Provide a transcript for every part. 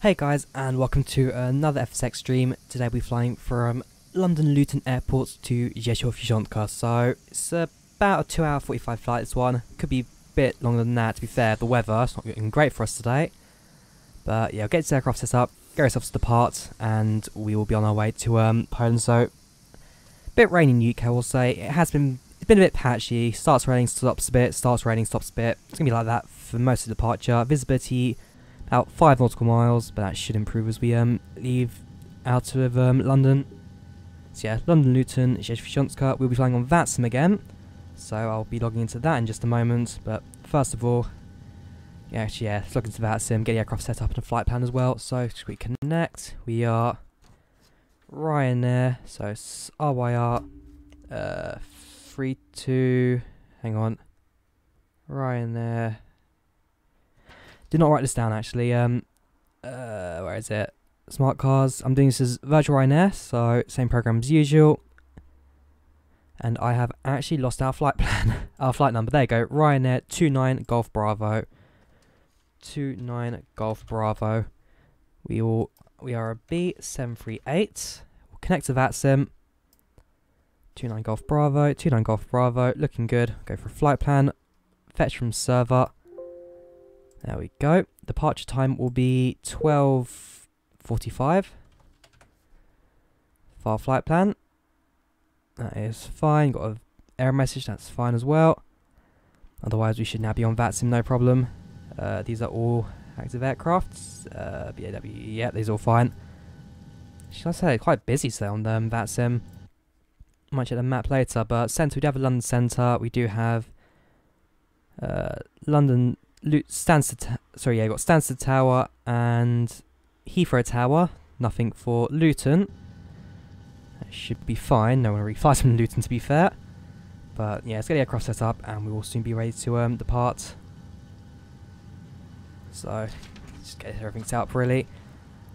Hey guys, and welcome to another FSX stream. Today we're flying from London Luton Airport to Rzeszów, Jasionka. So it's about a 2 hour 45 flight, this one. Could be a bit longer than that, to be fair. The weather, it's not looking great for us today. But yeah, we'll get this aircraft set up, get ourselves to depart, and we will be on our way to Poland. So, a bit rainy in the UK, we'll say. It's been a bit patchy. Starts raining, stops a bit, starts raining, stops a bit. It's going to be like that for most of the departure. Visibility about 5 nautical miles, but that should improve as we leave out of London. So yeah, London Luton, Rzeszów, we'll be flying on VATSIM again, so I'll be logging into that in just a moment. But first of all, let's log into VATSIM, get the aircraft set up and a flight plan as well. So we connect, we are Ryanair, so it's RYR 32, hang on, Ryanair. Did not write this down actually. Where is it? Smart cars. I'm doing this as virtual Ryanair, so same program as usual. And I have actually lost our flight plan, our flight number. There you go. Ryanair 29 Golf Bravo. 29 Golf Bravo. We are a B738. We'll connect to VATSIM. 29 Golf Bravo. 29 Golf Bravo. Looking good. Go for a flight plan. Fetch from server. There we go. Departure time will be 12:45 for our flight plan. That is fine. Got an error message. That's fine as well. Otherwise, we should now be on VATSIM, no problem. These are all active aircrafts. BAW, yeah, these are all fine. Should I say quite busy today on VATSIM? Might check the map later, but centre, we do have a London centre. We do have London. Got Stansted Tower and Heathrow Tower. Nothing for Luton. That should be fine. No one really flies from Luton, to be fair. But yeah, let's get the aircraft set up and we will soon be ready to depart. So, just get everything set up really.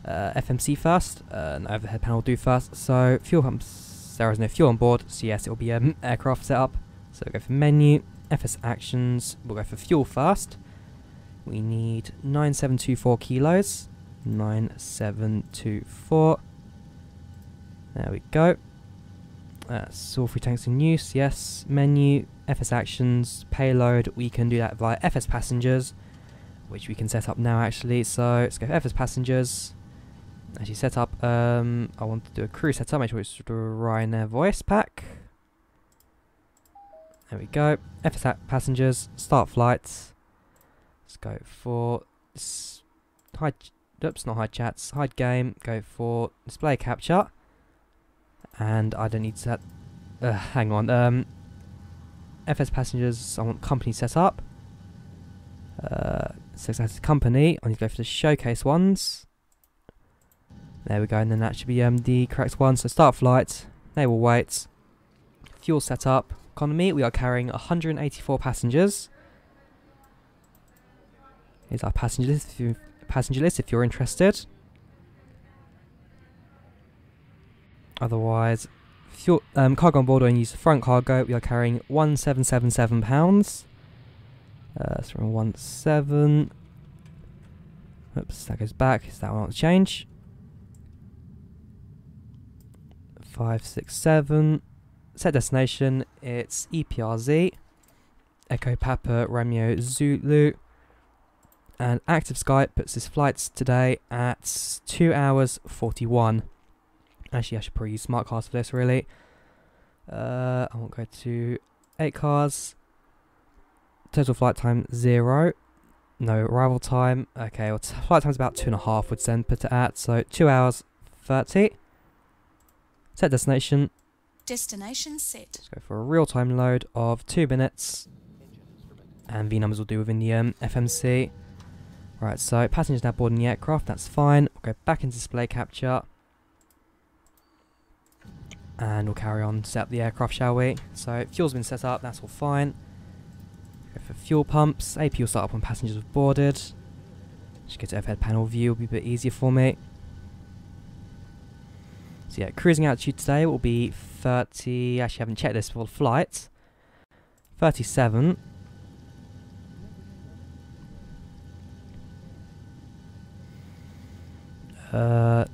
FMC first, an overhead panel will do first. So, fuel pumps, there is no fuel on board, so yes, it will be aircraft set up. So, we'll go for menu, FS actions, we'll go for fuel first. We need 9724 kilos. 9724. There we go. All 3 tanks in use. Yes. Menu. FS actions. Payload. We can do that via FS passengers, which we can set up now actually. So let's go for FS passengers. Actually set up. I want to do a crew setup. Make sure it's the Ryanair voice pack. There we go. FS passengers. Start flights. Let's go for hide game. Go for display capture, and I don't need to. Hang on. FS passengers. I want company set up. So that's company. I need to go for the showcase ones. There we go, and then that should be the correct one. So start flight. They will wait. Fuel setup. Economy. We are carrying 184 passengers. Here's our passenger list if you're interested. Otherwise, fuel, cargo on board, when you use the front cargo, we are carrying 1777 pounds. So we're on 17. Oops, that goes back. Is that one to change? 567. Set destination. It's EPRZ. Echo Papa Romeo Zulu. And Active Sky puts this flight today at 2 hours 41. Actually, I should probably use smart cars for this, really. I won't go to 8 cars. Total flight time 0. No arrival time. Okay, well, flight time is about 2.5, would then put it at. So 2 hours 30. Set destination. Destination set. Let's go for a real-time load of 2 minutes. And V numbers will do within the FMC. Right, so passengers now boarding the aircraft, that's fine. We'll go back into display capture. And we'll carry on to set up the aircraft, shall we? So fuel's been set up, that's all fine. Go for fuel pumps. AP will start up when passengers have boarded. Just get to overhead panel view, will be a bit easier for me. So yeah, cruising altitude today will be 30, actually I haven't checked this before the flight. 37.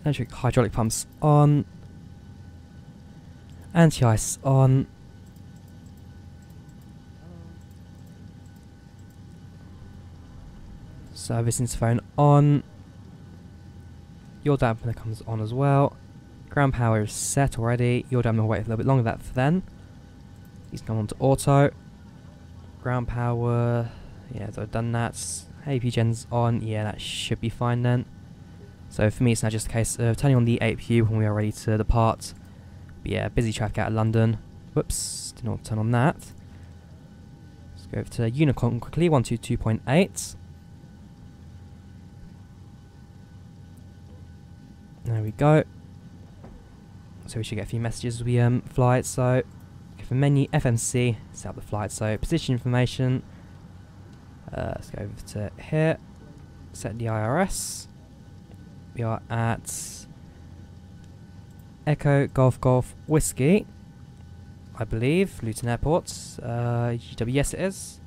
Electric hydraulic pumps on. Anti-ice on. Service interphone on. Your dampener comes on as well. Ground power is set already. Your dampener will wait a little bit longer than that for then. He's gone on to auto. Ground power, yeah, so I've done that. AP gen's on, yeah, that should be fine then. So for me it's now just a case of turning on the APU when we are ready to depart. But yeah, busy traffic out of London. Whoops, didn't want to turn on that. Let's go over to Unicorn quickly, 122.8. There we go. So we should get a few messages as we fly. So go for menu, FMC, set up the flight. So position information. Let's go over to here. Set the IRS. We are at Echo Golf Golf Whiskey, I believe, Luton Airport. GW, yes it is.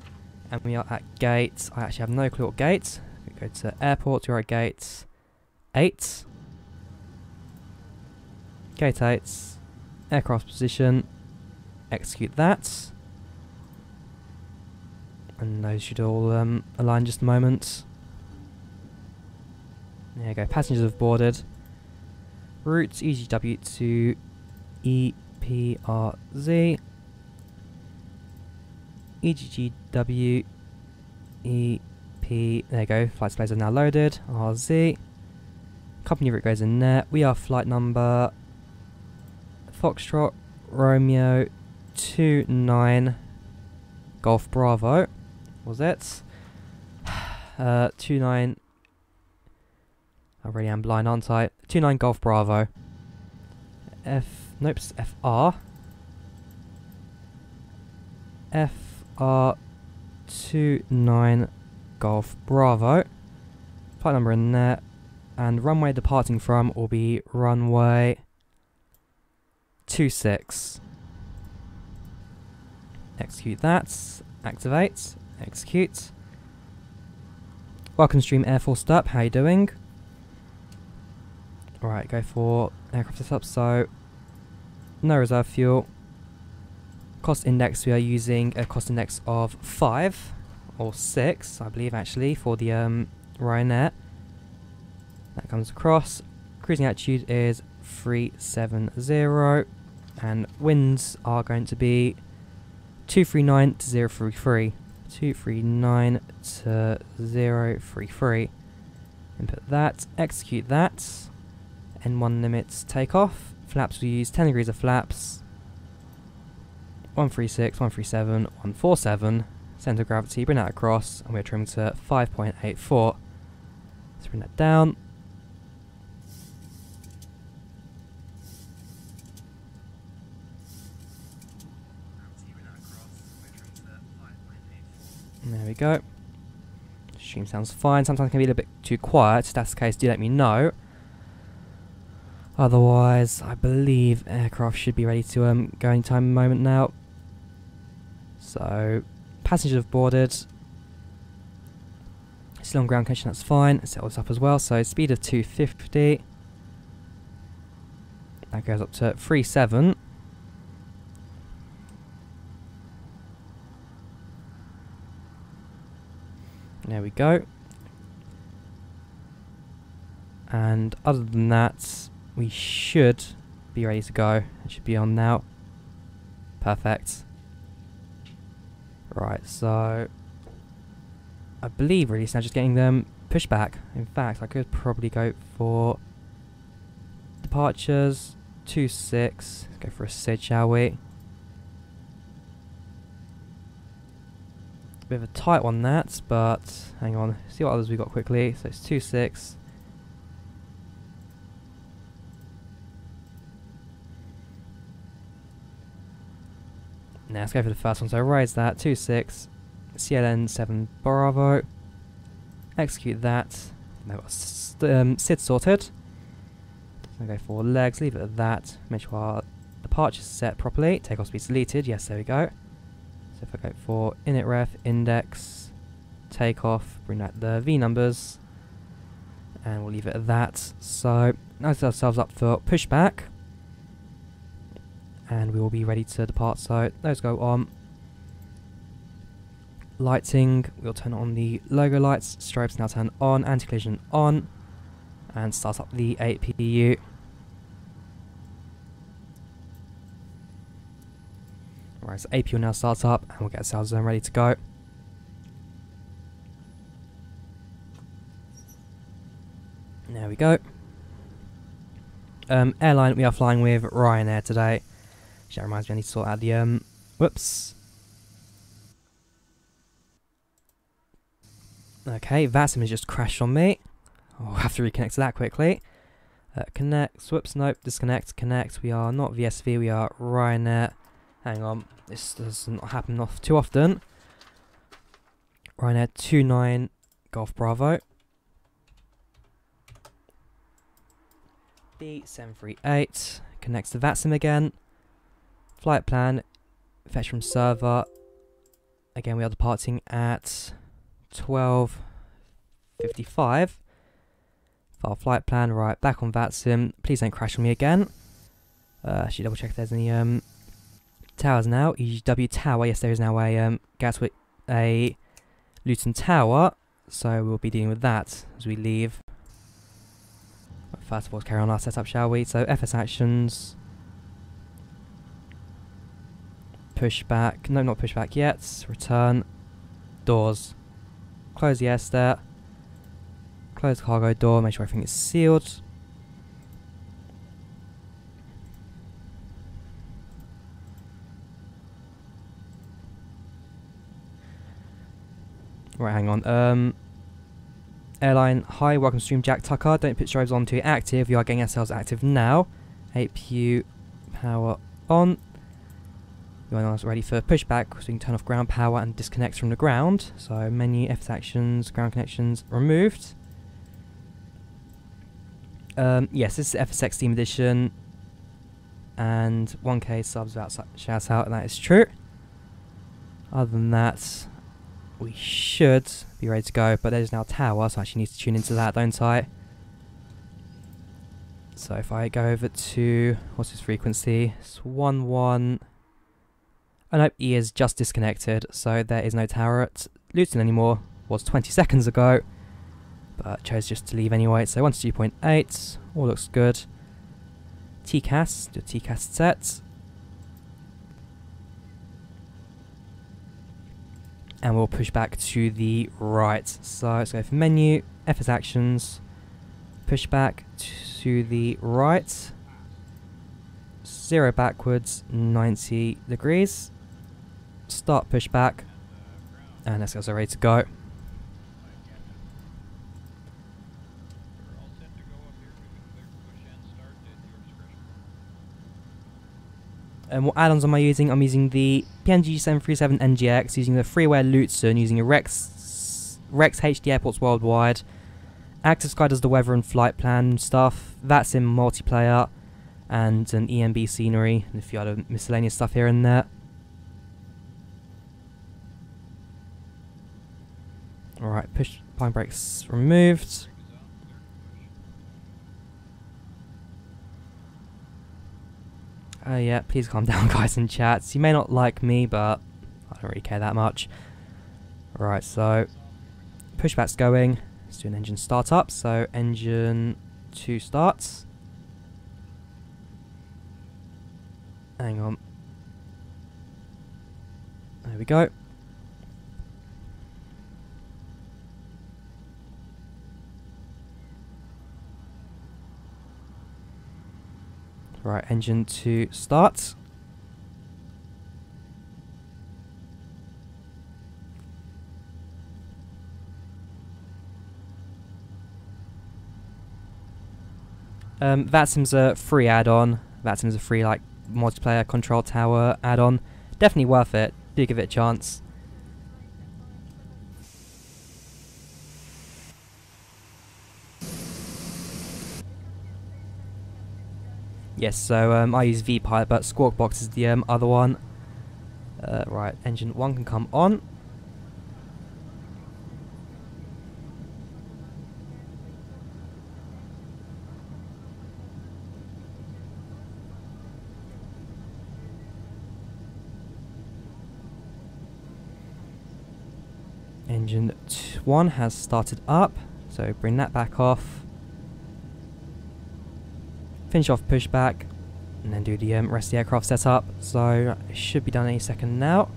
And we are at gate. I actually have no clue what gate. We go to airport. We're at gate 8. Gate 8, aircraft position, execute that, and those should all align in just a moment. There you go, passengers have boarded. Route EGW to EPRZ, EGGW, EP, there you go, flight displays are now loaded, RZ, company route goes in there. We are flight number Foxtrot Romeo 29 Golf Bravo. Was it? 29. I really am blind, aren't I? 29 Golf Bravo. Nope, it's FR. FR 29 Golf Bravo. Flight number in there. And runway departing from will be runway 26. Execute that. Activate. Execute. Welcome Stream Air Force up. How you doing? Alright, go for aircraft setup. So, no reserve fuel. Cost index, we are using a cost index of 5 or 6, I believe actually, for the Ryanair. That comes across. Cruising altitude is 370, and winds are going to be 239 to 033. 239 to 033. Input that, execute that. N1 limits takeoff. Flaps, we use 10 degrees of flaps. 136, 137, 147. Centre of gravity, bring that across, and we're trimming to 5.84. Let's bring that down. And there we go. Stream sounds fine. Sometimes it can be a little bit too quiet. If that's the case, do let me know. Otherwise, I believe aircraft should be ready to go any time, moment now. So, passengers have boarded. Still on ground condition, that's fine. Set all this up as well. So, speed of 250. That goes up to 37. There we go. And other than that, we should be ready to go. It should be on now. Perfect. Right, so I believe really it's now just getting them pushed back. In fact, I could probably go for departures 26. Let's go for a SID, shall we? Bit of a tight one that, but hang on, see what others we got quickly. So it's 26. Now let's go for the first one. So raise that 26, CLN 7 Bravo. Execute that. Now got SID sorted. So go for legs, leave it at that. Make sure our departure's set properly. Takeoff speed's deleted. Yes, there we go. So if I go for init ref, index, takeoff, bring out the V numbers, And we'll leave it at that. So now set ourselves up for pushback. And we will be ready to depart. So those go on. Lighting, we'll turn on the logo lights. Strobes now turn on. Anti-collision on. And start up the 8PU. Right, so 8PU will now start up and we'll get ourselves ready to go. There we go. Airline, we are flying with Ryanair today. That reminds me I need to sort out the whoops. Okay, Vasim has just crashed on me. I'll have to reconnect to that quickly. Connect, whoops, nope, disconnect, connect. We are not VSV, we are Ryanair. Hang on, this doesn't happen too often. Ryanair 29 Golf Bravo. B738, connects to VATSIM again. Flight plan, fetch from server. Again, we are departing at 12:55. File flight plan, right, back on VATSIM. Please don't crash on me again. Actually double check if there's any towers now. EW tower, yes there is now a Gatwick, a Luton tower. So we'll be dealing with that as we leave. First of all, let's carry on our setup, shall we? So FS actions. Pushback. No, not pushback yet. Return. Doors. Close the air stair. Close the cargo door. Make sure everything is sealed. Right, hang on. Airline, hi, welcome to stream Jack Tucker. Don't put strobes on to active. We are getting ourselves active now. 8PU power on. We are now ready for pushback, so we can turn off ground power and disconnect from the ground. So menu, FS actions, ground connections removed. Yes, this is FSX Steam Edition. And 1K subs without shout out, and that is true. Other than that, we should be ready to go, but there's now a tower, so I actually need to tune into that, don't I? So if I go over to, what's his frequency? It's 11. Oh no, E is just disconnected, so there is no tower at Luton anymore. Was 20 seconds ago, but chose just to leave anyway. So 1 to 2.8, all looks good. TCAS, do a TCAS set. And we'll push back to the right. So let's go for menu, FS actions, push back to the right, 0 backwards, 90 degrees, start pushback, and let's go, so ready to go. And what add-ons am I using? I'm using the PNG 737 NGX, using the Freeware Luton, using a Rex HD Airports Worldwide. Active Sky does the weather and flight plan stuff. That's in multiplayer, and an EMB scenery, and a few other miscellaneous stuff here and there. Alright, push pine brakes removed. Yeah, please calm down guys in chats. You may not like me, but I don't really care that much. Right, so pushback's going. Let's do an engine startup. So engine 2 starts. Hang on. There we go. Right, engine 2 starts. VATSIM's a free add-on. VATSIM's a free like multiplayer control tower add-on. Definitely worth it. Do give it a chance. Yes, so I use VPilot, but Squawkbox is the other one. Right, engine 1 can come on. Engine 1 has started up, so bring that back off. Finish off pushback, and then do the rest of the aircraft setup. So it should be done any second now.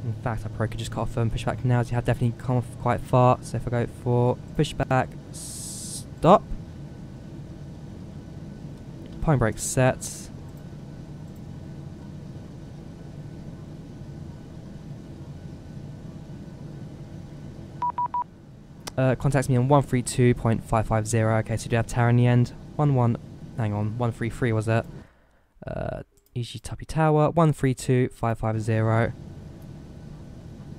In fact, I probably could just cut off pushback now, as you have definitely come off quite far. So if I go for pushback, stop. Pine brake set. Contacts me on 132.550. Okay, so you do have tower in the end. 133 was it? EG Tuppy Tower, 132.550.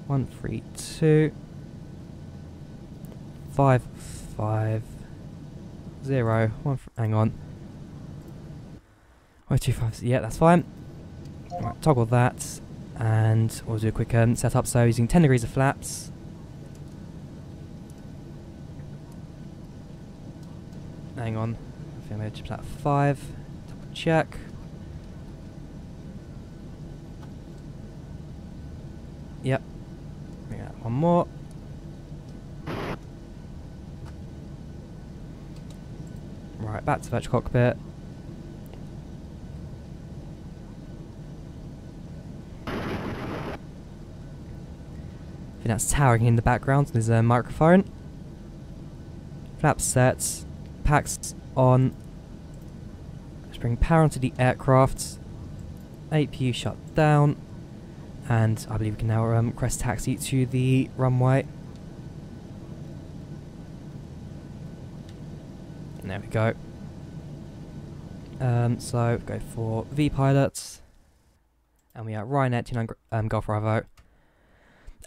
132.550. Hang on. 125. Yeah, that's fine. Right, toggle that, and we'll do a quick setup. So using 10 degrees of flaps. Hang on. I think I'm going to chip that 5. Double check. Yep. Bring out one more. Right, back to virtual cockpit. I think that's towering in the background. There's a microphone. Flaps set. Packs on. Let's bring power onto the aircraft. APU shut down. And I believe we can now crest taxi to the runway. And there we go. So go for V pilots. And we are Ryanair 29 Golf Bravo.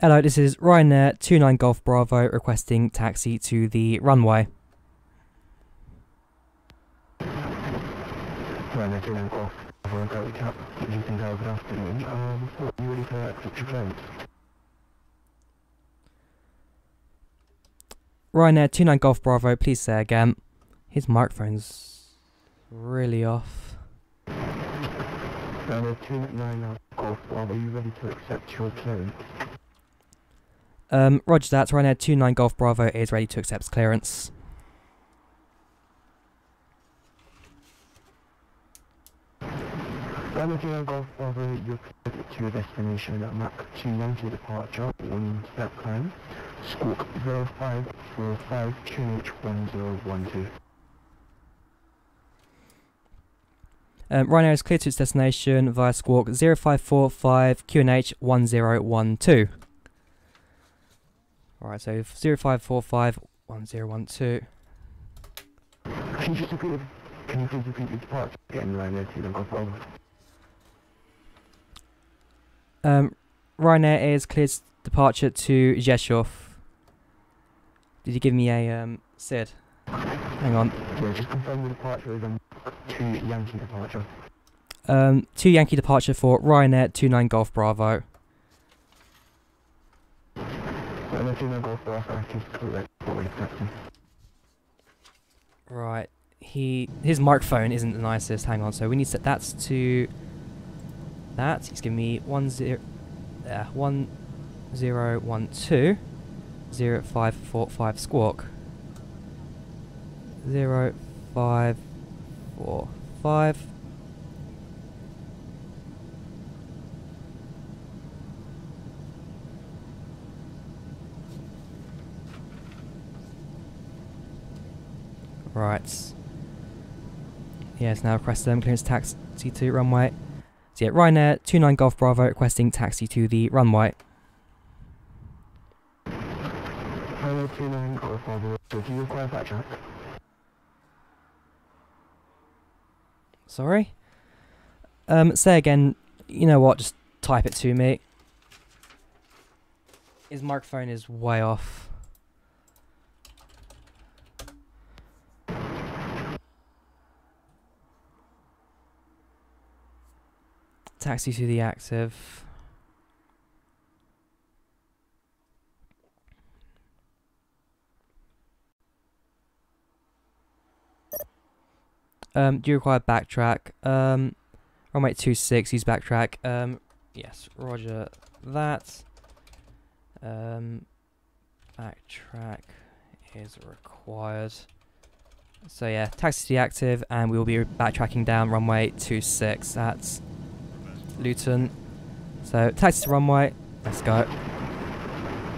Hello, this is Ryanair 29 Golf Bravo requesting taxi to the runway. Ryanair 29 Golf Bravo, Gary Cap, Luton, good afternoon. Are you ready for future clearance? Ryanair 29 Golf Bravo, please say again. His microphone's really off. Ryanair 29 Golf Bravo, are you ready to accept your clearance? Roger that, Ryanair 29 Golf Bravo is ready to accept clearance. Ryanair 29 Golf Bravo, you're cleared to your destination at Mach 2 Yankee departure, 1 step climb, squawk 0545 QNH 1012. Ryanair is cleared to its destination via squawk 0545 QNH 1012. Alright, so 0545 1012. Can you please repeat the departure again, Ryanair 29 Golf Bravo? Ryanair is cleared departure to Rzeszów. Did you give me a SID? Hang on. Yeah, just confirm the departure is on 2 Yankee departure. 2 Yankee departure for Ryanair 29 Golf Bravo. Ryanair 29 Golf Bravo, I think it's correct. Right. His microphone isn't the nicest. Hang on. So we need to set that to that. He's giving me 1012 0545 squawk. 0545. Right. Yes, now request clearance taxi to runway. So yeah, Ryanair 29 Golf Bravo requesting taxi to the runway. Ryanair 29 Golf Bravo, do you require that track? Sorry? Say again. You know what, just type it to me. His microphone is way off. Taxi to the active. Do you require backtrack? Runway 26, use backtrack. Yes, roger that. backtrack is required. So yeah, taxi deactive, and we will be backtracking down runway 26 at Luton. So taxi to runway, let's go.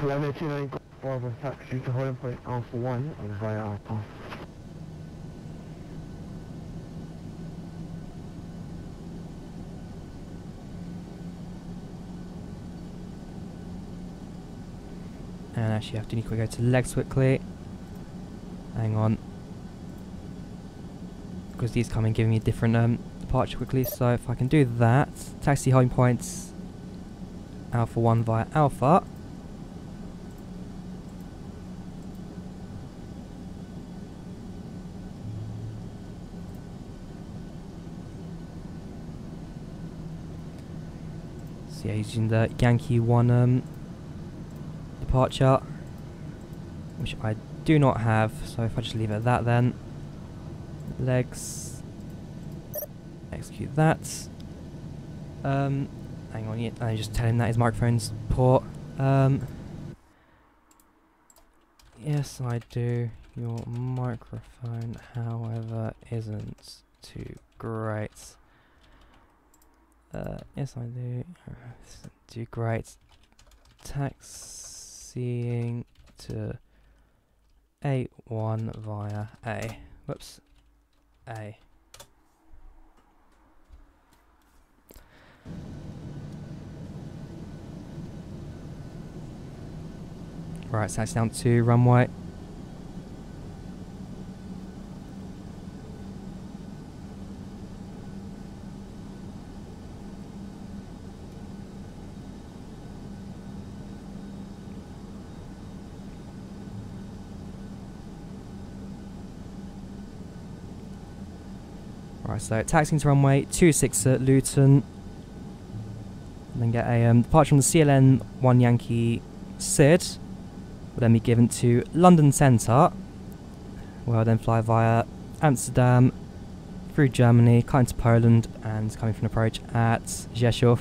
Ryanair 29 Bravo taxi to holding point Alpha 1 via Alpha. And actually, I have to need to go to legs quickly. Hang on, because these come in giving me different departure quickly. So if I can do that, taxi holding points Alpha 1 via Alpha. So yeah, using the Yankee 1 departure, which I do not have, so if I just leave it at that, then legs, execute that. Hang on, yeah, I just tell him that his microphone's poor. Yes, I do. Your microphone, however, isn't too great. Yes, I do. Isn't too great. Taxiing to A1 via A. Whoops. A. Right, so that's down to runway. Right, so taxiing to runway 26 at Luton. And then get a departure from the CLN 1 Yankee SID. Will then be given to London Centre. We'll then fly via Amsterdam, through Germany, coming to Poland, and coming from approach at Rzeszów.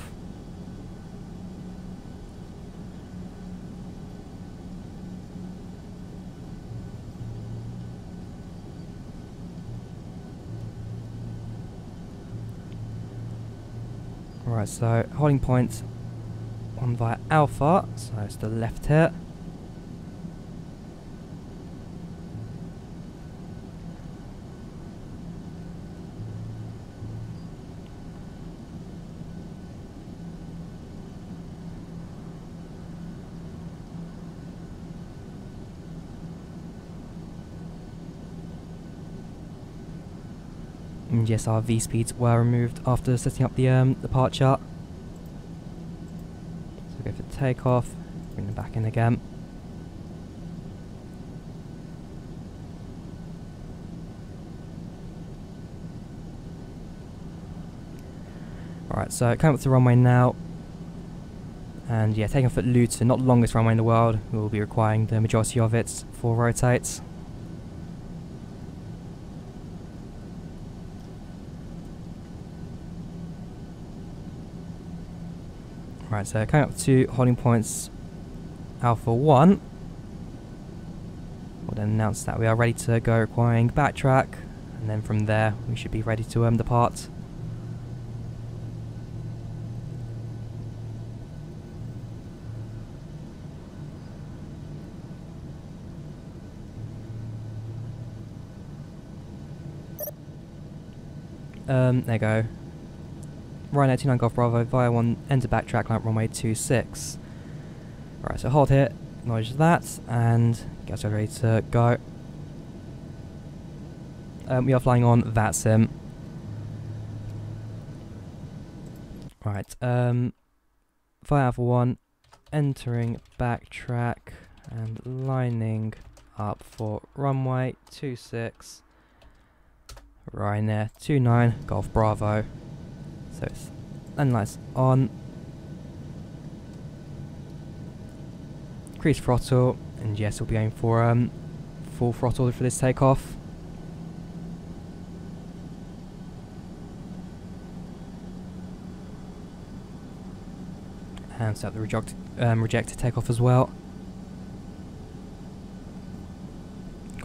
Right, so holding point 1 via Alpha, so it's the left here. And yes, our V-speeds were removed after setting up the departure. So go for takeoff, bring them back in again. Alright, so coming up to the runway now. And yeah, taking off at Luton, not the longest runway in the world. We will be requiring the majority of it for rotates. Right, so coming up to holding points Alpha 1. We'll then announce that we are ready to go, requiring backtrack, and then from there we should be ready to depart. There you go. Ryanair 29 Golf Bravo via 1, enter backtrack, line runway 26. Right, so hold here, acknowledge that, and get us ready to go. We are flying on that sim. Right, via Alpha 1, entering backtrack, and lining up for runway 26. Ryanair 29 Golf Bravo. So it's landing lights on, increase throttle, and yes, we'll be going for full throttle for this takeoff. And set the rejected takeoff as well.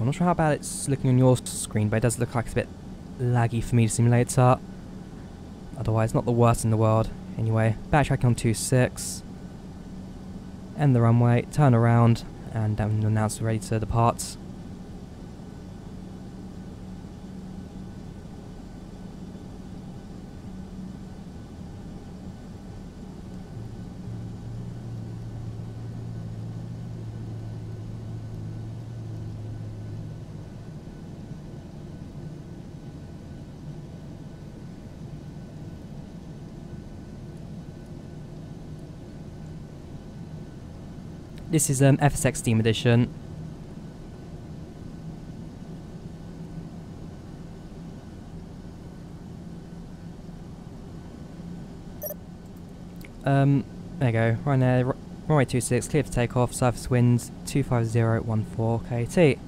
I'm not sure how bad it's looking on your screen, but it does look like it's a bit laggy for me, the simulator. Otherwise, not the worst in the world. Anyway, backtracking on 26. End the runway, turn around, and then announce we're ready to depart. This is FSX Steam Edition. There you go. Ryanair, runway 26, clear for takeoff. Surface winds 25014 kT.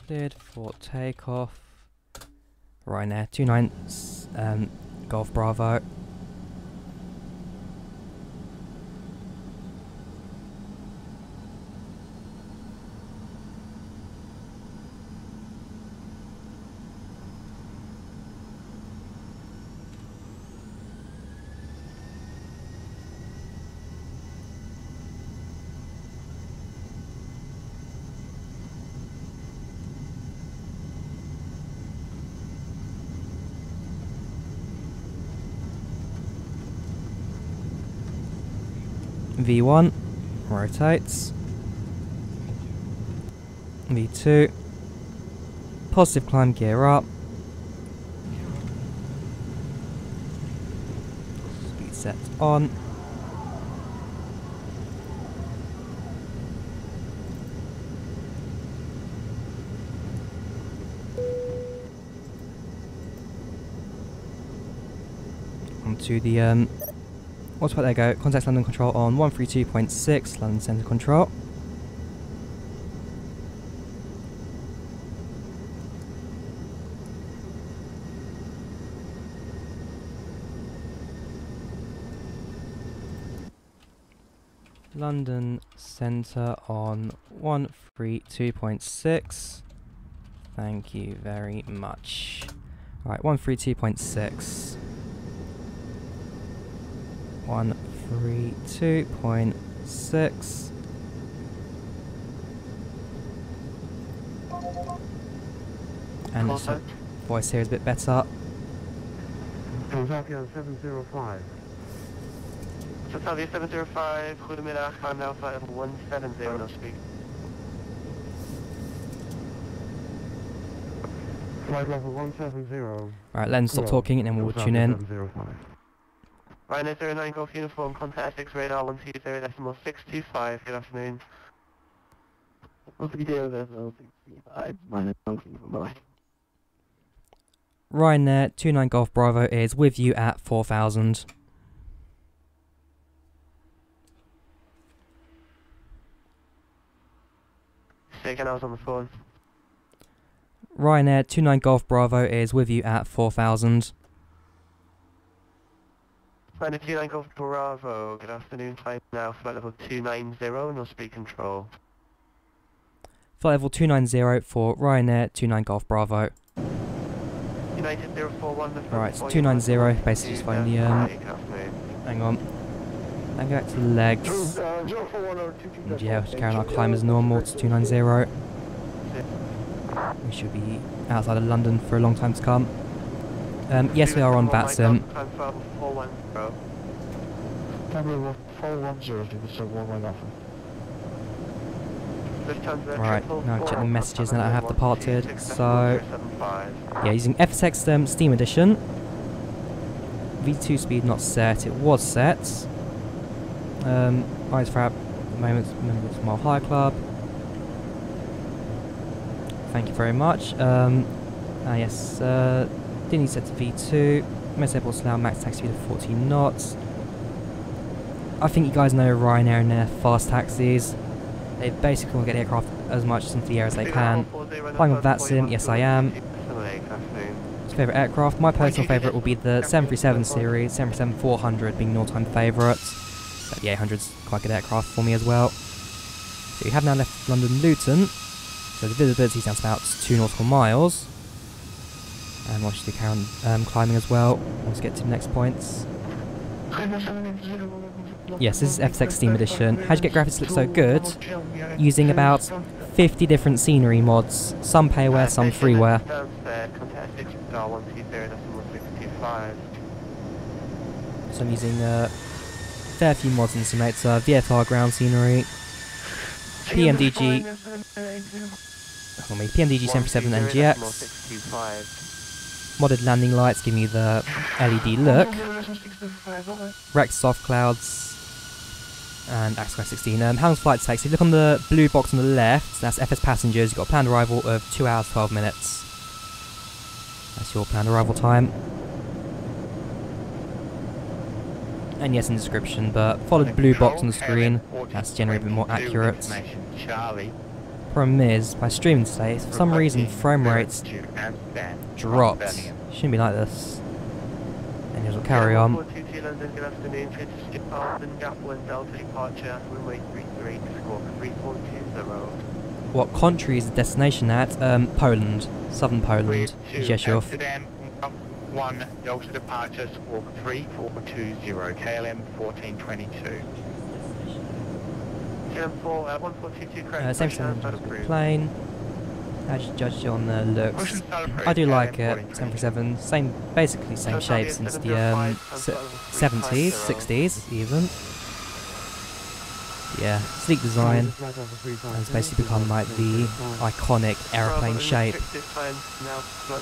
Cleared for takeoff. Ryanair 29 Golf Bravo. V1 rotates. V2 positive climb, gear up. Speed set on. Onto the autopilot, there you go. Contact London Control on 132.6, London Centre Control. London Centre on 132.6. Thank you very much. Alright, 132.6. 132.6. And this voice here is a bit better. Transavia 705. Transavia 705, goedemiddag, climb now flight level 170, no speak. Flight level 170. Alright, Len, stop talking and then we'll tune in. Ryanair 09 Golf Uniform, contact Essex radar 120.625, good afternoon. What's the deal with this? 635, minus 1, bye. Ryanair 29 Golf Bravo is with you at 4,000. Again, I was on the phone. Ryanair 29 Golf Bravo is with you at 4,000. Ryanair 29 Golf Bravo, good afternoon, climb now flight level 290, no speed control. Flight level 290 for Ryanair 29 Golf Bravo. United 041, Right, it's 290, basically just find the hang on. And go back to the legs. And yeah, we'll just carry on our climb as normal to 290. We should be outside of London for a long time to come. Yes, we are on VATSIM. Right, now check the messages now that I have departed. So, yeah, using FSX Steam Edition. V2 speed not set, it was set. Eyes for at the moment, remember it's Mile High Club. Thank you very much. Yes, didn't need set to V2. Most airports allow max taxi speed of 14 knots. I think you guys know Ryanair and their fast taxis. They basically want to get the aircraft as much into the air as they can. Flying with VATSIM, yes I am. favourite aircraft. My personal favourite will be the 737 series, 737-400 being an all-time favourite. So the 800's quite a good aircraft for me as well. So we have now left London Luton. So the visibility is down to about 2 nautical miles. And we'll actually carry on climbing as well once we get to the next points. Yes, this is FSX Steam Edition. How do you get graphics to look so good? Using about 50 different scenery mods. Some payware, some freeware. So I'm using a fair few mods in the simulator. VFR ground scenery, PMDG 737 NGX, modded landing lights giving you the LED look, Rex soft clouds, and Axis 16. How long's flight take? So if you look on the blue box on the left, that's FS passengers. You've got a planned arrival of 2 hours 12 minutes. That's your planned arrival time. And yes, in the description, but follow the blue box on the screen. That's generally a bit more accurate. Problem is, by streaming today, for some reason frame rates dropped. Shouldn't be like this. And we'll carry on. What country is the destination at? Poland. Southern Poland. Rzeszów. 1 Delta departure, squawk 3420, KLM 1422. Same plane. How do you judge it on the looks? I do like it. 737, basically same shape since the 70s, 60s even. Yeah, sleek design, and it's basically become like the iconic aeroplane shape.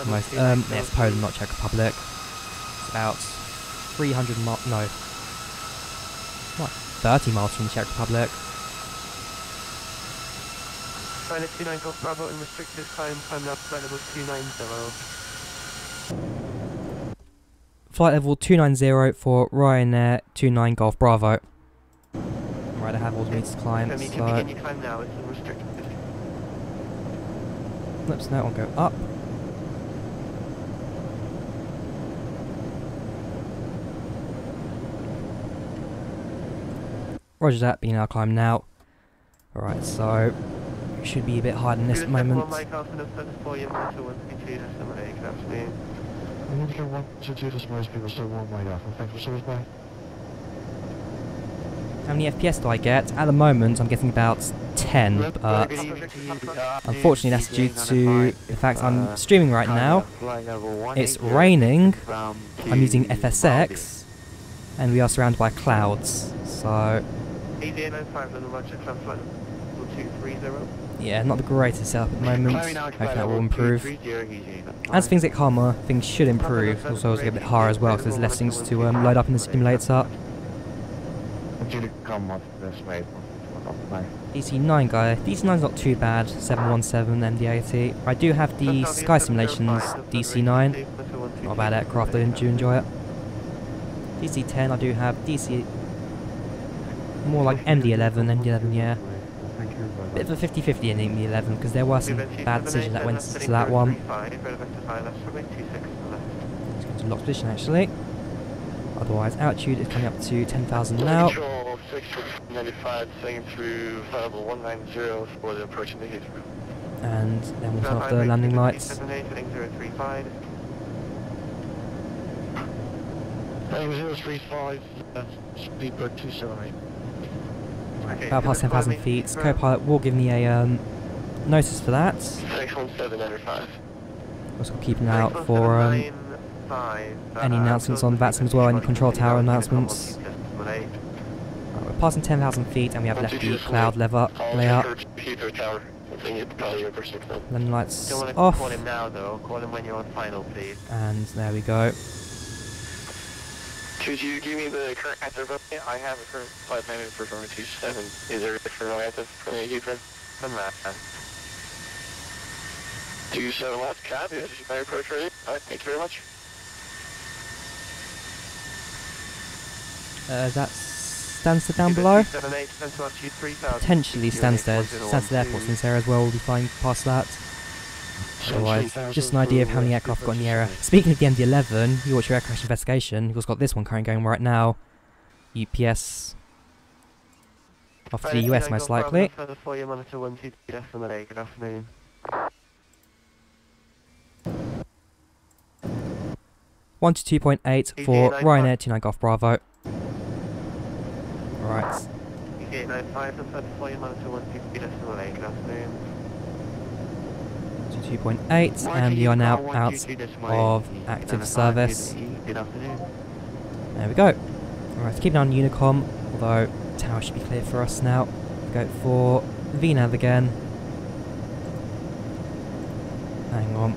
Most, it's Poland, not Czech Republic. It's about 300 miles, no, what, 30 miles from the Czech Republic. Flight level 290 for Ryanair 29 Golf Bravo. Right, I have all the meters climbed, so... Oops, no, I'll go up. Roger that, being our climb now. Alright, so... we should be a bit higher than this at the moment. How many FPS do I get? At the moment I'm getting about 10, but unfortunately that's due to the fact I'm streaming right now. It's raining, I'm using FSX, and we are surrounded by clouds, so... yeah, not the greatest setup at the moment. Hopefully that will improve. As things get calmer, things should improve. Also, get a bit higher as well, because there's less things to load up in the simulator. DC9 guy. DC9's not too bad. 717 MD-80. I do have the Sky Simulations DC9. Not a bad aircraft. I do enjoy it. DC10. I do have DC. More like MD-11. MD-11, yeah. Bit of a 50-50 in MD-11 because there were some bad decisions that went to that one. Let's go to locked position actually. Otherwise, altitude is coming up to 10,000 now. And then we'll turn off the landing lights. About past 10,000 feet. Co-pilot will give me a notice for that. Also keep an eye out for any announcements on VATSIM as well, any control tower announcements. Right, we're passing 10,000 feet and we have left the cloud layout. Landing lights off. And there we go. Could you give me the current active vote? I have a current flight plan for 27. Is there a different active for me, Houston? From that. 27 left, copy. This is my approach ready. Alright, thank you very much. Is that Stansted down below? Potentially Stansted. Stansted Airport in this area as well, we'll be flying past that. Otherwise, just an idea of how many aircraft got in the area. Speaking of the MD-11, you watch your air crash investigation, you've also got this one currently going right now. UPS off to the US most likely. For you, monitor 123.8, good afternoon. 122.8 for Ryanair 29 Golf Bravo. Right. 895 and for you, monitor 123.8, good afternoon. 2.8 and we are now out of active service. Good afternoon. There we go. Alright, keep an eye on Unicom, although tower should be clear for us now. Go for VNav again. Hang on.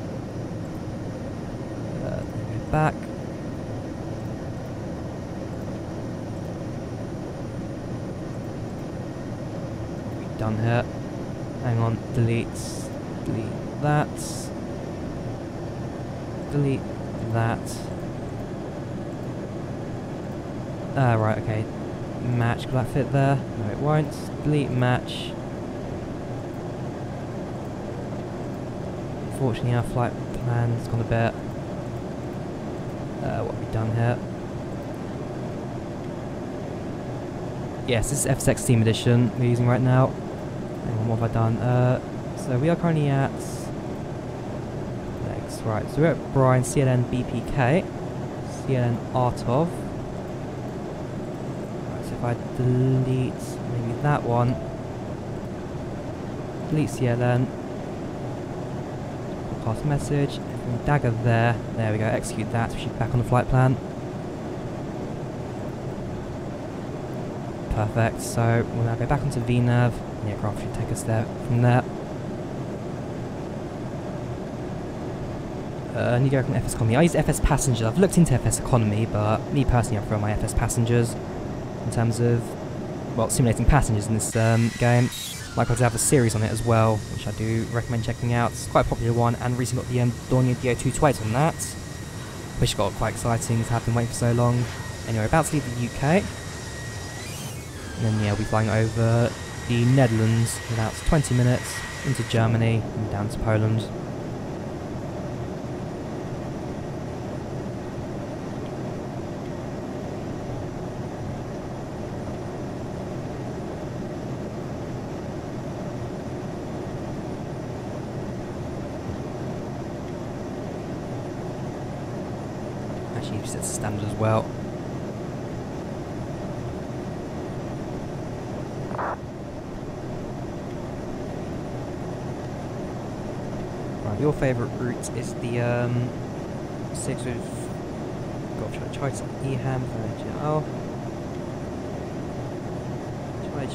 Go back. What have we done here? Hang on, delete that. Delete that. Right, okay. Match, will that fit there? No, it won't. Delete match. Unfortunately, our flight plan's gone a bit. What have we done here? Yes, this is FSX Team Edition we're using right now. Hang on, what have I done? So we are currently at... Next, right, so we're at Brian, CLN BPK, CLN Artov. Right, so if I delete maybe that one, delete CLN, pass message, and dagger there we go, execute that, we should be back on the flight plan. Perfect, so we'll now go back onto VNav, and the aircraft should take us there from there. I need to go from FS Economy. I use FS Passenger. I've looked into FS Economy, but me personally I prefer my FS Passengers in terms of, well, simulating passengers in this game. Likewise, I have a series on it as well, which I do recommend checking out. It's quite a popular one, and recently got the Dornier DO228 on that, which got quite exciting, as I've been waiting for so long. Anyway, about to leave the UK. And then, yeah, we'll be flying over the Netherlands in about 20 minutes, into Germany, and down to Poland. Actually, you set the standard as well. Your favourite route is the 6 with Golf Charlie Eham for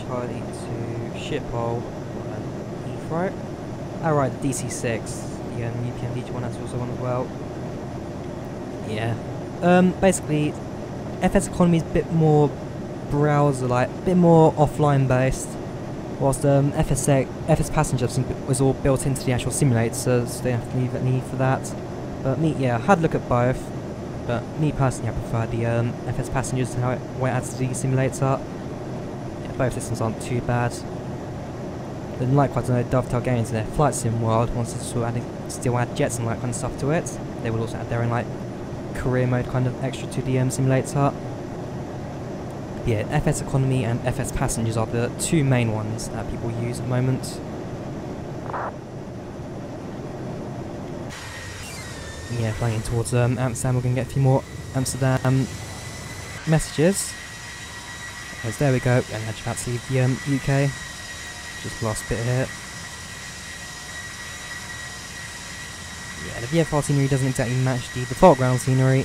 Charlie to Schiphol and Heathrow. Oh right, the DC6, the UPM D1, that's also one as well. Yeah. Basically, FS Economy is a bit more browser-like, a bit more offline based. Whilst FS Passenger was all built into the actual simulator, so they have to leave that need for that. But me, yeah, I had a look at both, but me personally I prefer the FS Passengers and how it adds to the simulator. Yeah, both systems aren't too bad. Then likewise, I know Dovetail Games in their flight sim world wants to sort of still add jets and that kind of stuff to it. They will also add their own like career mode kind of extra to the simulator. Yeah, FS Economy and FS Passengers are the two main ones that people use at the moment. Yeah, flying in towards Amsterdam, we're going to get a few more Amsterdam messages. As there we go, and that's about to leave the UK. Just last bit here. Yeah, the VFR scenery doesn't exactly match the default ground scenery.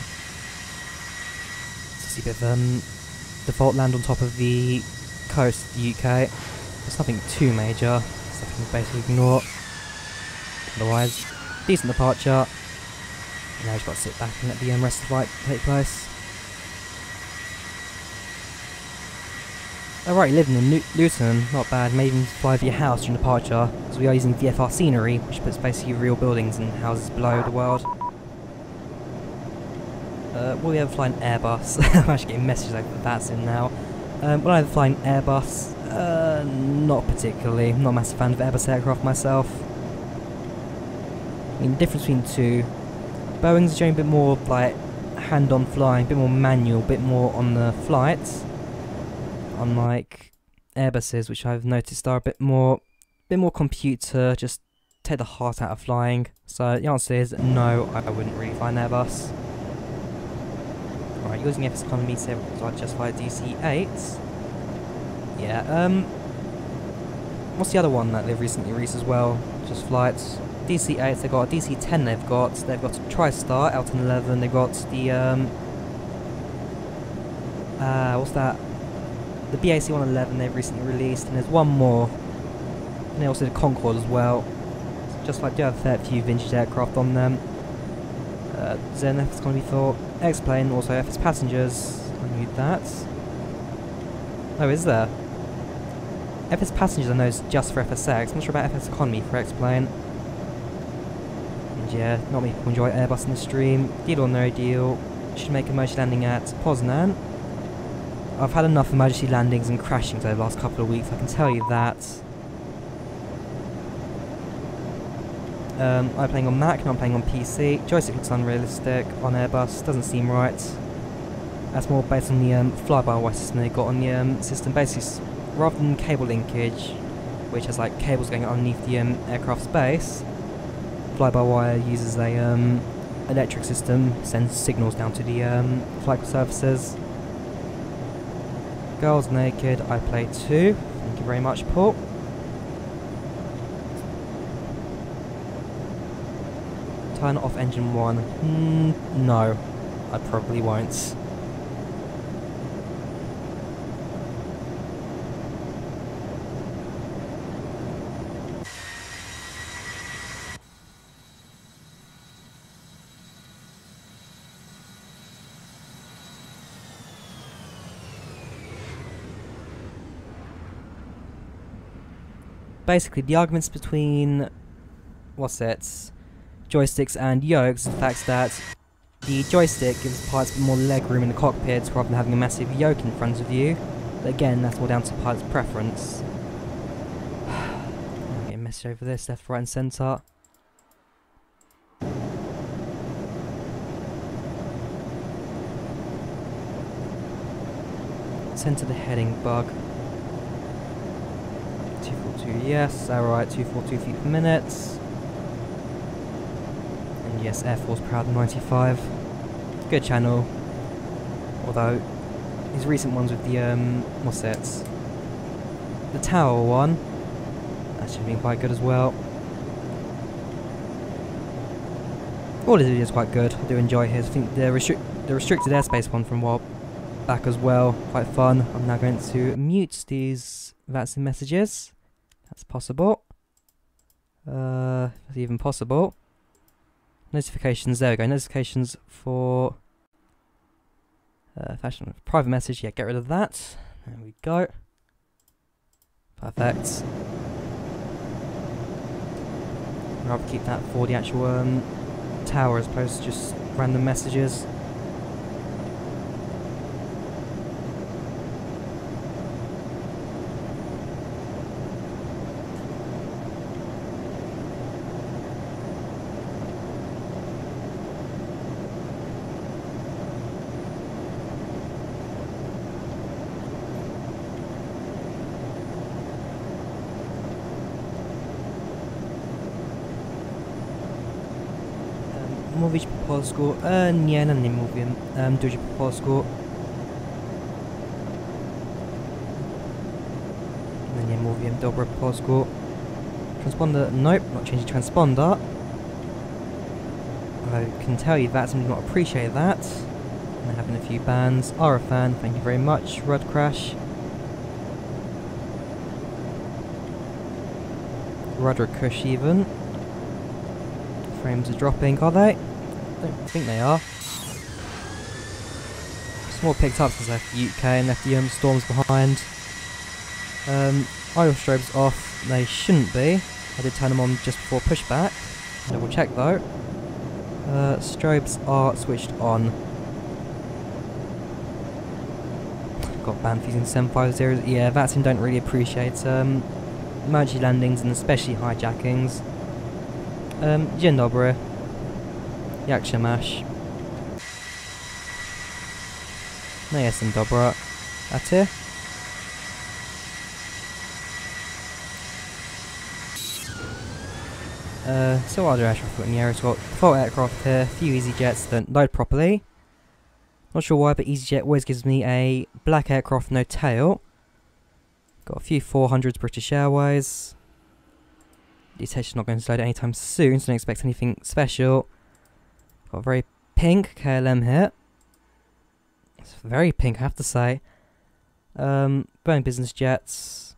So see a bit of default land on top of the coast of the UK. There's nothing too major, stuff you can basically ignore. Otherwise, decent departure. And now we've got to sit back and let the rest of the flight take place. Alright, living in Luton, not bad. May even fly via house during departure, because we are using VFR scenery, which puts basically real buildings and houses below the world. Will we ever fly an Airbus? I'm actually getting messages over that soon now. Will I ever fly an Airbus? Not particularly. I'm not a massive fan of Airbus aircraft myself. mean, the difference between two, Boeing's showing a bit more like hand-on flying, a bit more manual, a bit more on the flights, unlike Airbuses, which I've noticed are a bit more computer, just take the heart out of flying. So the answer is no, I wouldn't really fly an Airbus. Right, using FS economy, so I just fly DC-8. Yeah, what's the other one that they've recently released as well? Just flights. DC-8, they've got a DC-10 they've got a TriStar, Elton 11, they've got the, what's that? The BAC 111 they've recently released, and there's one more. And they also did Concorde as well. Just like, do have a fair few vintage aircraft on them. Zen FS Economy Thought, X-Plane, also FS Passengers. I knew that. Oh, is there? FS Passengers I know is just for FSX. I'm not sure about FS Economy for X-Plane. And yeah, not many people enjoy Airbus in the stream. Deal or no deal. Should make emergency landing at Poznan. I've had enough emergency landings and crashings over the last couple of weeks, I can tell you that. I'm playing on Mac, not playing on PC. Joystick looks unrealistic on Airbus, doesn't seem right. That's more based on the fly-by-wire system they got on the system. Basically, rather than cable linkage, which has like cables going underneath the aircraft's base, fly-by-wire uses a electric system, sends signals down to the flight surfaces. Girls naked, I play 2. Thank you very much, Paul. Turn off engine 1. No, I probably won't. Basically, the arguments between joysticks and yokes, the fact that the joystick gives pilots a bit more leg room in the cockpit rather than having a massive yoke in front of you. But again, that's all down to pilot's preference. I'm getting a message over this, left, right and centre. Centre the heading bug. 242, yes, alright, 242 feet per minute. Yes, Air Force Proud 95. Good channel. Although, his recent ones with the, the Tower one, that should have been quite good as well. All his videos is quite good, I do enjoy his. I think the restricted airspace one from a while back as well, quite fun. I'm now going to mute these vaccine messages. That's possible. That's even possible. Notifications, there we go, notifications for fashion private message, yeah, get rid of that. There we go. Perfect. I'd rather keep that for the actual tower as opposed to just random messages. Mówić po polsku? Nie, nie mówię dużo po polsku. Nie mówię dobrze po polsku. Transponder, nope, not changing transponder. I can tell you that, some do not appreciate that. I'm having a few bans. Are a fan, thank you very much. Rud Crash. Rudder Kush even. Frames are dropping, are they? I don't think they are. Small picked up since I left the UK and left the storms behind. Idle strobes off, they shouldn't be. I did turn them on just before pushback. Double check though. Strobes are switched on. Got banned for using 750. Yeah, VATSIM don't really appreciate emergency landings and especially hijackings. Dzień dobry. Jak się masz? No jestem dobra. A ty? So while Rzeszów in the area, got 4 aircraft here, few EasyJets that don't load properly. Not sure why, but EasyJet always gives me a black aircraft, no tail. Got a few 400s British Airways. Detection's not going to load anytime soon, so don't expect anything special. Got a very pink KLM here. It's very pink, I have to say. Boeing business jets.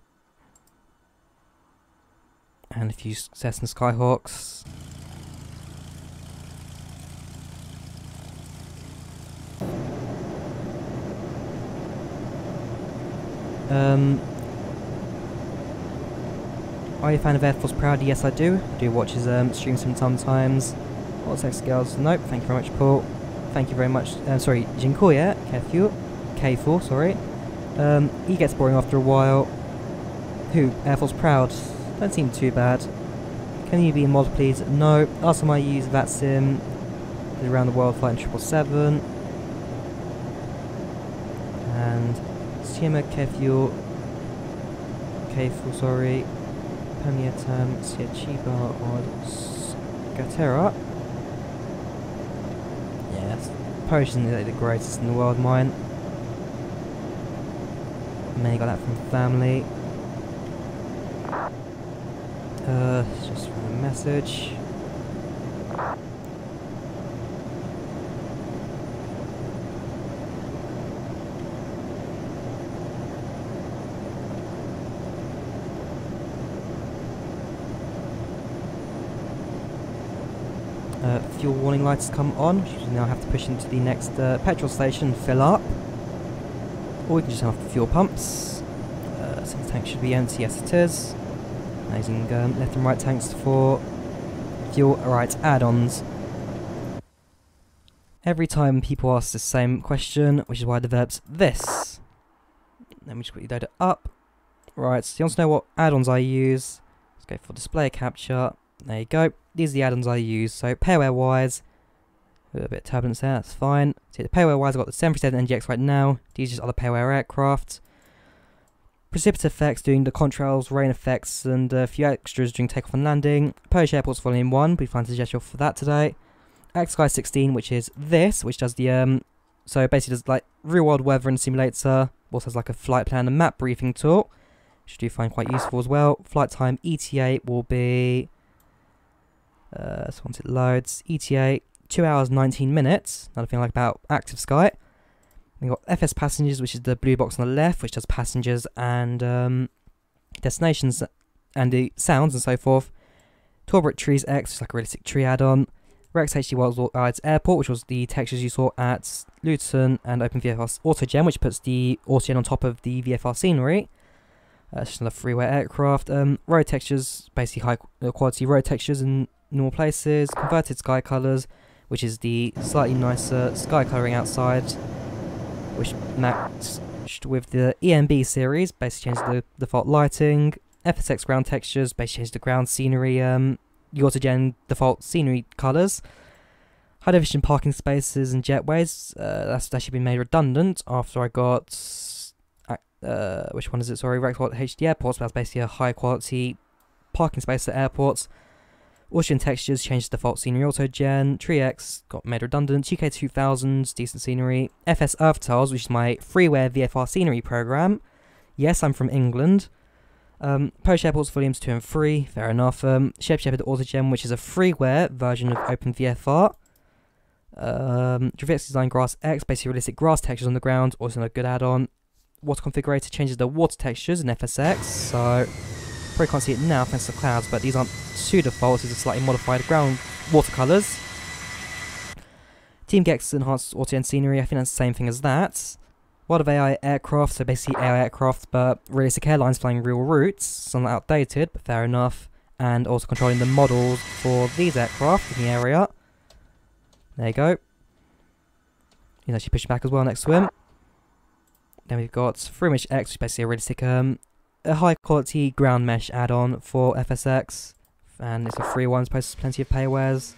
And a few Cessna Skyhawks. Are you a fan of Air Force Proud? Yes, I do. I do watch his streams sometimes. What's X girls? Nope. Thank you very much, Paul. Thank you very much. Sorry, Dziękuję. K4, sorry. He gets boring after a while. Who? Air Force Proud? Don't seem too bad. Can you be a mod, please? No. Last time I used that sim, did around the world flight in 777. And Siema K4, sorry. Pamiętam Sieciba od Skatera. Yes, Polish isn't the greatest in the world, mine. Mainly got that from family. Just from a message. Fuel warning lights come on, which you now have to push into the next petrol station and fill up. Or we can just have the fuel pumps. So the tank should be empty, yes it is. Now using left and right tanks for fuel. Right, add-ons. Every time people ask the same question, which is why I developed this. Let me just quickly load it up. Right, so you want to know what add-ons I use. Let's go for display capture. There you go. These are the add-ons I use. So pairware-wise, a little bit of turbulence there, that's fine. So the pairware-wise, I've got the 737 NGX right now. These are just other pairware aircraft. Precipitate effects, doing the contrails, rain effects, and a few extras during takeoff and landing. Polish Airports Volume 1, we flying to Rzeszów for that today. Sky 16, which is this, which does the, so basically does like real-world weather and simulator. Also has like a flight plan and map briefing tool, which I do find quite useful as well. Flight time ETA will be, so once it loads, ETA 2 hours 19 minutes. Another thing I like about Active Sky. We've got FS Passengers, which is the blue box on the left, which does passengers and destinations and the sounds and so forth. Torbert Trees X, which is like a realistic tree add-on. Rex HD World's Airport, which was the textures you saw at Luton, and Open VFR AutoGen, which puts the AutoGen on top of the VFR scenery. It's just another freeware aircraft. Road textures, basically high quality road textures in normal places. Converted sky colours, which is the slightly nicer sky colouring outside, which matched with the EMB series, basically changed the default lighting. FSX ground textures, basically changed the ground scenery, the AutoGen default scenery colours. High definition parking spaces and jetways, that's actually been made redundant after I got, which one is it, sorry, Rex HD Airports, that's basically a high quality parking space at airports. AutoGen textures changed the default scenery AutoGen. Tree X got made redundant. UK 2000s, decent scenery. FS Earth Tiles, which is my freeware VFR scenery program. Yes, I'm from England. Polish Airports Volumes 2 and 3, fair enough. Shepherd AutoGen, which is a freeware version of Open VFR. Dravex Design Grass X, basically realistic grass textures on the ground, also a good add-on. Water Configurator changes the water textures in FSX, so probably can't see it now thanks to the clouds, but these aren't pseudo-defaults, these are slightly modified ground watercolours. Team Gex enhanced AutoGen scenery, I think that's the same thing as that. World of AI aircraft, so basically AI aircraft, but realistic airlines flying real routes, somewhat outdated, but fair enough. And also controlling the models for these aircraft in the area. There you go. He's actually pushing back as well next to him. Then we've got FreeMesh X, which is basically a realistic, a high quality ground mesh add-on for FSX. and it's a free one, supposed to plenty of paywares.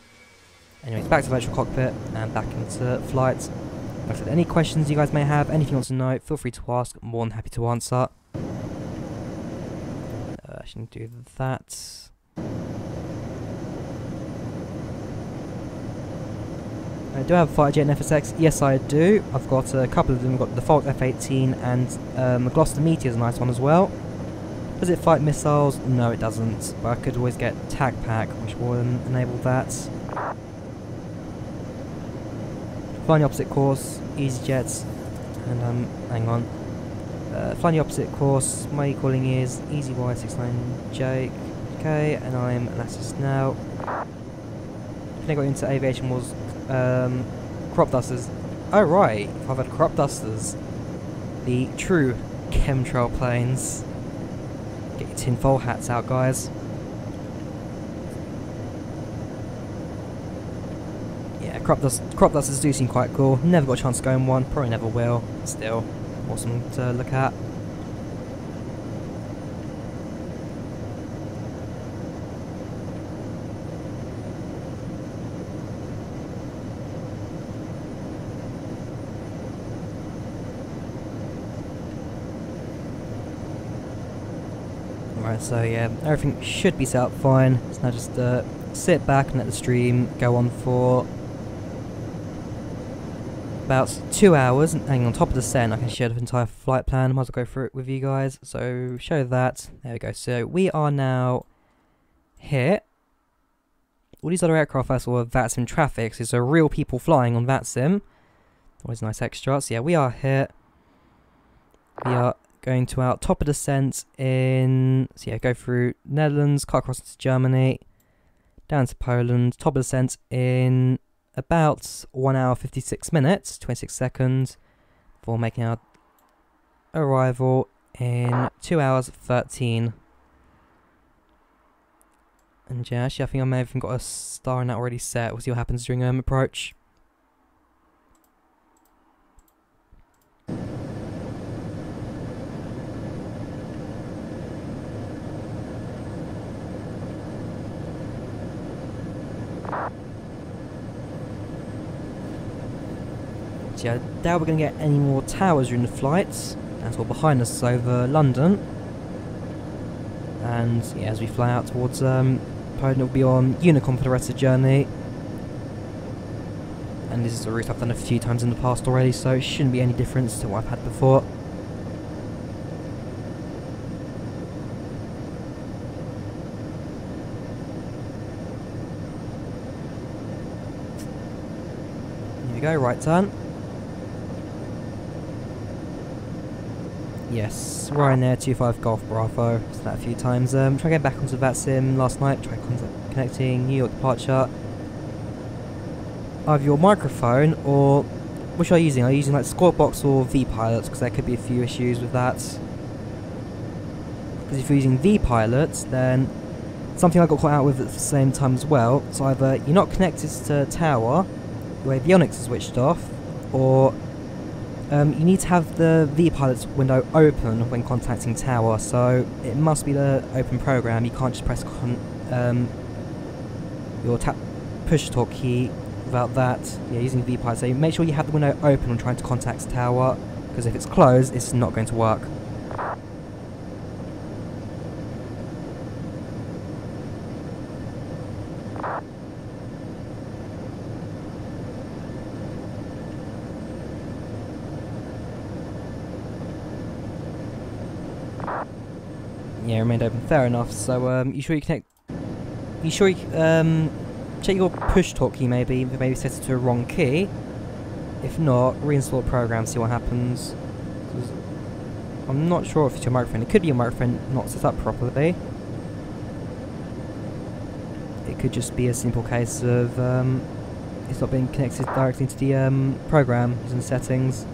Anyways, back to virtual cockpit and back into flight. Like I said, any questions you guys may have, anything you want to know, feel free to ask. I'm more than happy to answer. I shouldn't do that. Do I have a fighter jet in FSX? Yes, I do. I've got a couple of them. I've got the default F-18 and the Gloucester Meteor is a nice one as well. Does it fight missiles? No, it doesn't. But I could always get TAC Pack, which will enable that. Flying the opposite course, EasyJet, and hang on. Flying the opposite course, my calling is EasyY69J. Okay, and I'm at assist now. When I got into aviation was crop dusters. Oh right, I've had crop dusters. The true chemtrail planes. Get your tinfoil hats out, guys. Yeah, crop dusters do seem quite cool. Never got a chance to go in one, probably never will. Still, awesome to look at. Right, so yeah, everything should be set up fine. So now just sit back and let the stream go on for about 2 hours. And hang on top of the descent, I can share the entire flight plan. Might as well go through it with you guys. So show that. There we go. So we are now here. All these other aircraft first of all are VATSIM traffic. So there are real people flying on VATSIM. Always a nice extra. So yeah, we are here. We are going to our top of descent in, so yeah, go through Netherlands, cut across into Germany, down to Poland, top of descent in about 1 hour 56 minutes, 26 seconds, before making our arrival in 2 hours 13. And yeah, actually I think I may have even got a star in that already set. We'll see what happens during approach. So yeah, I doubt we're going to get any more towers during the flights. That's all behind us over London. And yeah, as we fly out towards Poland, it'll be on Unicorn for the rest of the journey. And this is a route I've done a few times in the past already, so it shouldn't be any difference to what I've had before. Here we go, right turn. Yes, Ryanair 25 Golf Bravo. Said that a few times. Try to get back onto VATSIM last night. Try connecting New York departure. Either your microphone or which are you using? Are you using like Squawk Box or vPilot? Because there could be a few issues with that. Because if you're using vPilot, then something I got caught out with at the same time as well. So either you're not connected to tower, your avionics is switched off, or you need to have the vPilot window open when contacting tower, so it must be the open program. You can't just press your push talk key without that. Yeah, using vPilot. So make sure you have the window open when trying to contact tower, because if it's closed, it's not going to work. Yeah, remained open. Fair enough. So, you sure you connect? You sure you check your push talk key maybe set it to a wrong key. If not, reinstall the program, see what happens. I'm not sure if it's your microphone. It could be your microphone not set up properly. It could just be a simple case of it's not being connected directly into the program using settings.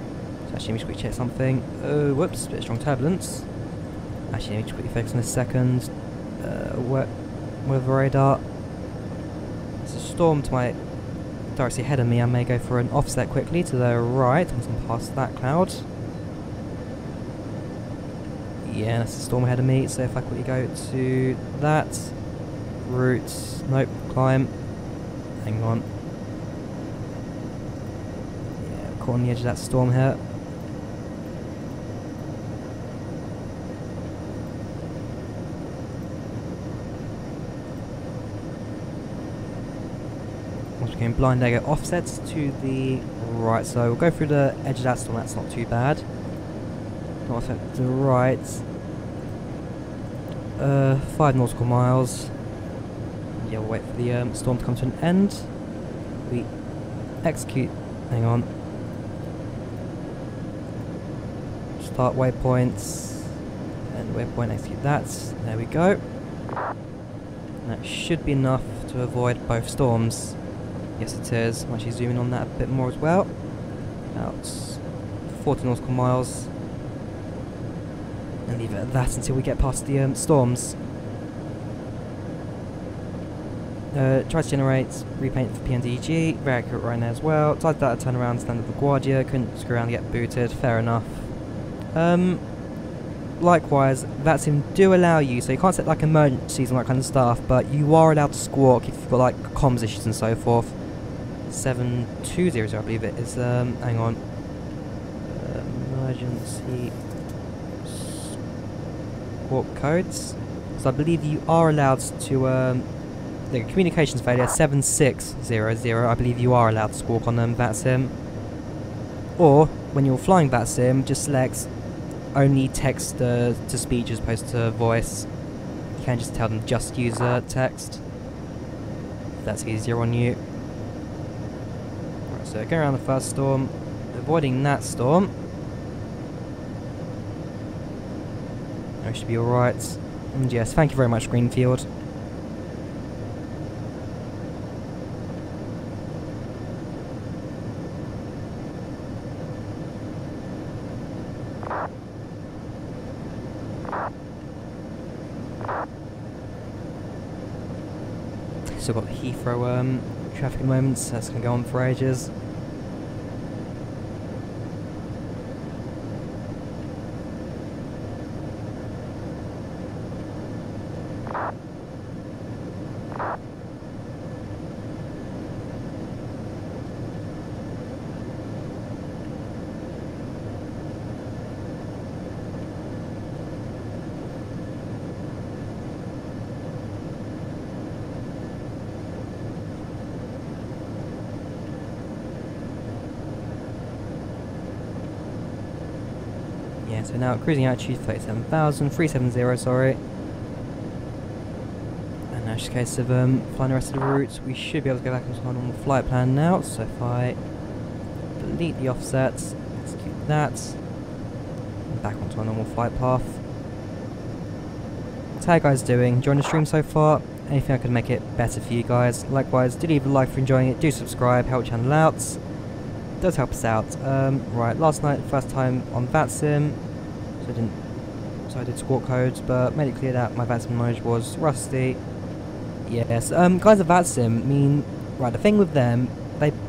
So actually, let me just quickly check something. Oh, whoops, bit of strong turbulence. Actually, let me just quickly focus on this second. Weather radar. There's a storm to my directly ahead of me. I may go for an offset quickly to the right. I'm going to pass that cloud. Yeah, that's a storm ahead of me. So if I quickly go to that, routes. Nope, climb. Hang on. Yeah, we're caught on the edge of that storm here. Once we came blind, there go offsets to the right, so we'll go through the edge of that storm, that's not too bad. Offset to the right. 5 nautical miles. Yeah, we'll wait for the storm to come to an end. We execute. Hang on. Start waypoints. And waypoint, execute that. There we go. And that should be enough to avoid both storms. Yes, it is. I'm actually zooming on that a bit more as well. About 40 nautical miles. And leave it at that until we get past the storms. Try to generate, repaint for PNDG, very accurate Ryanair as well. Tried that turn around, standard LaGuardia, couldn't screw around and get booted, fair enough. Likewise, VATSIM do allow you, so you can't set like emergencies and that kind of stuff, but you are allowed to squawk if you've got like comms issues and so forth. 7200 I believe it is, hang on. Emergency squawk codes. So I believe you are allowed to, the communications failure 7600, I believe you are allowed to squawk on VATSIM. Or, when you're flying VATSIM, just select only text to speech as opposed to voice. You can just tell them just use text. If that's easier on you. Right, so going around the first storm, avoiding that storm. That should be alright. And yes, thank you very much, Greenfield. Still got the Heathrow traffic at the moment, so that's going to go on for ages. Yeah, so now cruising altitude 37,000, 370, sorry. And now it's just a case of flying the rest of the routes. We should be able to go back onto our normal flight plan now. So if I delete the offsets, execute that, and back onto our normal flight path. So how you guys doing? Enjoying the stream so far? Anything I could make it better for you guys? Likewise, do leave a like for enjoying it, do subscribe, help the channel out. Does help us out. Right, last night, first time on VATSIM, so I did squawk codes, but made it clear that my VATSIM knowledge was rusty. Yes, guys at VATSIM, right, the thing with them,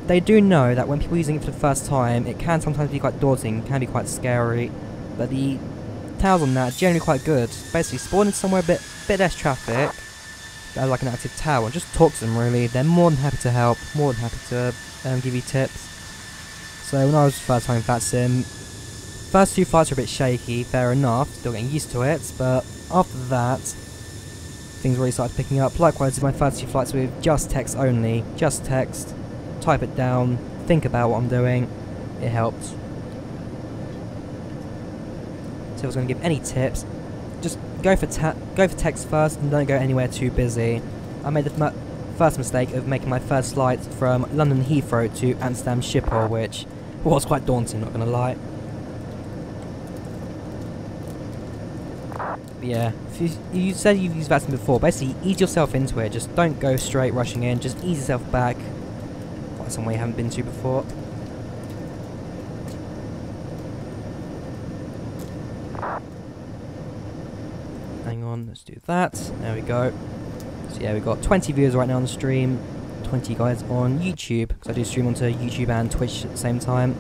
they do know that when people are using it for the first time, it can sometimes be quite daunting, can be quite scary, but the towers on that are generally quite good. Basically, spawn in somewhere a bit less traffic, like an active tower, and just talk to them really. They're more than happy to help, more than happy to give you tips. So when I was first time in VATSIM, first 2 flights were a bit shaky, fair enough, still getting used to it, but after that, things really started picking up. Likewise, my first 2 flights with just text only, just text, type it down, think about what I'm doing, it helped. So if I was going to give any tips, just go for text first and don't go anywhere too busy. I made the first mistake of making my first flight from London Heathrow to Amsterdam Schiphol, which was quite daunting, not gonna lie. But yeah, if you said you've used VATSIM before, basically ease yourself into it, just don't go straight rushing in, just ease yourself back. Like somewhere you haven't been to before. Hang on, let's do that, there we go. So yeah, we've got 20 viewers right now on the stream, 20 guys on YouTube, because I do stream onto YouTube and Twitch at the same time.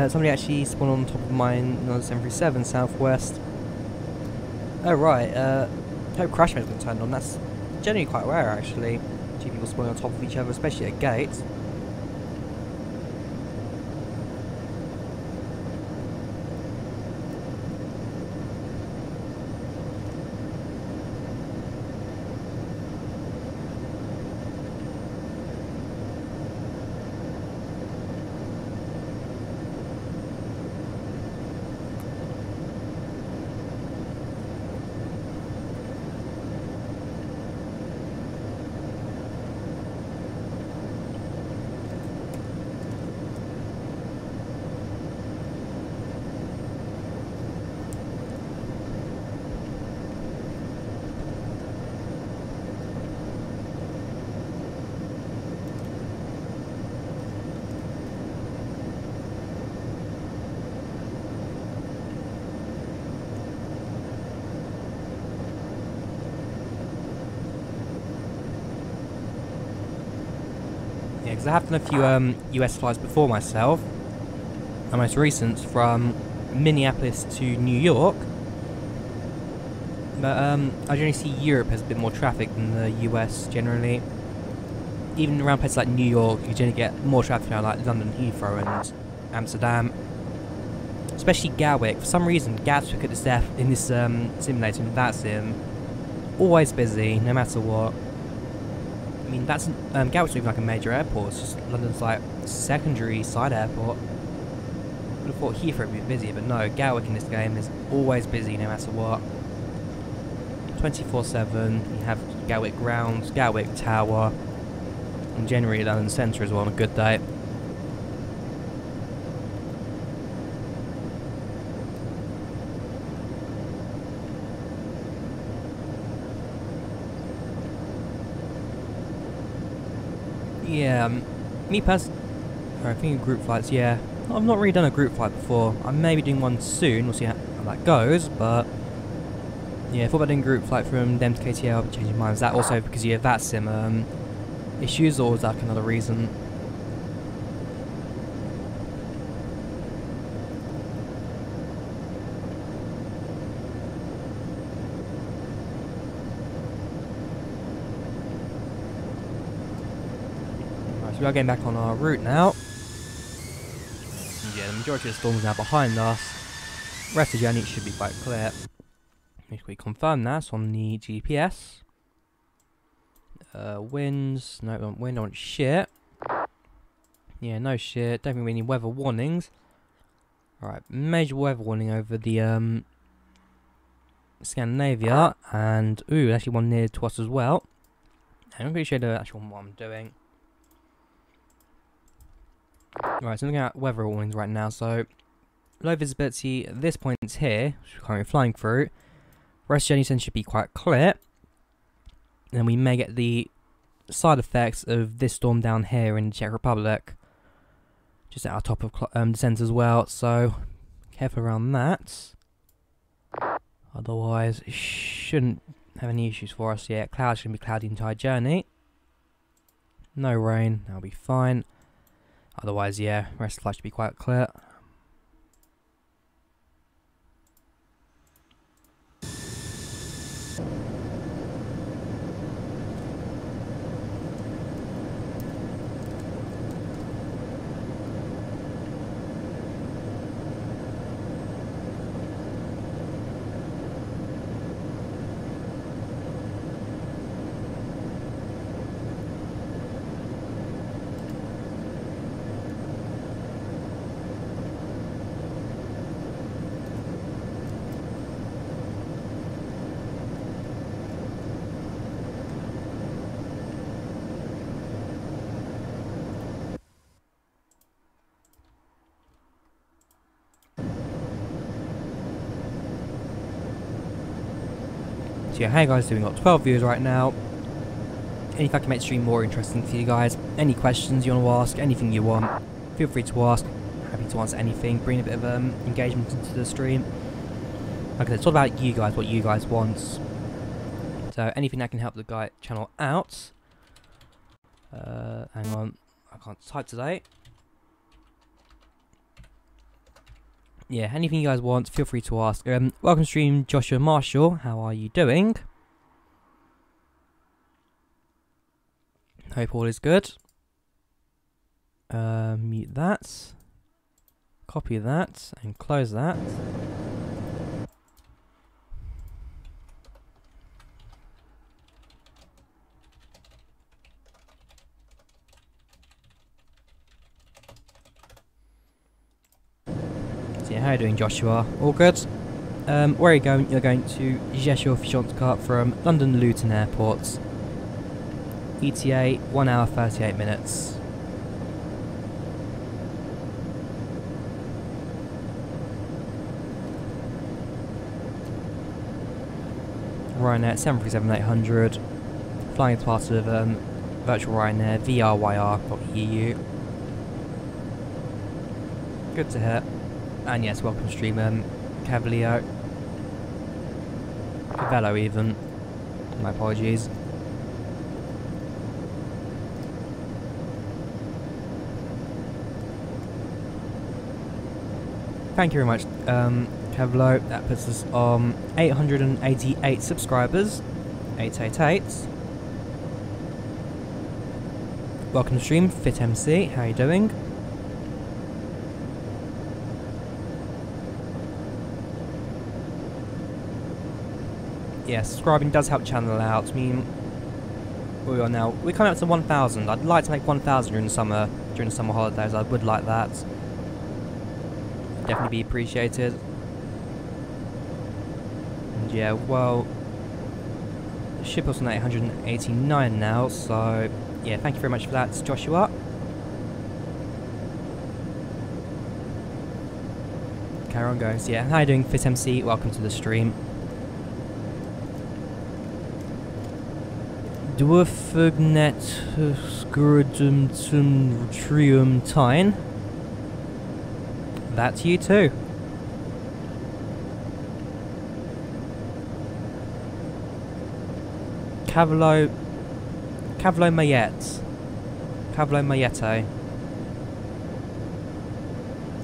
Somebody actually spawned on top of mine on 737 Southwest. Oh right, hope crash mode's been turned on. That's generally quite rare actually. Two people spawning on top of each other, especially at gates. Yeah, because I have done a few US flights before myself. My most recent from Minneapolis to New York. But I generally see Europe has a bit more traffic than the US generally. Even around places like New York, you generally get more traffic around like London Heathrow and Amsterdam. Especially Gatwick. For some reason, Gatwick at this in this simulator, in that sim, always busy, no matter what. I mean, that's Gatwick's not even like a major airport. It's just London's like secondary side airport. Would have thought Heathrow would be busy, but no, Gatwick in this game is always busy, no matter what. 24/7. You have Gatwick grounds, Gatwick Tower, and generally London Centre as well on a good day. Yeah, me personally, I think group flights, yeah. I've not really done a group flight before. I may be doing one soon, we'll see how that goes, but yeah, thought about doing a group flight from them to KTL, but changing minds. Is that also because you have that sim issues, or is that another reason? We are getting back on our route now. And yeah, the majority of the storm is now behind us. The rest of the journey should be quite clear. If we confirm that on the GPS. Winds, no, don't wind on shit. Yeah, no shit. Don't think we need weather warnings. Alright, major weather warning over the Scandinavia, and ooh, actually one near to us as well. I'm not really sure the actual what I'm doing. Right, so looking at weather warnings right now, so low visibility at this point here, which we're currently flying through. Rest journey then should be quite clear. And we may get the side effects of this storm down here in the Czech Republic. Just at our top of descent as well, so careful around that. Otherwise, it shouldn't have any issues for us yet. Clouds shouldn't be cloudy the entire journey. No rain, that'll be fine. Otherwise, yeah, rest of the flight should be quite clear. So yeah, hey guys, so we've got 12 viewers right now. anything I can make the stream more interesting for you guys. Any questions you want to ask, anything you want, feel free to ask. Happy to answer anything, bring a bit of engagement into the stream. Like I said, it's all about you guys, what you guys want. So anything that can help the channel out. Hang on, I can't type today. Yeah, anything you guys want, feel free to ask. Welcome stream, Joshua Marshall. How are you doing? Hope all is good. Mute that. Copy that and close that. So yeah, how are you doing, Joshua? All good? Where are you going? You're going to Rzeszów, Jasionka from London Luton Airport. ETA 1 hour 38 minutes. Ryanair 737-800, flying as part of virtual Ryanair VRYR.eu. Good to hear. And yes, welcome stream Cavalio. Cavello even. My apologies. Thank you very much, Cavallo. That puts us on 888 subscribers. 888. Welcome to stream, FitMC. How are you doing? Yeah, subscribing does help the channel out. I mean, we are now. We're coming up to 1,000. I'd like to make 1,000 during the summer holidays. I would like that. Definitely be appreciated. And yeah, well, the ship is on 889 now, so yeah, thank you very much for that, Joshua. Carry on going. So yeah, how are you doing, FitMC? Welcome to the stream. Dwarfugnet Skurudum Tum Trium Tine. That's you too. Cavallo Mayette. Cavallo Mayette.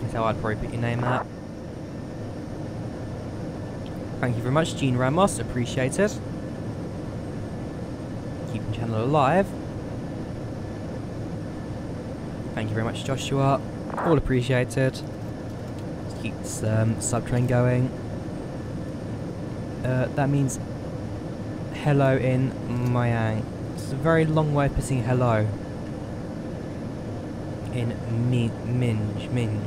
That's how I'd probably put your name out. Thank you very much, Gene Ramos. Appreciate it. Keeping the channel alive. Thank you very much, Joshua. All appreciated. Keep this sub train going. That means hello in Mayang. It's a very long way of putting hello in Ming.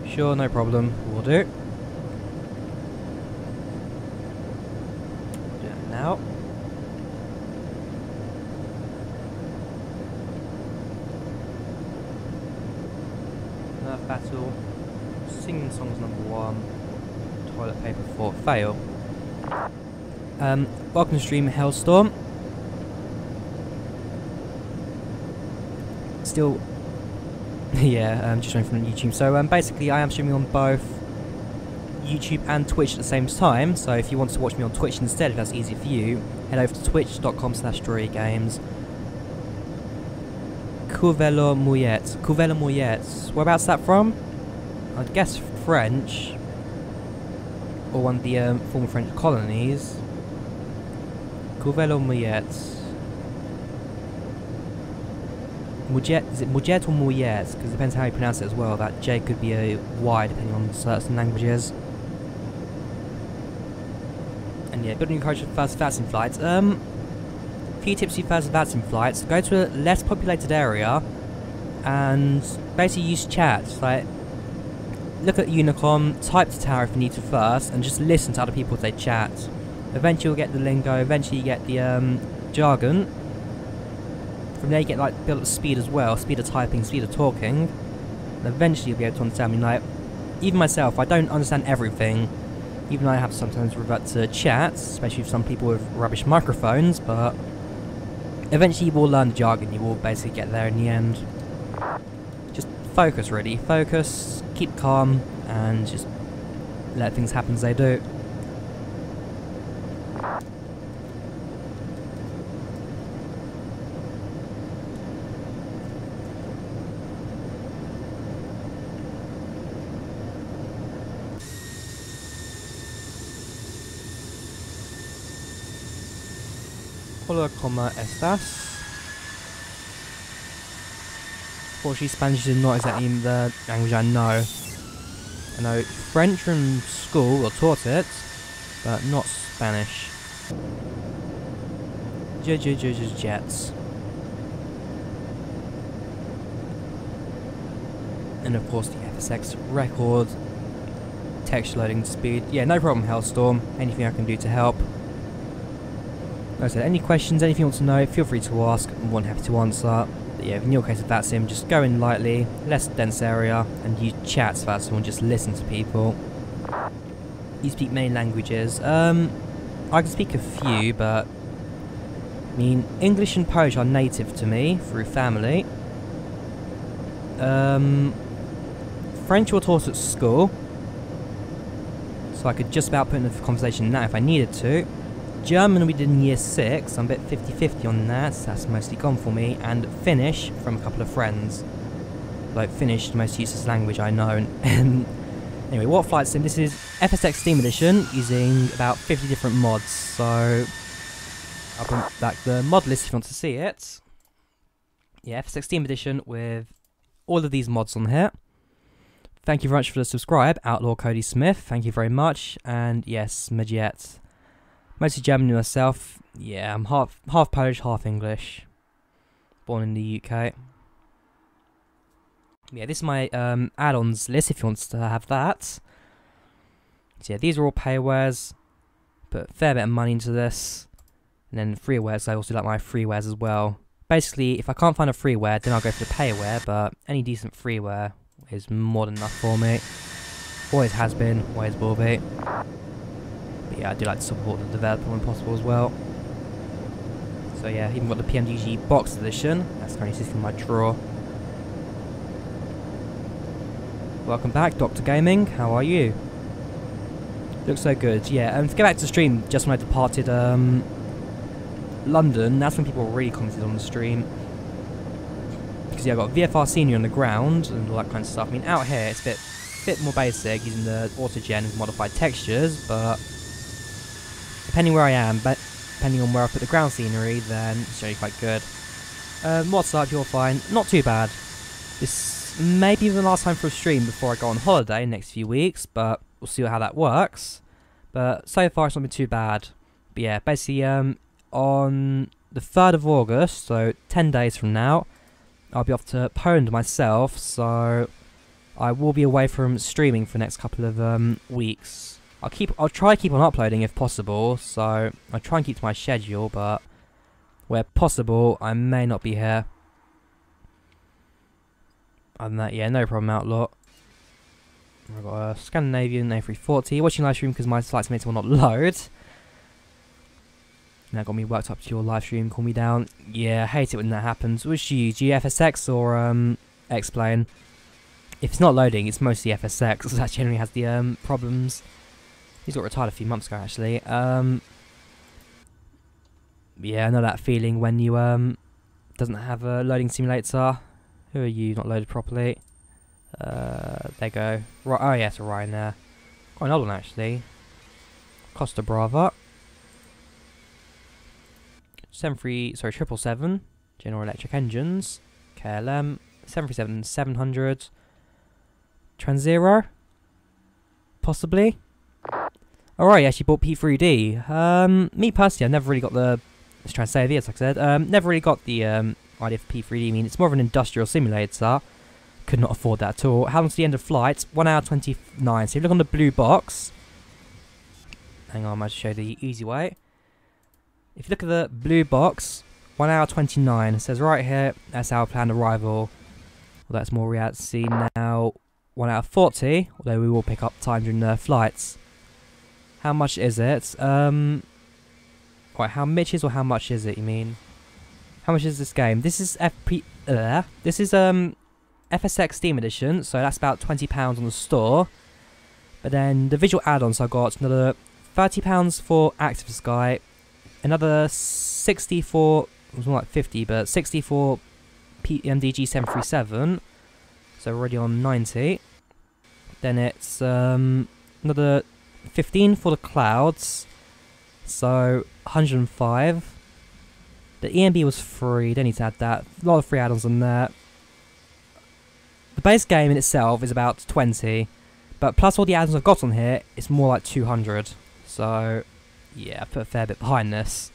Sure, no problem. We'll do. Do it now. Nerf battle. Singing songs #1. Toilet paper 4. Fail. Welcome to stream, Hellstorm. Still, yeah, just showing from YouTube. So basically, I am streaming on both YouTube and Twitch at the same time. So if you want to watch me on Twitch instead, if that's easy for you, head over to twitch.com/storygames. Couvelo Mouillet. Whereabouts that from? I guess French, or one of the former French colonies. Couvelo Mouillet. Mouillet, is it Mouillet or Mouillet? Because it depends how you pronounce it as well. That J could be a Y depending on certain languages. And yeah, building encourage first vaccine flights. Few tips for first vaccine flights. Go to a less populated area and basically use chat. Like, look at Unicom, type to tower if you need to first, and just listen to other people as they chat. Eventually you'll get the lingo, eventually you get the jargon. From there you get like build up speed as well, speed of typing, speed of talking. And eventually you'll be able to understand. I mean, like, even myself, I don't understand everything. Even I have to sometimes revert to chat, especially with some people with rubbish microphones, but eventually you will learn the jargon, you will basically get there in the end. Just focus really, focus, keep calm, and just let things happen as they do. Hola, ¿cómo estás? Fortunately, Spanish is not exactly the language I know. I know French from school, or taught it, but not Spanish. Jets. And of course the FSX record. Texture loading speed. Yeah, no problem, Hellstorm. Anything I can do to help. Like I said, any questions, anything you want to know, feel free to ask. I'm more than happy to answer. But yeah, in your case, if that's him, just go in lightly, less dense area, and use chats first of all, and just listen to people. You speak many languages. I can speak a few, but I mean, English and Polish are native to me through family. French were taught at school, so I could just about put in a conversation now if I needed to. German we did in year 6, I'm a bit 50-50 on that, so that's mostly gone for me. And Finnish from a couple of friends. Like, Finnish, the most useless language I know. And anyway, what flight sim? This is FSX Steam Edition, using about 50 different mods. So, I'll put back the mod list if you want to see it. Yeah, FSX Steam Edition with all of these mods on here. Thank you very much for the subscribe, Outlaw Cody Smith, thank you very much. And yes, Majet. Mostly German myself. Yeah, I'm half Polish, half English. Born in the UK. Yeah, this is my add-ons list if you want to have that. So yeah, these are all paywares. Put a fair bit of money into this. And then freewares, I also like my freewares as well. Basically, if I can't find a freeware, then I'll go for the payware, but any decent freeware is more than enough for me. Always has been, always will be. But yeah, I do like to support the developer when possible as well. So yeah, even got the PMDG box edition. That's currently sitting in my drawer. Welcome back, Dr. Gaming. How are you? Looks so good. Yeah, to go back to the stream, just when I departed London, that's when people really commented on the stream. Because yeah, I got VFR Senior on the ground and all that kind of stuff. I mean, out here it's a bit more basic, using the autogen with modified textures, but depending where I am, but depending on where I put the ground scenery, then it's really quite good. What's up? You're fine. Not too bad. This may be the last time for a stream before I go on holiday in the next few weeks, but we'll see how that works. But so far it's not been too bad. But yeah, basically on the 3rd of August, so 10 days from now, I'll be off to Poland myself, so I will be away from streaming for the next couple of weeks. I'll try to keep on uploading if possible, so I'll try and keep to my schedule, but where possible, I may not be here. Other than that, yeah, no problem, Outlaw. I've got a Scandinavian A340, watching live stream because my flight simulator will not load. That got me worked up to your live stream, call me down. Yeah, I hate it when that happens. Which do you use, FSX or X-Plane? If it's not loading, it's mostly FSX, because that generally has the problems. He's got retired a few months ago, actually. Yeah, I know that feeling when you doesn't have a loading simulator. Who are you? Not loaded properly. There you go. Oh yeah, it's a Ryanair. Quite an old one actually. Costa Brava. 777. General Electric engines. KLM. 737-700. Tranzero. Possibly. Alright, actually bought P3D. Me personally, I've never really got the... Let's try and say this, like I said. Never really got the idea for P3D. I mean, it's more of an industrial simulator. Could not afford that at all. How long's the end of flight? 1 hour 29. So if you look on the blue box... Hang on, I might show the easy way. If you look at the blue box, 1 hour 29. It says right here, that's our planned arrival. Well, that's more reality now. 1 hour 40, although we will pick up time during the flights. How much is it? Right, how much is or how much is it, you mean? How much is this game? This is FSX Steam Edition, so that's about £20 on the store. But then the visual add-ons I got another £30 for Active Sky, another 60 for, it was more like 50, but 60 for PMDG 737, so we're already on 90. Then it's another 15 for the clouds, so 105. The EMB was free, don't need to add that. A lot of free add-ons on there. The base game in itself is about 20, but plus all the add-ons I've got on here, it's more like 200. So, yeah, I put a fair bit behind this.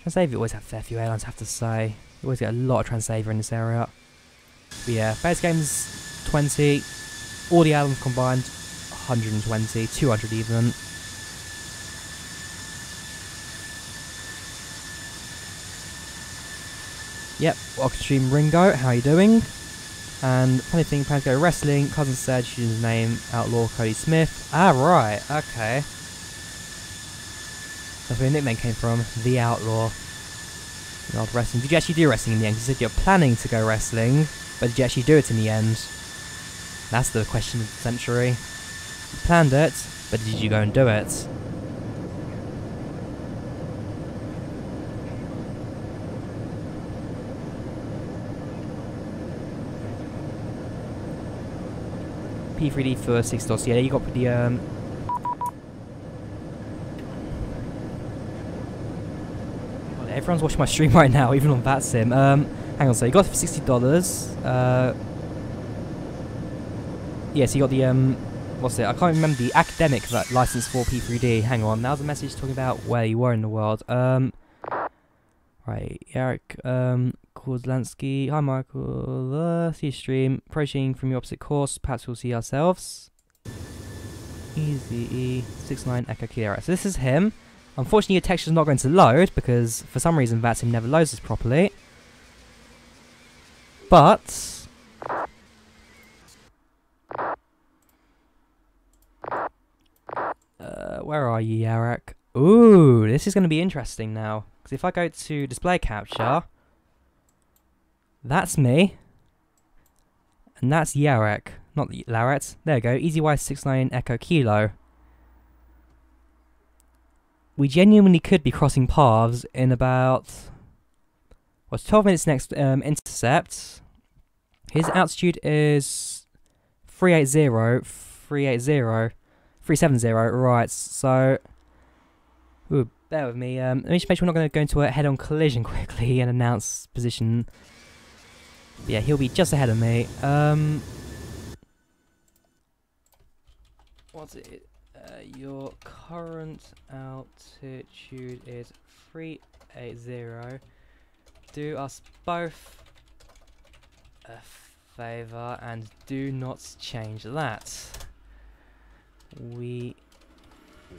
Transavia always have a fair few airlines, I have to say. You always get a lot of Transavia in this area. But yeah, base game's 20, all the add-ons combined, 120, 200 even. Yep, welcome to stream Ringo, how you doing? And funny thing, plans to go wrestling, cousin said she's his name, Outlaw Cody Smith. Ah, right, okay. That's where your nickname came from, The Outlaw. Not wrestling. Did you actually do wrestling in the end? You said you're planning to go wrestling, but did you actually do it in the end? That's the question of the century. You planned it, but did you go and do it? P3D for $6. Yeah, you got the everyone's watching my stream right now, even on VATSIM. Hang on, so you got it for $60. Yeah, so you got the what's it? I can't remember the academic license for P3D. Hang on, that was a message talking about where you were in the world. Right, Eric, Kozlansky. Hi, Michael. See you stream. Approaching from your opposite course. Perhaps we'll see ourselves. Easy 69 Echo Kilo. So this is him. Unfortunately, your texture's not going to load because for some reason VATSIM never loads this properly. But where are you, Eric? Ooh, this is going to be interesting now. Because if I go to display capture, that's me. And that's Yarek. Not Laret. There we go. EasyY69 Echo Kilo. We genuinely could be crossing paths in about... What's 12 minutes next intercept. His altitude is 370, right, so... Ooh, bear with me. Let me just make sure we're not going to go into a head-on collision quickly and announce position. But yeah, he'll be just ahead of me. What's it? Your current altitude is 380. Do us both a favour and do not change that. We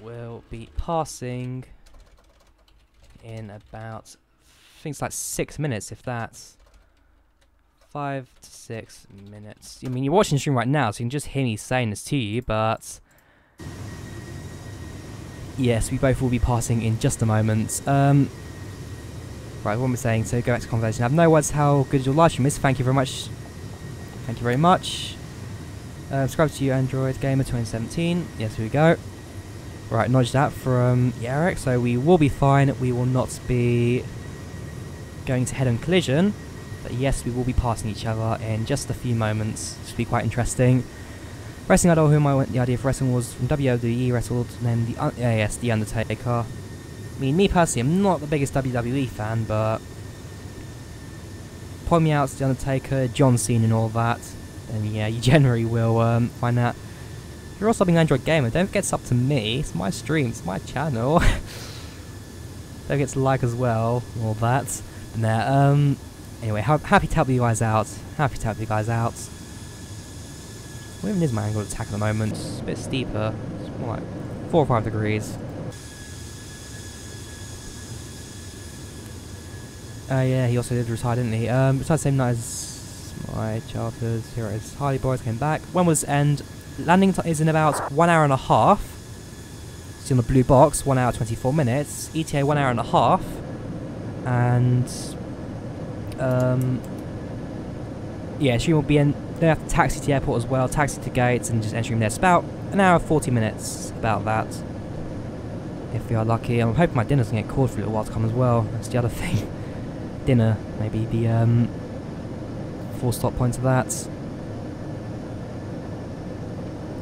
will be passing in about, I think it's like 6 minutes, if that's 5 to 6 minutes. I mean, you're watching the stream right now, so you can just hear me saying this to you, but yes, we both will be passing in just a moment. Right, what am I saying? So go back to conversation. I have no words how good your live stream is. Thank you very much. Thank you very much. Subscribe to you, Android Gamer 2017. Yes, here we go. Right, acknowledge that from Yarek. So we will be fine. We will not be going to head-on collision. But yes, we will be passing each other in just a few moments. This will be quite interesting. Wrestling idol whom I went the idea of wrestling was from WWE, wrestled, and then The Undertaker. I mean, me personally, I'm not the biggest WWE fan, but point me out to The Undertaker, John Cena and all that, then yeah, you generally will find that. If you're also being an Android Gamer, don't forget it's up to me, it's my stream, it's my channel. Don't forget to like as well, all that. And anyway, happy to help you guys out, What even is my angle of attack at the moment? It's a bit steeper. It's more like 4 or 5 degrees. Yeah, he also did retire, didn't he? Besides the same night as my childhood heroes. Harley Boys came back. When will this end? Landing is in about 1 hour and a half. See on the blue box, 1 hour 24 minutes. ETA 1 hour and a half. and yeah, stream will be in. They have to taxi to the airport as well, taxi to gates, and just entering there. It's about an hour 40 minutes, about that. If we are lucky. I'm hoping my dinner's gonna get called for a little while to come as well. That's the other thing. Dinner, maybe the 4 stop points of that.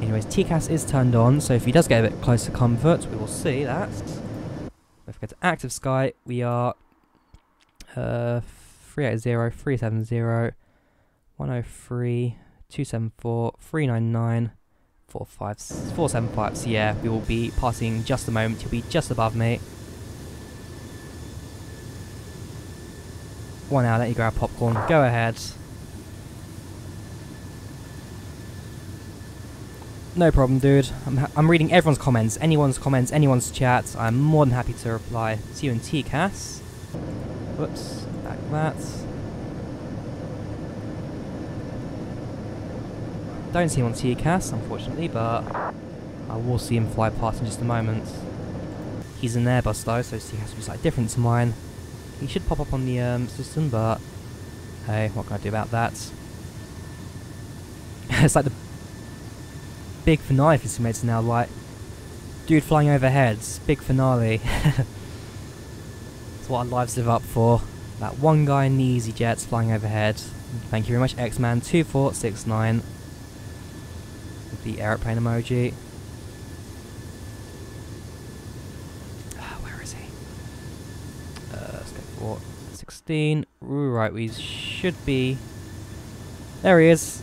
Anyways, TCAS is turned on, so if he does get a bit close to comfort, we will see that. If we go to active sky, we are 380, 370, 103, 274, 399, 475. So yeah, we will be passing in just a moment. He'll be just above me. 1 hour, let you grab popcorn. Go ahead. No problem, dude. I'm reading everyone's comments, anyone's chats. I'm more than happy to reply. See you in TCAS. Whoops, back that. Don't see him on TCAS, unfortunately, but I will see him fly past in just a moment. He's an Airbus though, so TCAS will be slightly different to mine. He should pop up on the system, but hey, what can I do about that? It's like the big finale for simulator now, like, dude flying overheads, big finale. That's what our lives live up for. That one guy in the easy jets flying overhead. Thank you very much, Xman2469. With the aeroplane emoji. Where is he? Let's go for 16. Right, we should be. There he is.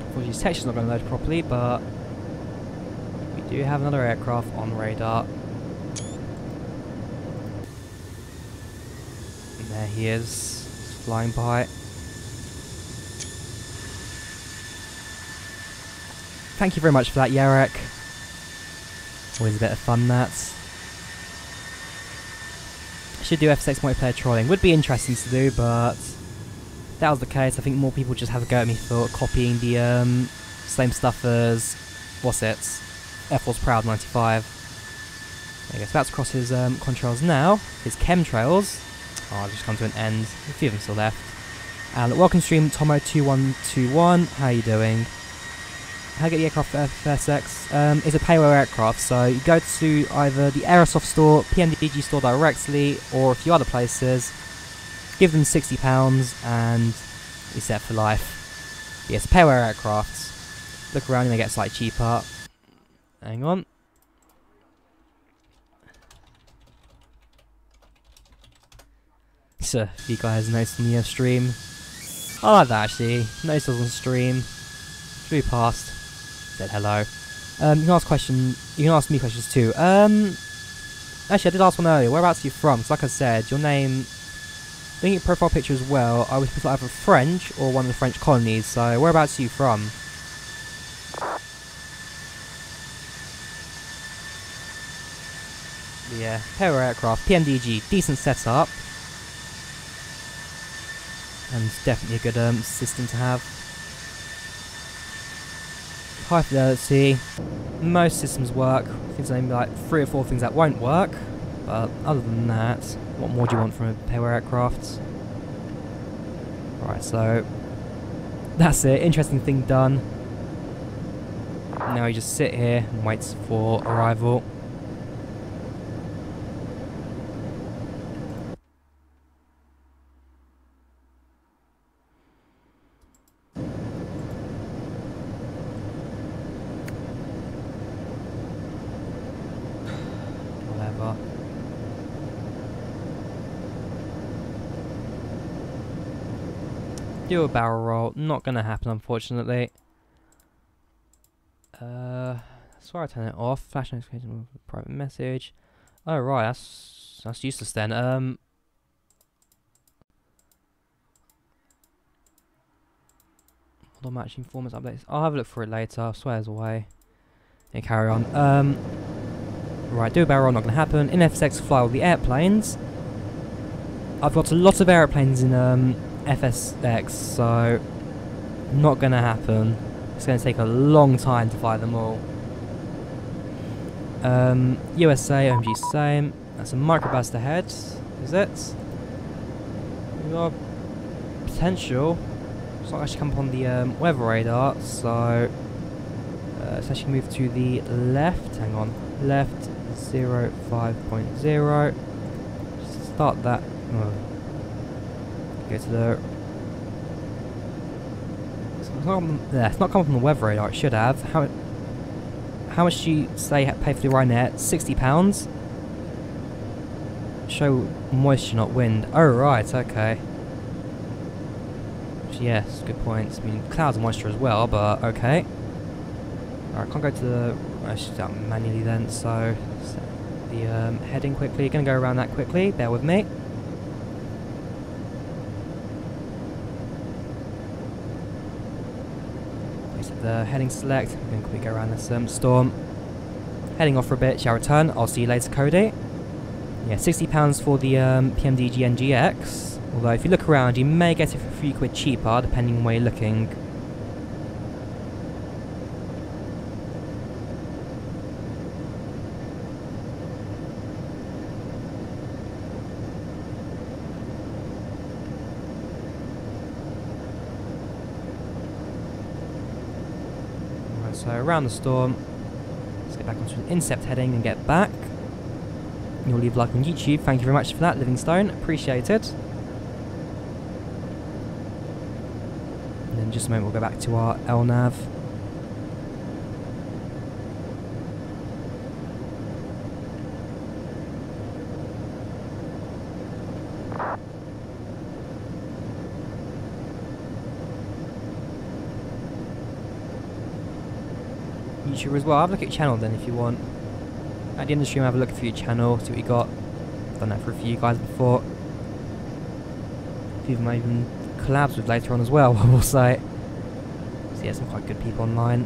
Unfortunately, his texture's not going to load properly, but we do have another aircraft on radar. And there he is, flying by. Thank you very much for that, Yarek. Always a bit of fun, that. Should do F6 multiplayer trolling. Would be interesting to do, but if that was the case, I think more people just have a go at me for copying the same stuff as, what's it, Air Force Proud 95. I guess about to cross his contrails now. His chemtrails. Oh, I've just come to an end. A few of them still left. And welcome stream Tomo2121. How you doing? How to get the aircraft for FSX? It's a payware aircraft, so you go to either the Aerosoft store, PMDG store directly, or a few other places. Give them £60 and you're set for life. Yes, payware aircraft. Look around, you may get slightly cheaper. Hang on. So, if you guys noticed on the stream. I like that actually. Noticed us on stream. Flew past. Said hello. You can ask me questions too. Actually, I did ask one earlier. Whereabouts are you from? 'Cause like I said, your name, looking at your profile picture as well, I was either French or one of the French colonies. So, whereabouts are you from? Yeah, payware aircraft, PMDG, decent setup, and definitely a good system to have. High fidelity, most systems work. I think there's only like 3 or 4 things that won't work, but other than that, what more do you want from a payware aircraft? Right, so that's it. Interesting thing done. Now you just sit here and wait for arrival. Do a barrel roll, not gonna happen unfortunately. That's why I turn it off. Flash notification with a private message. Oh right, that's useless then. Hold on, matching formats updates. I'll have a look for it later. I swear it's away. And carry on. Right, do a barrel roll, not gonna happen. In F6 fly all the airplanes. I've got a lot of airplanes in FSX, so not going to happen. It's going to take a long time to fly them all. USA, OMG same. That's a microburst ahead, is it? We got potential. It's not actually come up on the weather radar, so let's actually move to the left. Hang on, left 05.0. Just start that. Go to the. It's not come up on the weather radar. It should have. How much do you say pay for the Ryanair? £60. Show moisture, not wind. Oh right, okay. Yes, good points. I mean, clouds and moisture as well, but okay. Alright, can't go to the... I should do that manually then, so... set the heading quickly. Gonna go around that quickly, bear with me. Set the heading select. I'm gonna quickly go around this storm. Heading off for a bit, shall return. I'll see you later, Cody. Yeah, £60 for the PMD GNGX. Although if you look around, you may get it for £3 cheaper, depending on where you're looking. Right, so around the storm, let's get back onto an incept heading and get back. You'll leave a like on YouTube, thank you very much for that, Livingstone, appreciate it. And then just a moment we'll go back to our LNAV. YouTube as well, have a look at your channel then if you want. At the end of the stream, have a look through your channel, see what you got. I've done that for a few guys before. A few of them I even collabs with later on as well, I will say. So yeah, some quite good people online.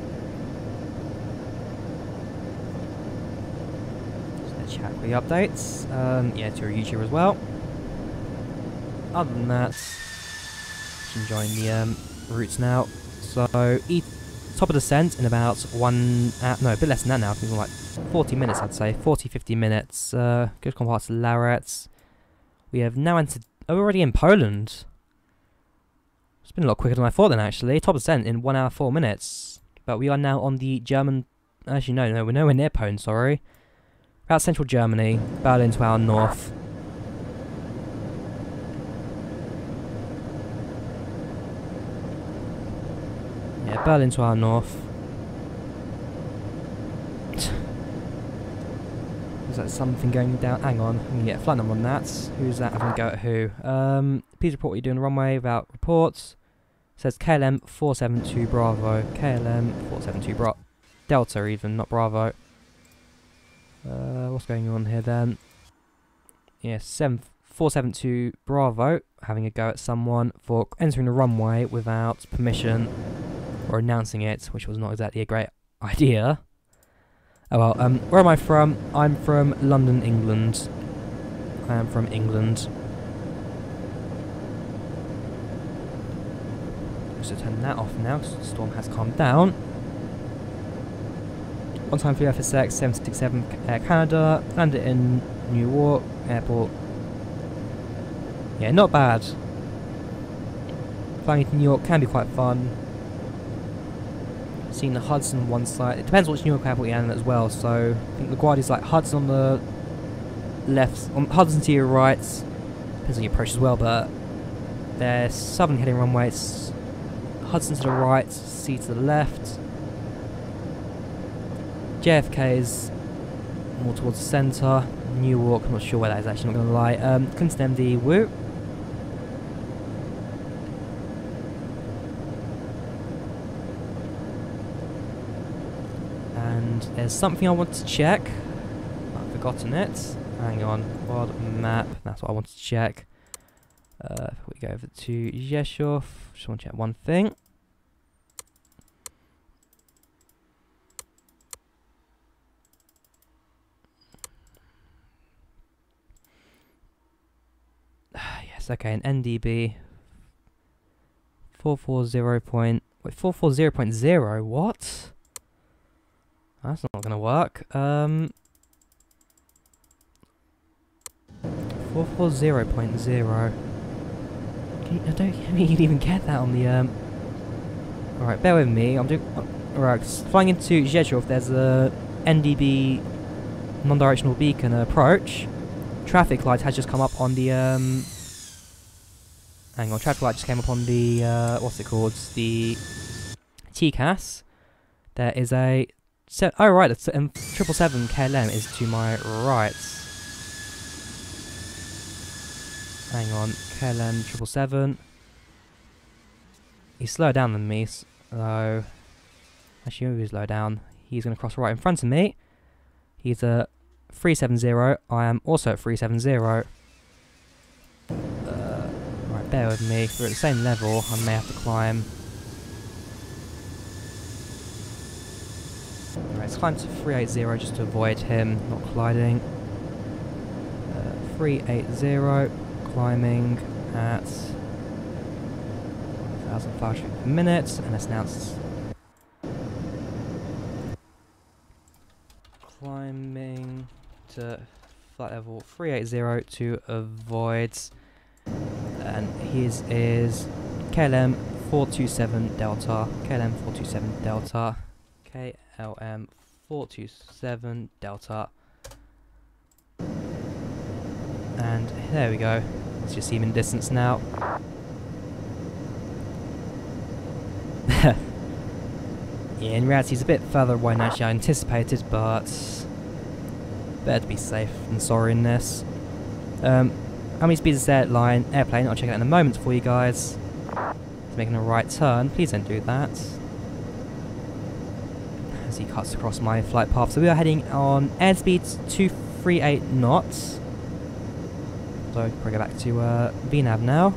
Just gonna chat with the updates. Yeah, to our YouTube as well. Other than that, just enjoying the routes now. So, top of descent in about no, a bit less than that now. I think it's like 40 minutes, I'd say. 40-50 minutes. Good comparts to Laret. We have now entered... Oh, we're already in Poland. It's been a lot quicker than I thought then, actually. Top of descent in 1 hour 4 minutes. But we are now on the German... Actually, no, we're nowhere near Poland, sorry. About central Germany. Berlin to our north. Yeah, Berlin to our north. Is that something going down? Hang on, I'm gonna get a flight number on that. Who's that having a go at who? Please report what you're doing on the runway without reports. It says KLM 472 Bravo. KLM 472 Bravo. Delta even, not Bravo. What's going on here then? Yeah, 472 Bravo having a go at someone for entering the runway without permission or announcing it, which was not exactly a great idea. Oh well, where am I from? I'm from London, England. I am from England. Just turn that off now, because the storm has calmed down. On time for the FSX 767 Air Canada. Landed in Newark Airport. Yeah, not bad. Flying into New York can be quite fun. Seeing the Hudson on one side. It depends which New York airport you're in as well. So I think LaGuardia's like Hudson on the left, on Hudson to your right. Depends on your approach as well, but there's southern heading runway. It's Hudson to the right, C to the left. JFK is more towards the centre. Newark, I'm not sure where that is actually, not going to lie. Clinton MD, woo. And there's something I want to check. I've forgotten it. Hang on. Quad map. That's what I wanted to check. If we go over to Rzeszów, just want to check one thing. Yes, okay, an NDB. 440.0, what? That's not gonna work. 440.0. I don't think you can even get that on the Alright, bear with me. I'm doing. Alright, flying into Rzeszów, there's a NDB non-directional beacon approach. Traffic light has just come up on the hang on, traffic light just came up on the what's it called? The TCAS. There is a oh right, the 777 KLM is to my right. Hang on, KLM 777. He's slower down than me, so actually he's low down. He's gonna cross right in front of me. He's a 370. I am also at 370. Right, bear with me. We're at the same level. I may have to climb. Alright, let's climb to 380 just to avoid him not colliding. 380, climbing at 1,500 feet per minute, and let's announce climbing to flight level 380 to avoid, and his is KLM 427 Delta, KLM 427 Delta, KLM 427 Delta, and there we go. Let's just see him in distance now. Yeah, in reality he's a bit further away than actually I anticipated, but better to be safe than sorry in this. How many speeds is that airplane? I'll check it out in a moment for you guys. He's making a right turn. Please don't do that. As he cuts across my flight path. So we are heading on airspeed 238 knots. So probably go back to VNAV now.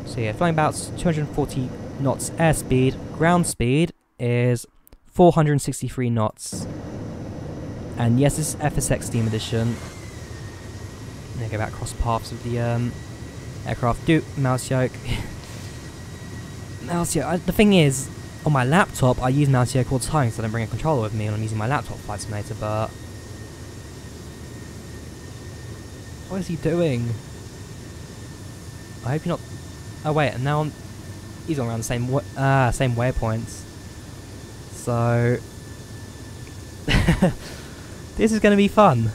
So yeah, flying about 240 knots airspeed. Ground speed is 463 knots. And yes, this is FSX Steam Edition. I'm gonna go back across the paths of the aircraft. Do mouse yoke. Mouse yoke. The thing is, on my laptop, I use mouse yoke all the time because I don't bring a controller with me and I'm using my laptop Flight Simulator, but what is he doing? I hope you're not. Oh wait, and now he's all around the same same waypoints. So this is going to be fun.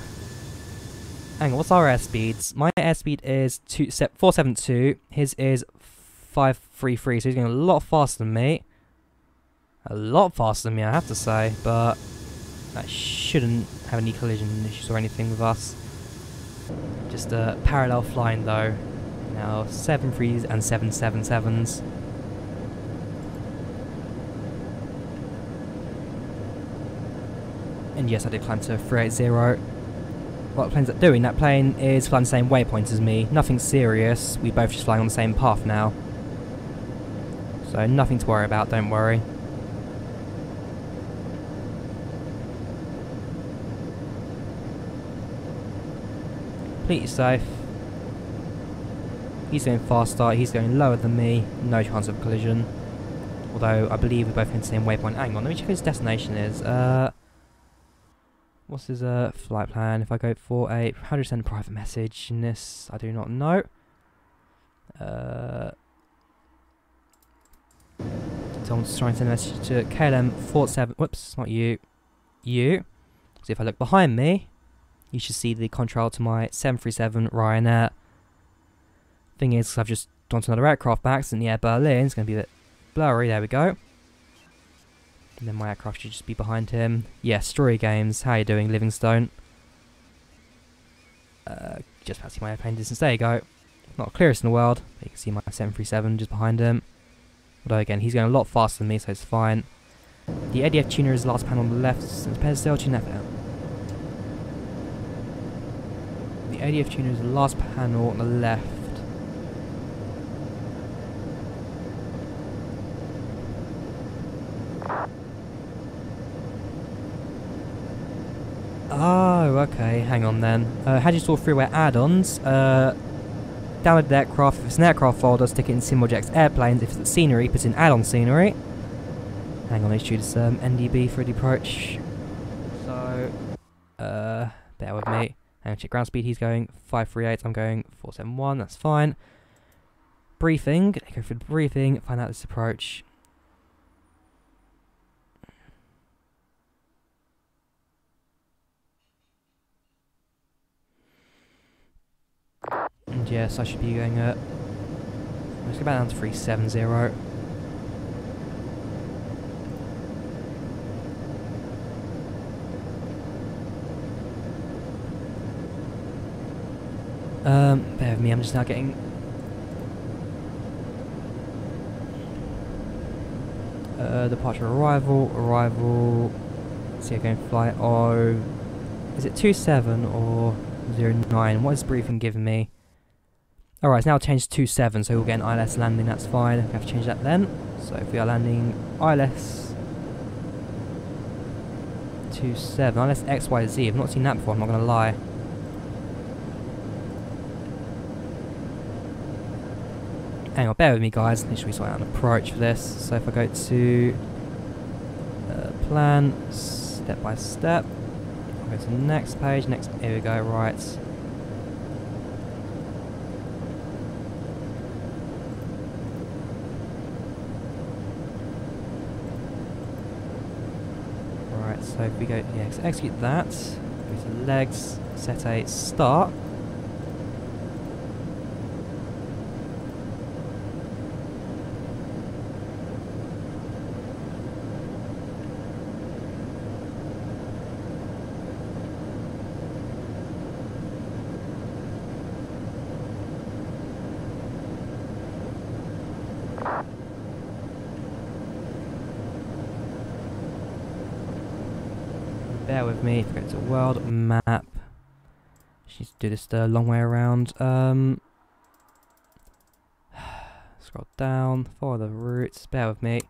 Hang on, what's our airspeeds? My airspeed is 472. His is 533. So he's going a lot faster than me. A lot faster than me, I have to say. But that shouldn't have any collision issues or anything with us. Just parallel flying though. Now 7.3s and 7.77s. And yes, I did climb to 380. What the plane's doing? That plane is flying the same waypoint as me. Nothing serious. We both just flying on the same path now. So nothing to worry about, don't worry. Completely safe. He's going faster, he's going lower than me. No chance of collision. Although I believe we're both in the same waypoint. Hang on, let me check what his destination is. What's his flight plan? If I go for a, how do you send a private message in this? I do not know. Someone's trying to send a message to KLM 47. Whoops, not you. You. So if I look behind me, you should see the contrail to my 737 Ryanair. Thing is, 'cause I've just gone to another aircraft by accident, the Air Berlin. It's going to be a bit blurry. There we go. And then my aircraft should just be behind him. Yeah, Story Games. How you doing, Livingstone? Just about to see my airplane distance. There you go. Not the clearest in the world, but you can see my 737 just behind him. Although again, he's going a lot faster than me, so it's fine. The ADF tuner is the last panel on the left. Pedestal tuner. The ADF tuner is the last panel on the left. Oh, okay, hang on then. How do you store freeware add-ons? Download the aircraft. If it's an aircraft folder, stick it in SimObjects airplanes. If it's scenery, put in add-on scenery. Hang on, let's choose NDB for the approach. So, bear with me. Hang on, check ground speed. He's going 538. I'm going 471. That's fine. Briefing. Go for the briefing. Find out this approach. And yes, I should be going at... let's go back down to 370. Bear with me, I'm just now getting... departure arrival... see again, flight, oh... is it 27 or 09? What is briefing giving me? Alright, it's now changed to 27, so we'll get an ILS landing, that's fine. We have to change that then. So if we are landing ILS 27, ILS XYZ, I've not seen that before, I'm not going to lie. Hang on, bear with me guys, make sure we sort out an approach for this. So if I go to plan, step by step, I'll go to the next page, here we go, right. Right, so if we go, yeah, so execute that, go to legs, set a start. Bear with me, if we go to world map, she needs to do this the long way around. Scroll down, follow the routes, bear with me.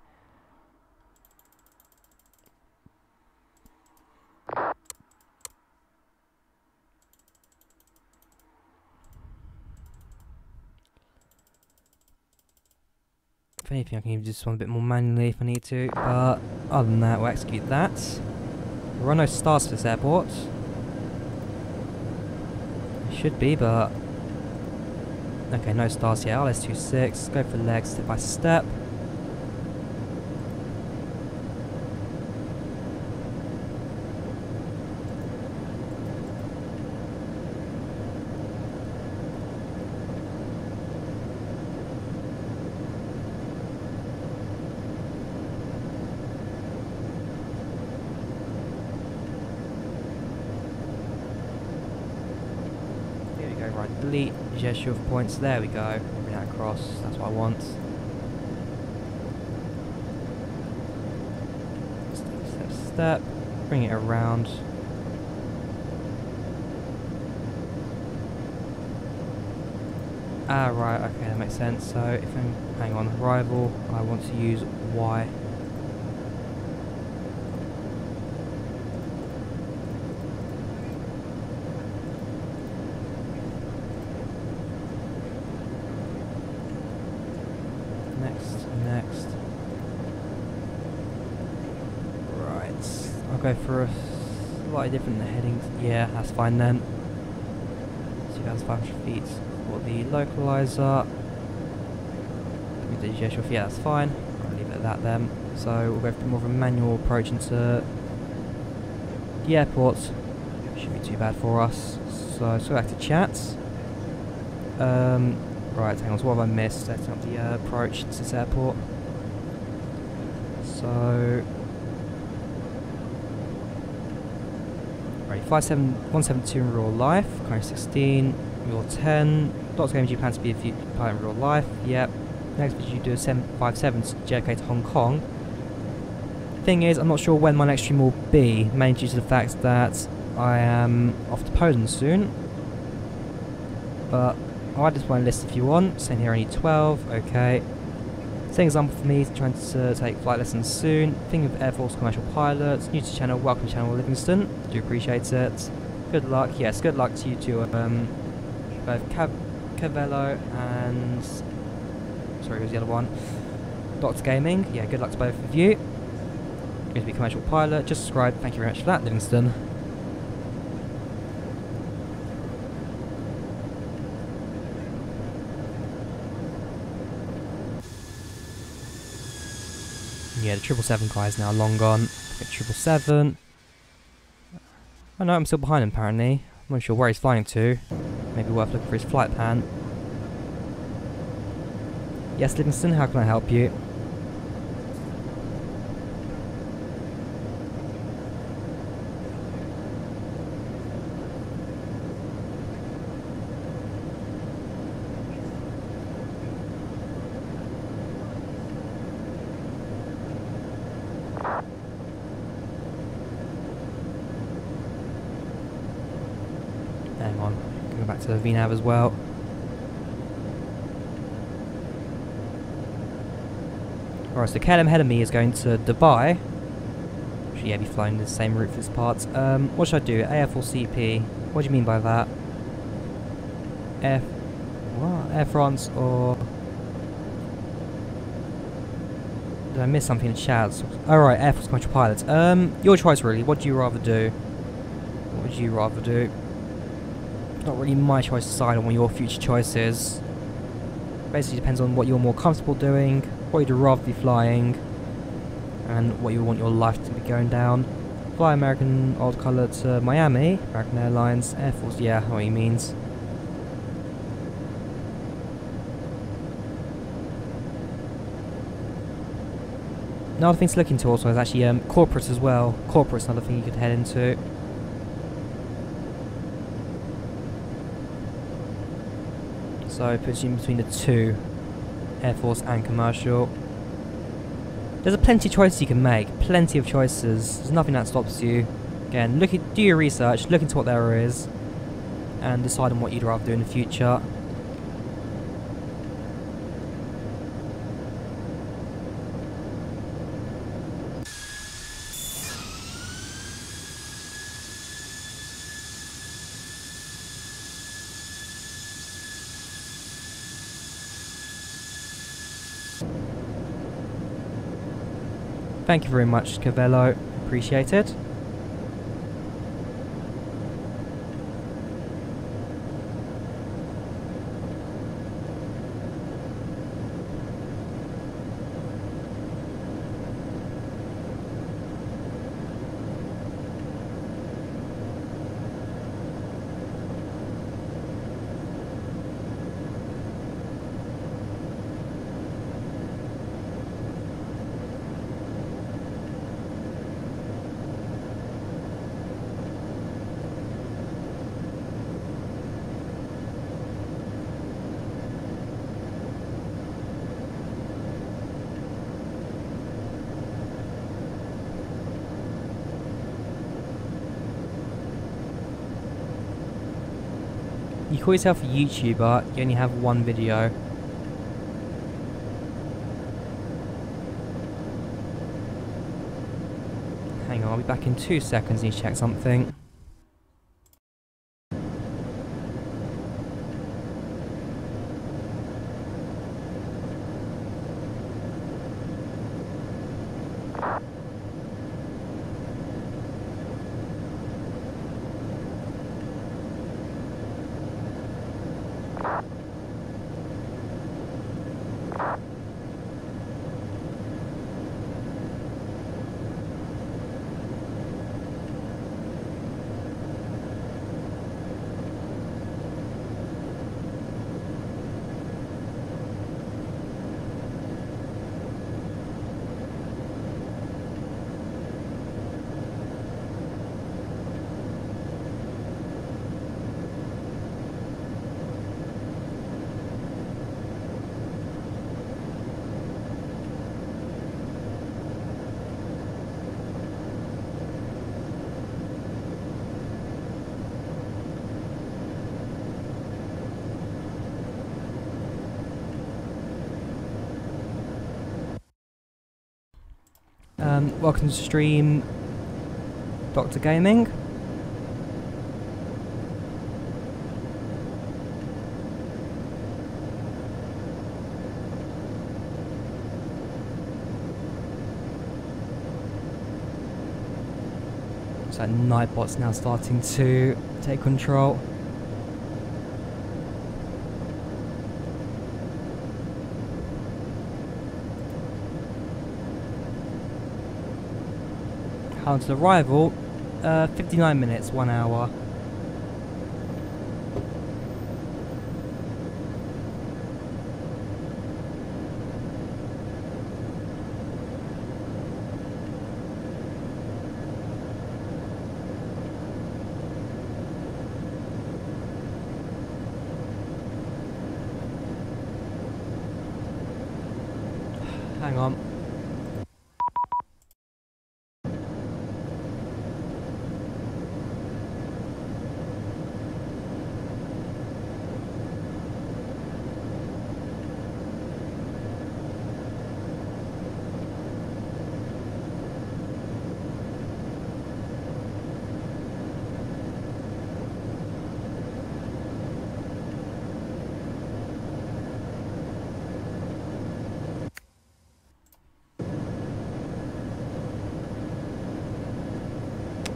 If anything, I can even do this one a bit more manually if I need to, but other than that, we'll execute that. There are no stars for this airport. Should be, but... okay, no stars yet. LS26, go for legs step by step. Right, delete Rzeszow points, there we go, bring that across, that's what I want. Step, bring it around. Ah, right, okay, that makes sense. So if I'm, hang on, arrival, I want to use Y. Next. Right, I'll go for a slightly different heading. Yeah, that's fine then. 2,500 feet for the localizer. Rzeszow, yeah, that's fine. I'll leave it at that then. So we'll go for more of a manual approach into the airport. Shouldn't be too bad for us. So let's go back to chat. Right, hang on, so what have I missed? Setting up the approach to this airport. So... right, 172 in real life, current 16, real 10. Lots of games you plan to be a pilot in real life, yep. Next, you do a 757 to JK to Hong Kong. Thing is, I'm not sure when my next stream will be, mainly due to the fact that I am off to Poland soon. But I'll add this one list if you want. Same here, I need 12, okay. Same example for me, trying to take flight lessons soon. Think of Air Force commercial pilots. New to the channel, welcome to channel Livingston. Do appreciate it. Good luck, yes, good luck to you two. Both Cavello and... sorry, who's the other one? Dr. Gaming. Yeah, good luck to both of you. Going to be commercial pilot. Just subscribe. Thank you very much for that, Livingston. Yeah, the 777 guy is now long gone. 777. Oh no, I'm still behind him apparently. I'm not sure where he's flying to. Maybe worth looking for his flight plan. Yes, Livingston, how can I help you? Hang on, going back to the VNAV as well. Alright, so KLM ahead of me is going to Dubai. Should yeah, be flying the same route for this part. What should I do? AF or CP? What do you mean by that? Air France or... did I miss something in the chat? Alright, Air France commercial pilots. Your choice really. What do you rather do? What would you rather do? It's not really my choice to decide on what your future choice is. Basically depends on what you're more comfortable doing, what you'd rather be flying, and what you want your life to be going down. Fly American old colour to Miami, American Airlines, Air Force, yeah, I know what he means. Another thing to look into also is actually corporates as well. Corporate's another thing you could head into. So it puts you in between the two, Air Force and commercial. There's plenty of choices you can make, plenty of choices. There's nothing that stops you. Again, do your research, look into what there is, and decide on what you'd rather do in the future. Thank you very much, Cavello. Appreciate it. You call yourself a YouTuber, you only have one video. Hang on, I'll be back in 2 seconds, need to check something. Welcome to the stream, Dr. Gaming. So Nightbot's now starting to take control. Until arrival, 59 minutes, 1 hour. Hang on.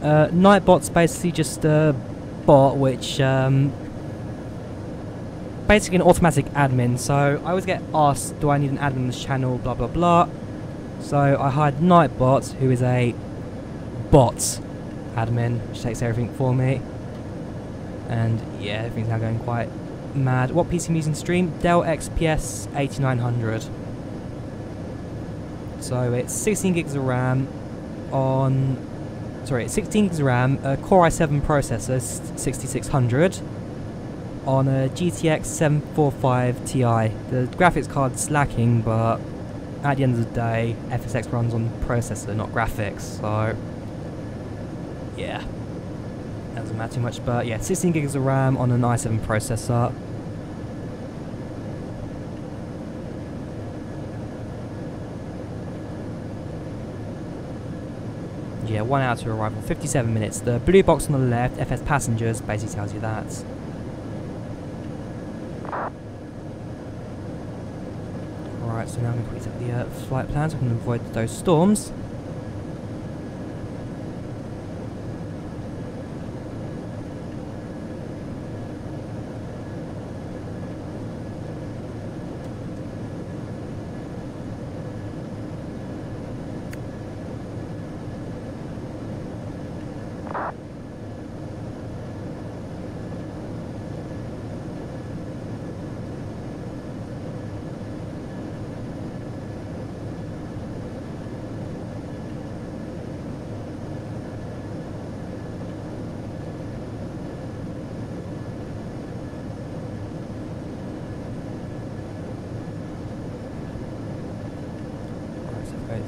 Nightbot's basically just a bot which basically an automatic admin, so I always get asked, do I need an admin on this channel, blah blah blah. So I hired Nightbot, who is a bot admin, which takes everything for me. And yeah, everything's now going quite mad. What PC I'm using to stream? Dell XPS 8900. So it's 16 gigs of RAM on... Sorry, 16 gigs of RAM, a Core i7 processor, 6600, on a GTX 745 Ti. The graphics card's lacking, but at the end of the day, FSX runs on processor, not graphics, so yeah, that doesn't matter too much, but yeah, 16 gigs of RAM on an i7 processor. Yeah, 1 hour to arrival, 57 minutes. The blue box on the left, FS Passengers, basically tells you that. Alright, so now I'm going to quickly take the flight plans. We can avoid those storms.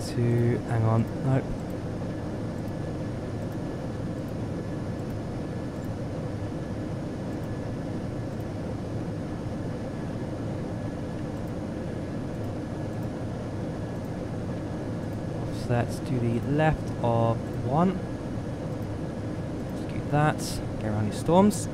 To hang on, nope. Offset to the left of 1. Just do that, get around these storms.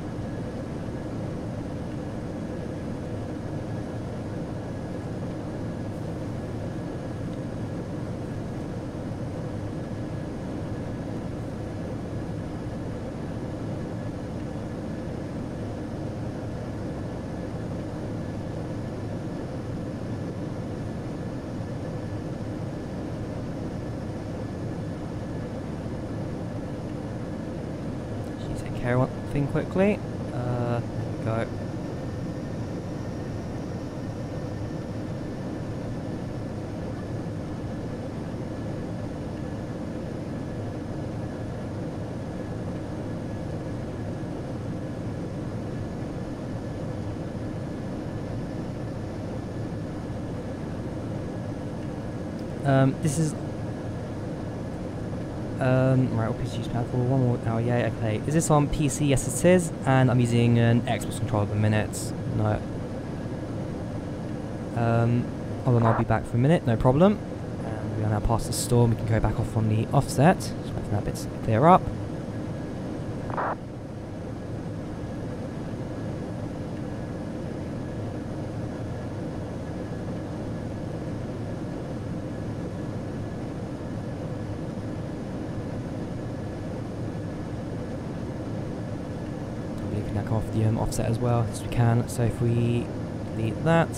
Care one thing quickly. There we go. This is right, all PC use platform, 1 more hour, yeah, okay. Is this on PC? Yes it is, and I'm using an Xbox controller at the minute. No. Hold on, I'll be back for a minute, no problem. And we are now past the storm, we can go back off on the offset. Just wait for that bit to clear up. now come off the offset as well as we can. So if we delete that,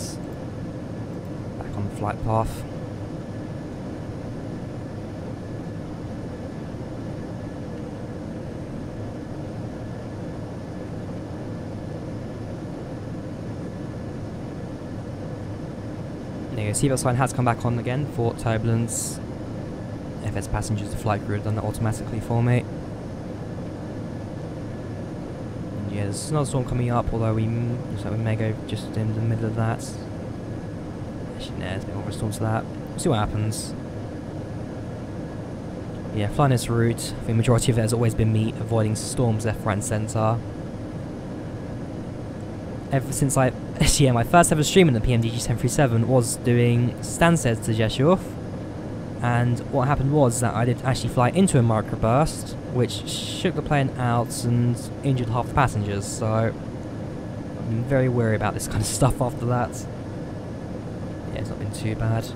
back on the flight path. There you go, seatbelt sign has come back on again for turbulence. If it's passengers, the flight crew have done that automatically for me. And yeah, there's another storm coming up, although looks like we may go just in the middle of that. Actually, no, there's a bit more of a storm to that. We'll see what happens. Yeah, flying this route, I think the majority of it has always been me avoiding storms left, right and centre. Ever since yeah, my first ever stream in the PMDG 1037 was doing Stansted to Rzeszów. And what happened was that I did actually fly into a microburst, which shook the plane out and injured half the passengers, so I've been very wary about this kind of stuff after that. Yeah, it's not been too bad.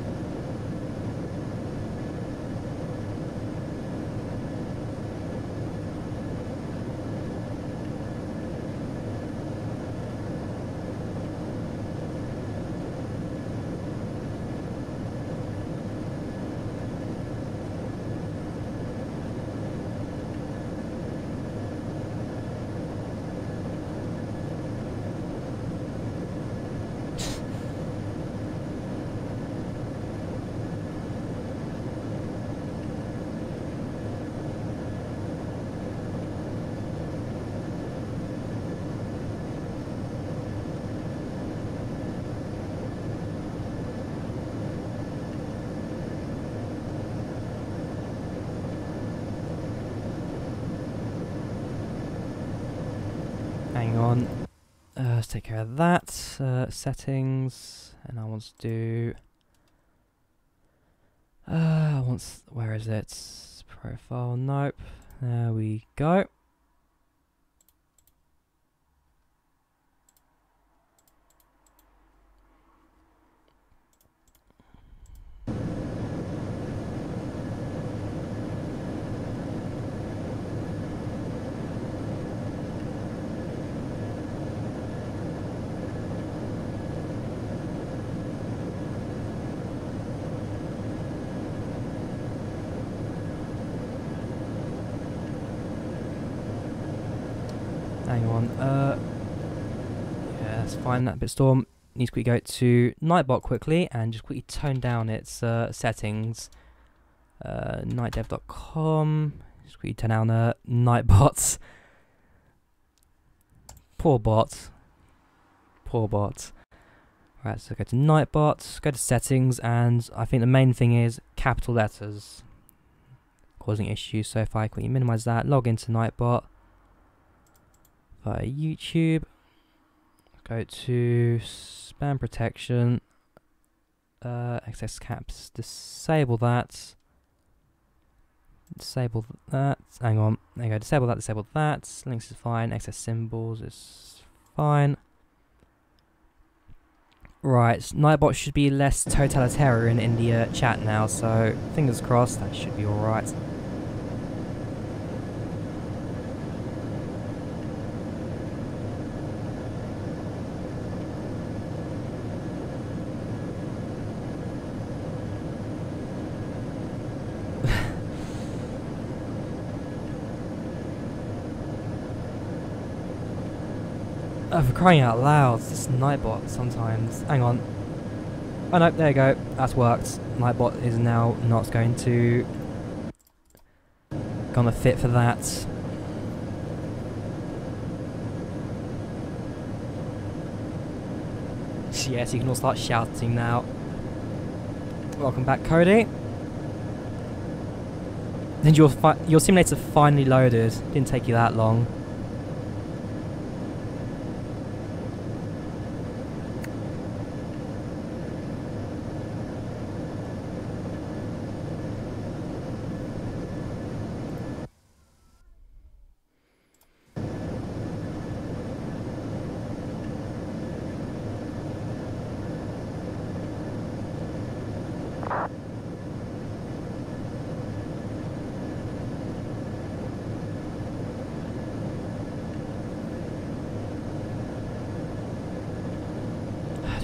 Hang on, let's take care of that. Settings, and I want to do. Where is it? Profile, nope. There we go. Hang on, yeah, that's fine, that bit storm. Needs to quickly go to Nightbot quickly and just quickly tone down its settings. Nightdev.com, just quickly turn down Nightbots. Poor bot. Poor bot. Right, so go to Nightbot, go to settings, and I think the main thing is capital letters causing issues. So if I quickly minimize that, log into Nightbot. Via YouTube, go to spam protection, access caps, disable that, hang on, there you go, disable that, links is fine, access symbols is fine. Right, Nightbot should be less totalitarian in the chat now, so fingers crossed, that should be alright. For crying out loud, it's this Nightbot sometimes. Hang on. Oh no, there you go. That's worked. Nightbot is now not gonna fit for that. Yes, you can all start shouting now. Welcome back, Cody. And your simulator finally loaded. Didn't take you that long.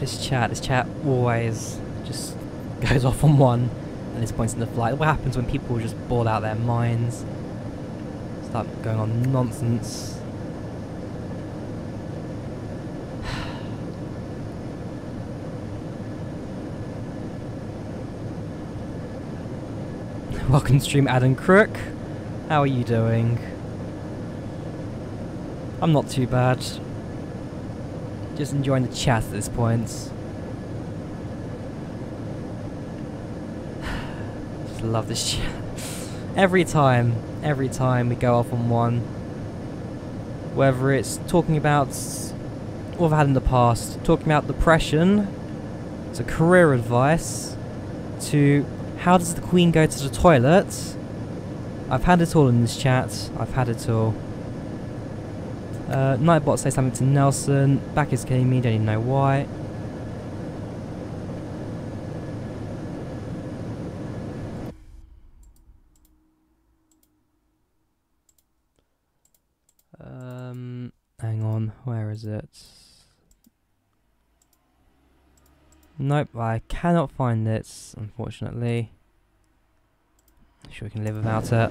This chat always just goes off on one at this point in the flight. What happens when people just ball out their minds, start going on nonsense? Welcome to stream, Adam Crook. How are you doing? I'm not too bad. Just enjoying the chat at this point. Just love this chat. Every time we go off on one, whether it's talking about what I've had in the past, talking about depression, to career advice, to how does the Queen go to the toilet. I've had it all in this chat. I've had it all. Nightbot says something to Nelson. Back is killing me, don't even know why. Hang on, where is it? Nope, I cannot find it, unfortunately. I'm sure we can live without it.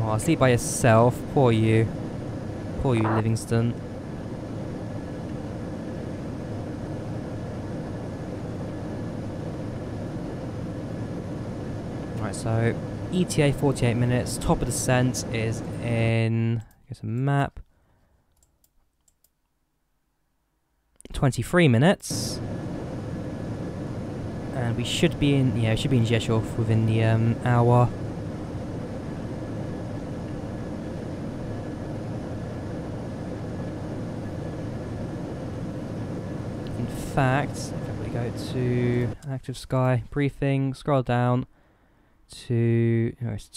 Oh, sleep by yourself. Poor you. Poor you, Livingston. Right, so ETA 48 minutes. Top of descent is in. Here's a map. 23 minutes. And we should be in. Yeah, we should be in Rzeszów within the hour. In fact, if we go to active sky briefing, scroll down to it's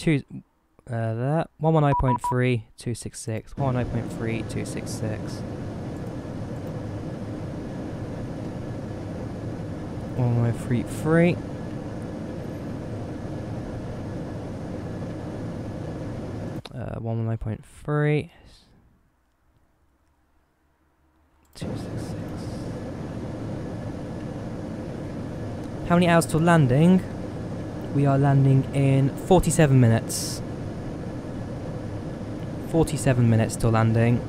110.3.266, 110.3.266, 110.3.3. Uh, 110.3. 266. How many hours till landing? We are landing in 47 minutes. 47 minutes till landing.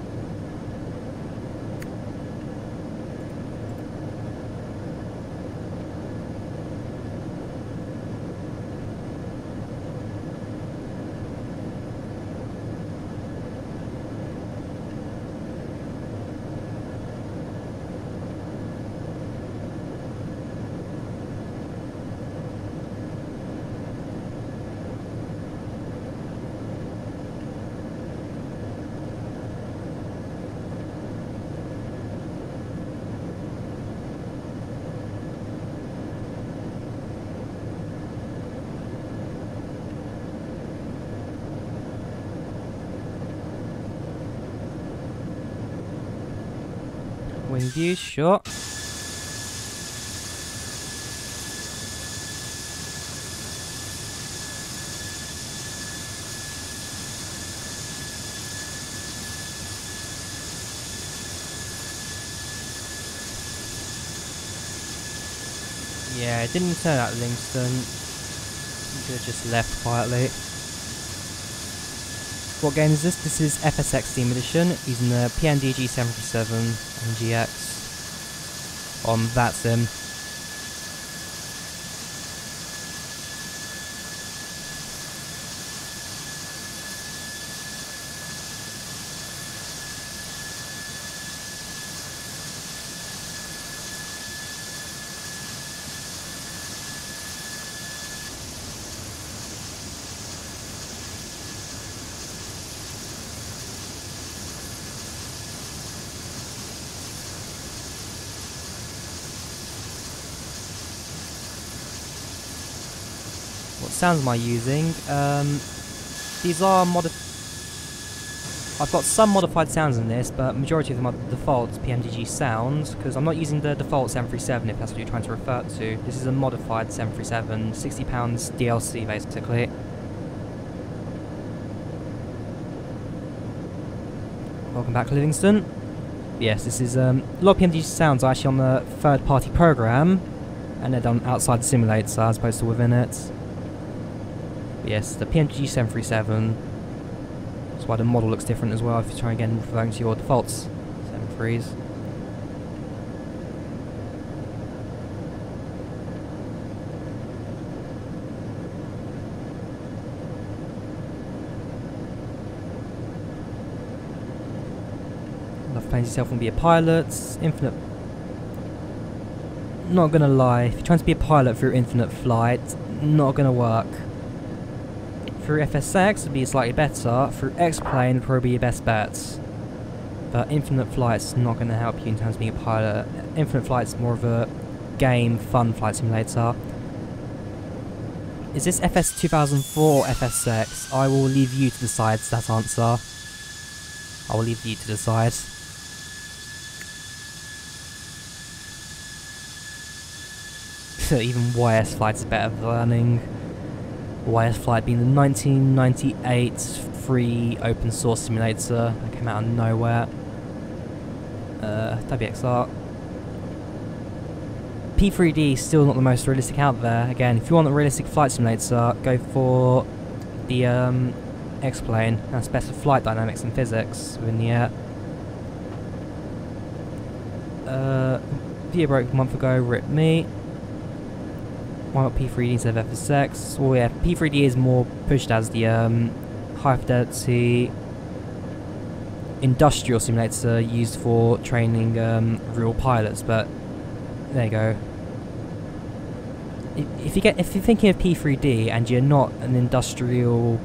Wing view, sure. Yeah, it didn't turn out Livingston. You could have just left quietly. What game is this? This is FSX Steam Edition, using the PNDG 737 and GX on that sim. What sounds am I using? These are I've got some modified sounds in this, but majority of them are the default PMDG sounds, because I'm not using the default 737 if that's what you're trying to refer to. This is a modified 737, £60 DLC basically. Welcome back, Livingston. Yes, this is a lot of PMG sounds are actually on the third-party program, and they're done outside the simulator as opposed to within it. But yes, the PMG 737. That's why the model looks different as well if you try again referring to your defaults 73s. Love playing yourself and be a pilot. Infinite. Not gonna lie, if you're trying to be a pilot through infinite flight, not gonna work. Through FSX would be slightly better. Through X-Plane would probably be your best bet. But infinite flight's not gonna help you in terms of being a pilot. Infinite flight's more of a game, fun flight simulator. Is this FS 2004 or FSX? I will leave you to decide that answer. I will leave you to decide. Even YS Flight's better learning. YS Flight being the 1998 free open source simulator that came out of nowhere. WXR. P3D is still not the most realistic out there. Again, if you want a realistic flight simulator, go for the X-Plane. That's better flight dynamics and physics within the air. Video broke a month ago, rip me. Why not P3D instead of FSX? Well, yeah, P3D is more pushed as the high fidelity industrial simulator used for training real pilots. But there you go. If you're thinking of P3D and you're not an industrial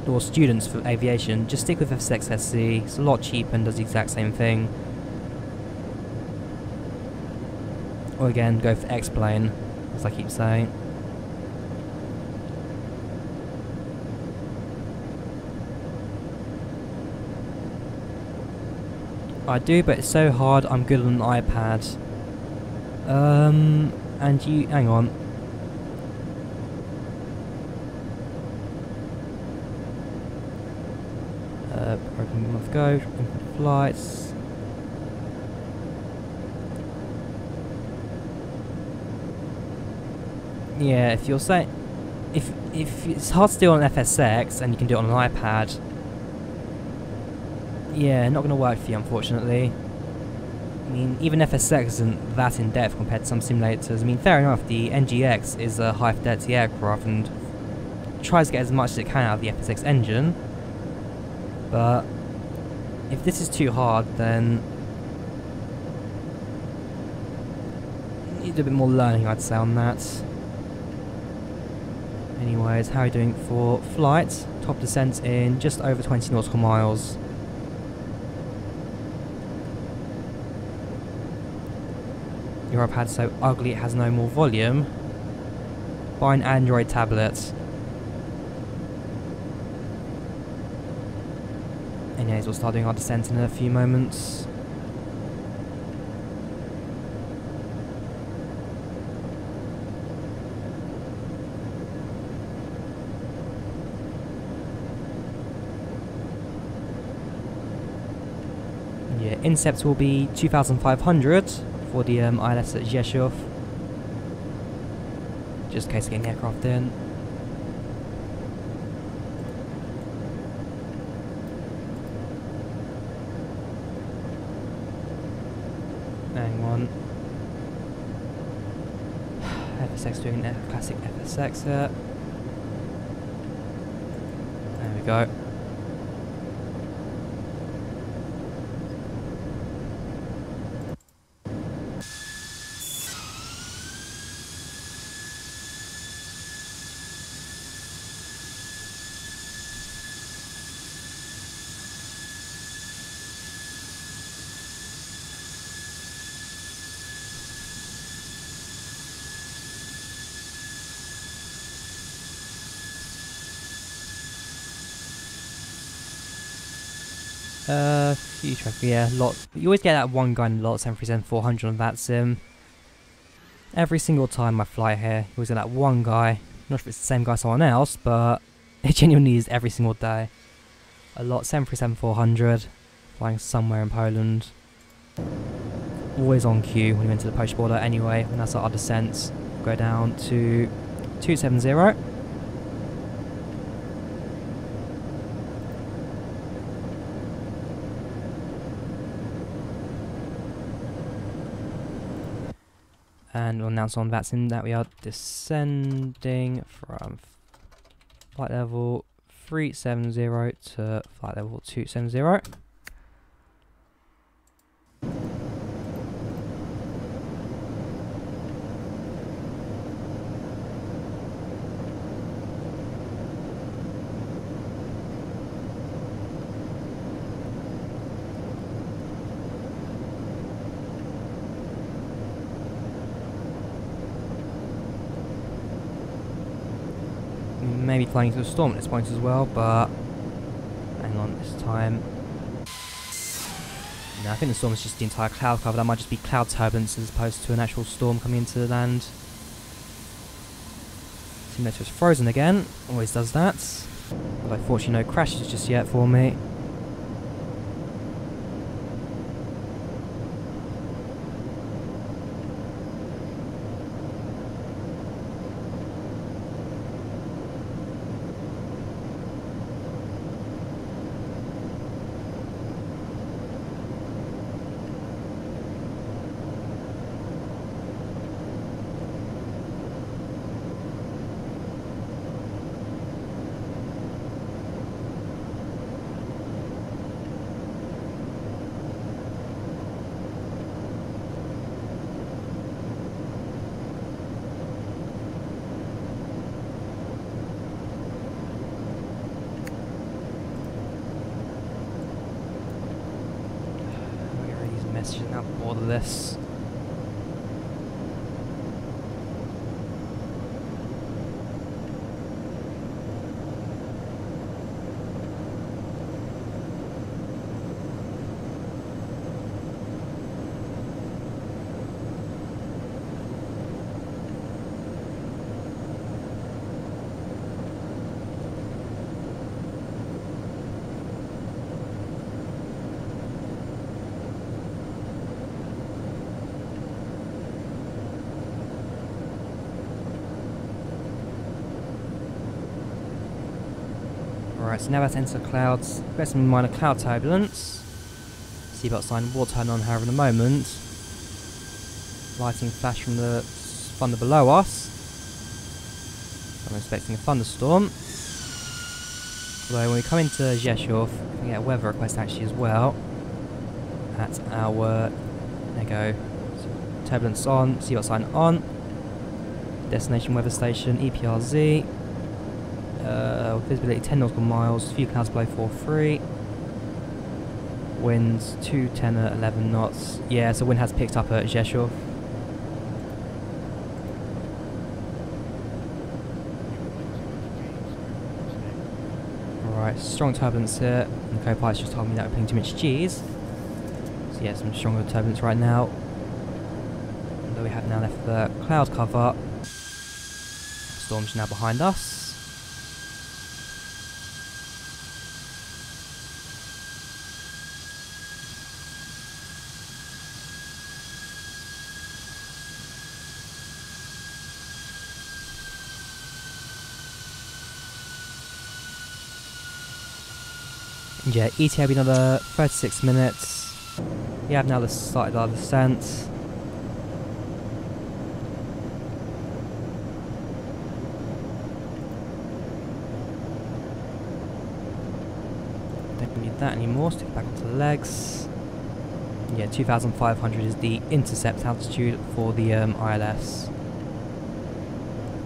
or students for aviation, just stick with FSX SC. It's a lot cheaper and does the exact same thing. Or again, go for X-Plane, as I keep saying. I do, but it's so hard, I'm good on an iPad. And you, hang on. Broken month go, flights. Yeah, if you're saying, if it's hard to do on FSX and you can do it on an iPad, yeah, not going to work for you, unfortunately. I mean, even FSX isn't that in depth compared to some simulators. I mean, fair enough, the NGX is a high fidelity aircraft and tries to get as much as it can out of the FSX engine. But if this is too hard, then you need a bit more learning, I'd say, on that. Anyways, how are you doing for flight? Top descent in just over 20 nautical miles. Your iPad's so ugly it has no more volume. Buy an Android tablet. Anyways, we'll start doing our descent in a few moments. Yeah, incept will be 2,500 for the ILS at Rzeszów. Just in case of getting the aircraft in. Hang on. FSX doing a classic FSX here. There we go. Few traffic, yeah, lot. You always get that one guy in a lot, 737-400 on that sim. Every single time I fly here, you always get that one guy. Not sure if it's the same guy as someone else, but it genuinely is every single day. A lot, 737-400. Flying somewhere in Poland. Always on cue when we enter the Polish border anyway, and that's our descent. Go down to 270. And we'll announce on VATSIM that we are descending from flight level 370 to flight level 270. Maybe flying into a storm at this point as well, but hang on this time. No, I think the storm is just the entire cloud cover. That might just be cloud turbulence as opposed to an actual storm coming into the land. Simulator is frozen again, always does that. Although fortunately no crashes just yet for me. Shouldn't have to bother this. Alright, so now that's enter clouds. Got some minor cloud turbulence. Seatbelt sign will turn on, however, in a moment. Lighting flash from the thunder below us. I'm expecting a thunderstorm. Although when we come into Rzeszów, we can get a weather request actually as well. At our, there you go, so turbulence on, seatbelt sign on. Destination weather station, EPRZ. Visibility 10 nautical miles, few clouds below 4.3. Winds 210 at 11 knots. Yeah, so wind has picked up at Rzeszów. Alright, strong turbulence here. And the co-pilot's just told me that we're putting too much G's. So yeah, some stronger turbulence right now. Although we have now left the cloud cover. Storm's now behind us. Yeah, ETA will be another 36 minutes. We have now started our descent. Don't need that anymore, stick back onto the legs. Yeah, 2,500 is the intercept altitude for the ILS.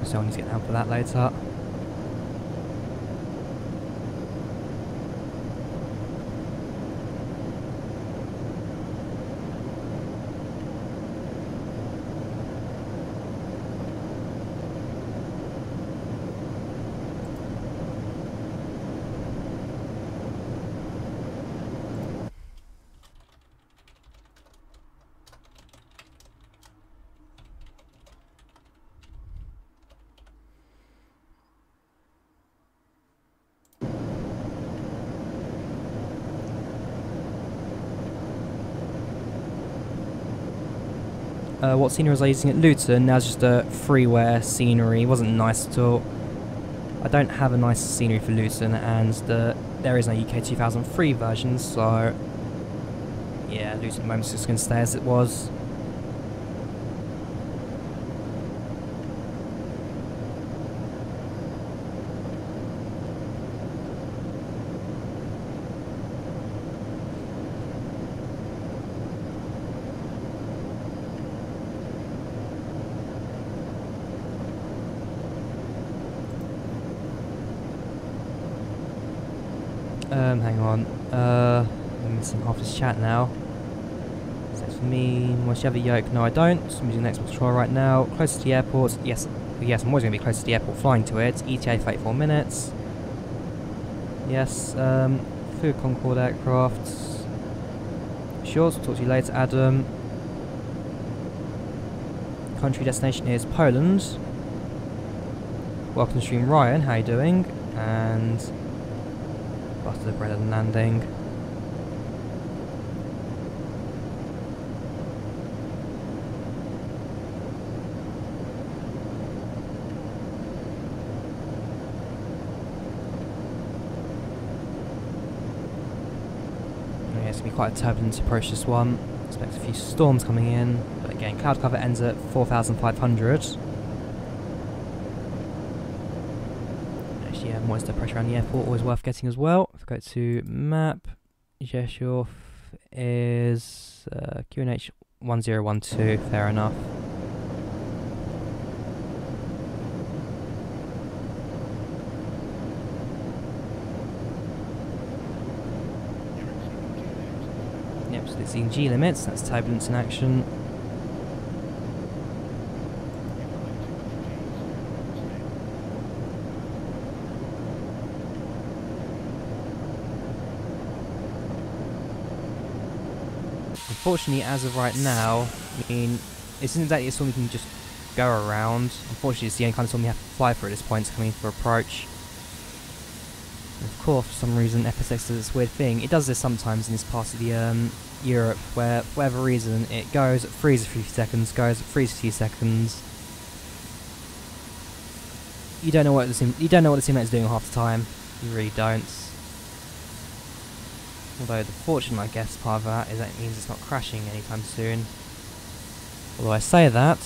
So I'll need to get down for that later. what scenery was I using at Luton? Now it's just a freeware scenery. It wasn't nice at all. I don't have a nice scenery for Luton, and there is no UK 2003 version, so yeah, Luton at the moment is just going to stay as it was. Hang on. I'm missing half this chat now. So for me, once you have a yoke, no I don't. I'm using the Xbox controller right now. Close to the airport, yes, I'm always going to be close to the airport flying to it. ETA 34 minutes. Yes, Food Concorde aircraft. Sure, so talk to you later, Adam. Country destination is Poland. Welcome to stream, Ryan, how you doing? And butter the bread and landing. Yeah, it's going to be quite a turbulent approach, this one. Expect a few storms coming in, but again, cloud cover ends at 4,500. Actually, yeah, moisture pressure around the airport always worth getting as well. If we go to map, Rzeszów is QNH 1012, fair enough. Yep, so it's in G limits, that's turbulence in action. Unfortunately, as of right now, I mean, it isn't exactly a storm you can just go around. Unfortunately, it's the only kind of storm you have to fly for at this point, it's coming for approach. And of course, for some reason, FSX does this weird thing. It does this sometimes in this part of the Europe, where for whatever reason it goes, it freezes for a few seconds, goes, it freezes for a few seconds. You don't know what the simulator is doing half the time. You really don't. Although the fortunate, I guess, part of that is that it means it's not crashing anytime soon. Although I say that.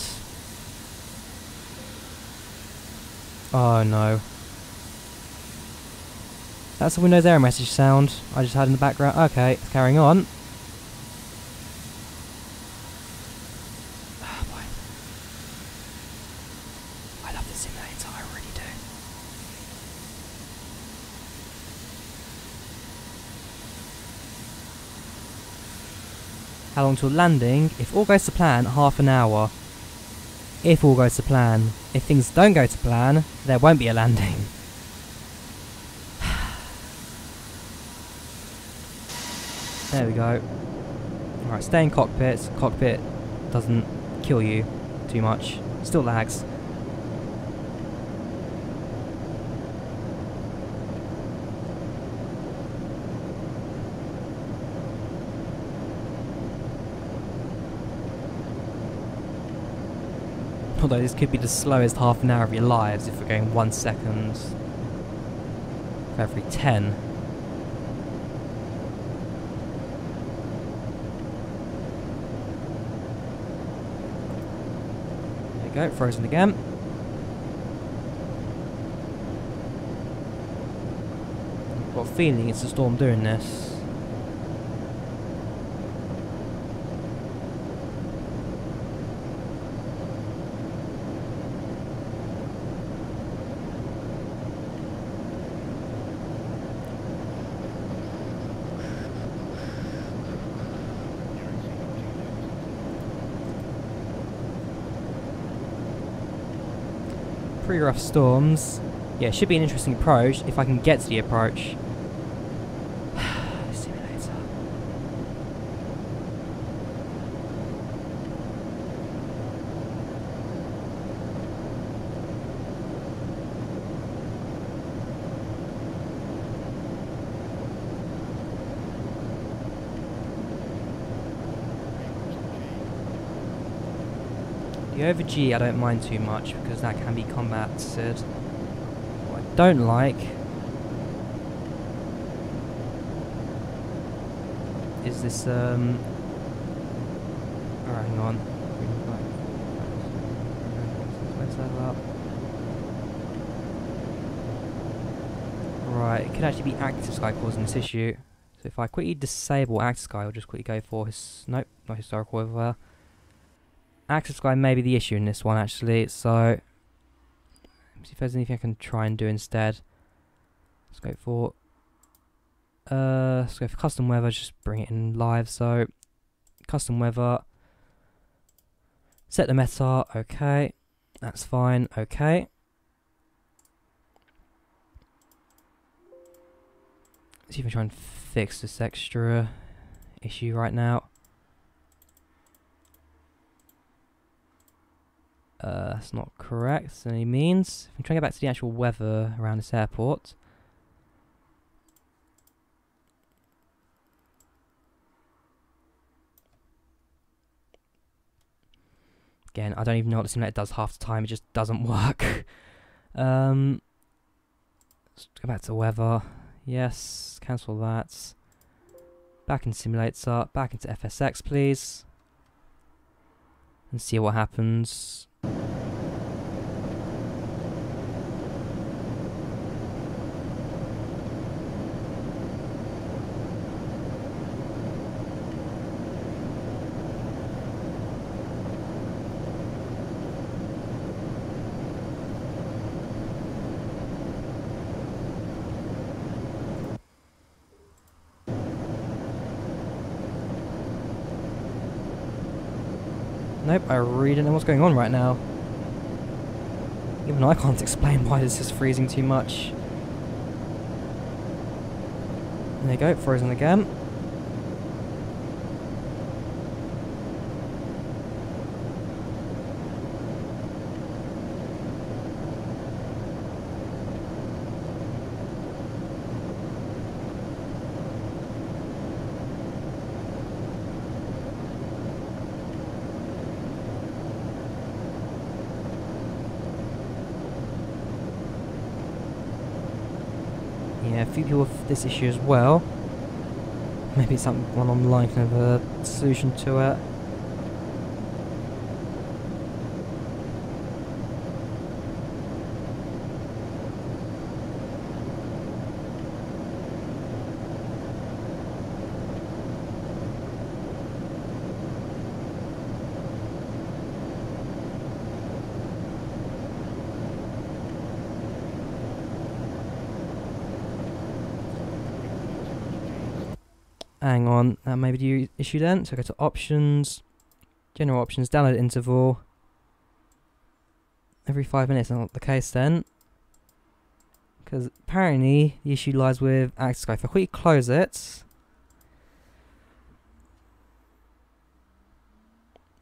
Oh no. That's the Windows error message sound I just had in the background. Okay, carrying on. Oh boy. I love the simulator, I really do. How long till landing? If all goes to plan, half an hour. If all goes to plan. If things don't go to plan, there won't be a landing. There we go. Alright, stay in cockpit. Cockpit doesn't kill you too much. Still lags. Although this could be the slowest half an hour of your lives if we're going 1 second for every 10. There we go, frozen again. I've got a feeling it's the storm doing this. Pretty rough storms. Yeah, it should be an interesting approach if I can get to the approach. Simulator. The over G I don't mind too much because that can be combated. What I don't like is this oh, hang on. Where's that up? Right, it could actually be active sky causing this issue. So if I quickly disable active sky, I'll just quickly go for his nope, not historical over. Active sky may be the issue in this one actually, so see if there's anything I can try and do instead. Let's go for custom weather, just bring it in live. So custom weather, set the meta, okay, that's fine, okay. Let's see if I try and fix this extra issue right now. That's not correct in any means. If I'm trying to get back to the actual weather around this airport. Again, I don't even know what the simulator does half the time, it just doesn't work. Let's go back to weather. Yes, cancel that. Back in simulator, back into FSX please. And see what happens. Nope, I really don't know what's going on right now. Even I can't explain why this is freezing too much. There you go, frozen again. Yeah, a few people have this issue as well. Maybe someone online can have a solution to it. Hang on, that may be the issue then. So go to options, general options, download interval. Every 5 minutes, not the case then. Because apparently the issue lies with active sky. If I quickly close it,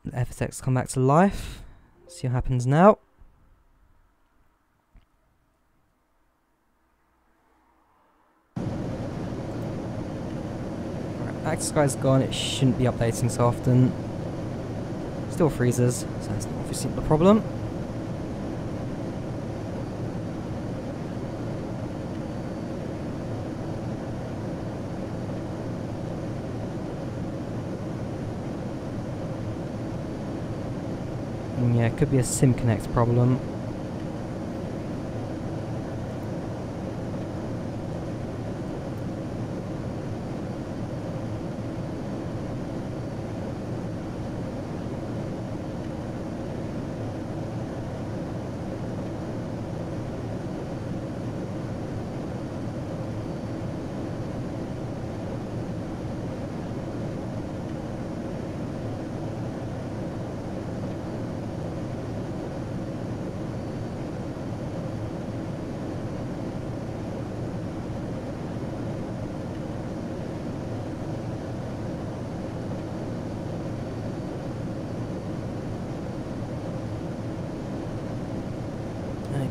the FSX come back to life. See what happens now. Active sky's gone, it shouldn't be updating so often. Still freezes, so that's not obviously the problem. And yeah, it could be a SIM connect problem.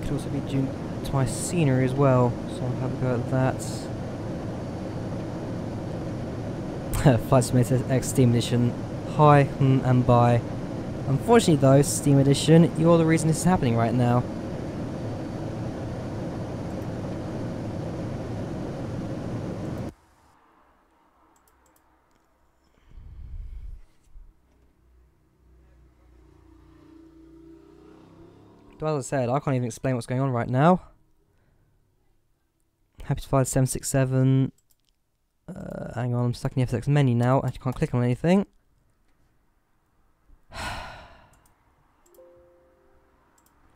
Could also be due to my scenery as well, so I'll have a go at that. Flight Simulator X Steam Edition, hi and bye. Unfortunately though, Steam Edition, you're the reason this is happening right now. But as I said, I can't even explain what's going on right now. Happy to fly 767. Hang on, I'm stuck in the FSX menu now. I can't click on anything.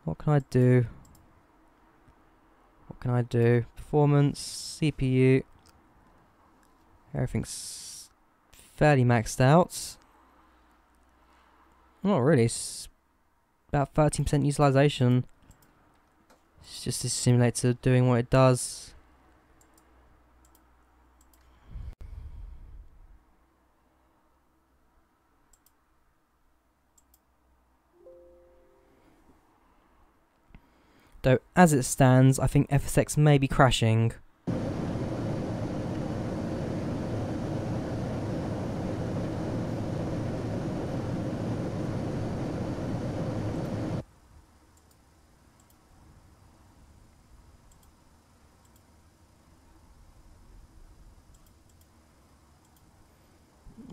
What can I do? What can I do? Performance, CPU. Everything's fairly maxed out. Not really. It's about 13% utilization. It's just this simulator doing what it does. Though, as it stands, I think FSX may be crashing.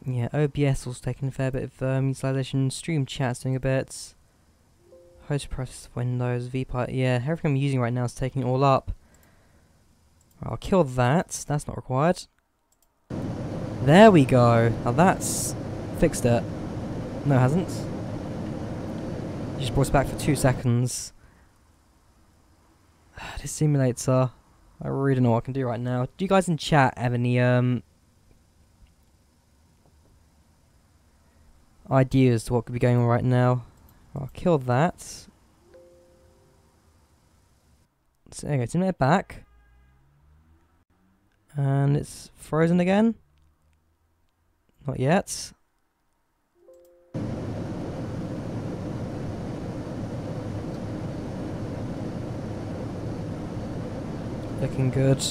Yeah, OBS was taking a fair bit of utilization. Stream chat's doing a bit. Host process Windows, VPI, yeah, everything I'm using right now is taking it all up. Right, I'll kill that, that's not required. There we go, now that's fixed it. No, it hasn't. Just brought it back for 2 seconds. This simulator, I really don't know what I can do right now. Do you guys in chat have any ideas to what could be going on right now? I'll kill that. So there you go, simulate back. And it's frozen again. Not yet. Looking good.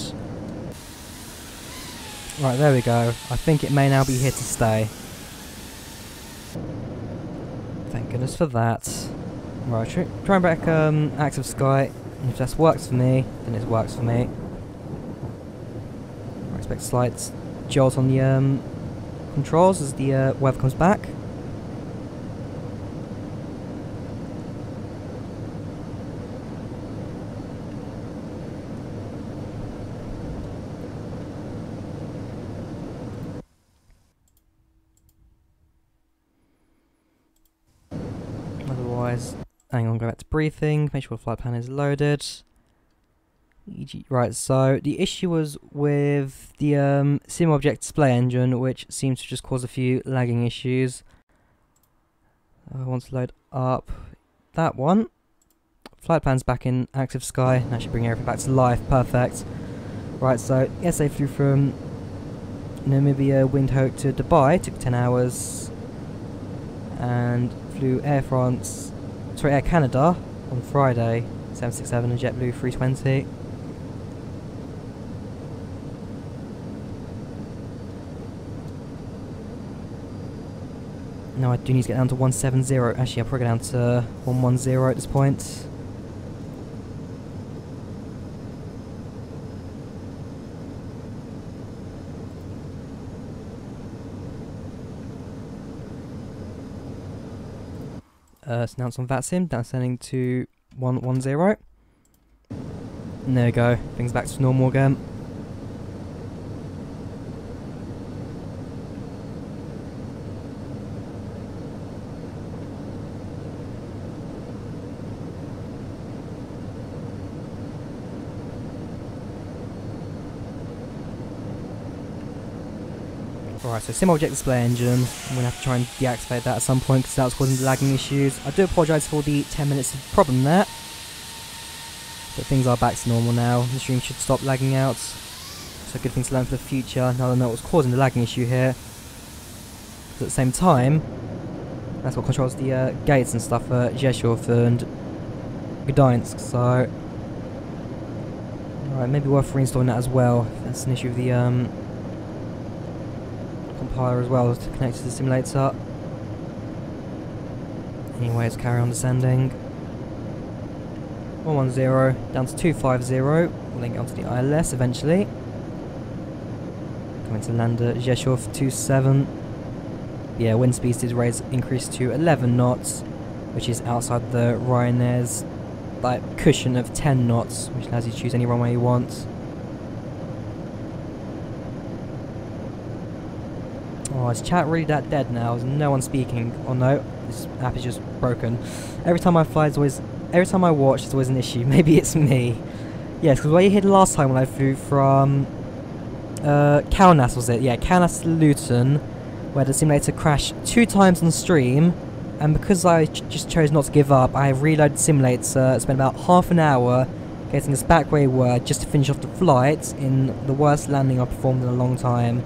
Right, there we go. I think it may now be here to stay. Thank goodness for that. Right, try and back Active Sky. And if that works for me, then it works for me. I expect a slight jolt on the controls as the weather comes back. Otherwise, hang on, go back to briefing, make sure the flight plan is loaded. Right, so the issue was with the sim object display engine, which seems to just cause a few lagging issues. I want to load up that one. Flight plan's back in Active Sky, that should bring everything back to life, perfect. Right, so yes, I flew from Namibia Windhoek to Dubai, took 10 hours, and flew Air Canada on Friday, 767 and JetBlue 320. No, I do need to get down to 170. Actually, I'll probably get down to 110 at this point. So now it's on VATSIM, down setting to 110. And there we go, things back to normal again. Alright, so sim object display engine, I'm going to have to try and deactivate that at some point because that was causing the lagging issues. I do apologise for the 10 minutes of problem there, but things are back to normal now. The stream should stop lagging out, so good thing to learn for the future now that I know what's causing the lagging issue here. Because at the same time, that's what controls the gates and stuff for Rzeszów and Gdańsk, so alright, maybe worth reinstalling that as well. That's an issue with the compiler as well to connect to the simulator. Anyways, carry on descending. 110 down to 250. We'll then get onto the ILS eventually. Coming to land at Rzeszów 27. Yeah, wind speed did increase to 11 knots, which is outside the Ryanair's like cushion of 10 knots, which allows you to choose any runway you want. Oh, is chat really that dead now? Is no one speaking? Oh no, this app is just broken. Every time I watch, there's always an issue. Maybe it's me. Yes, because what you heard last time when I flew from Kaunas, was it? Yeah, Kaunas to Luton, where the simulator crashed 2 times on stream, and because I just chose not to give up, I reloaded the simulator, spent about half an hour getting us back where we were just to finish off the flight in the worst landing I've performed in a long time.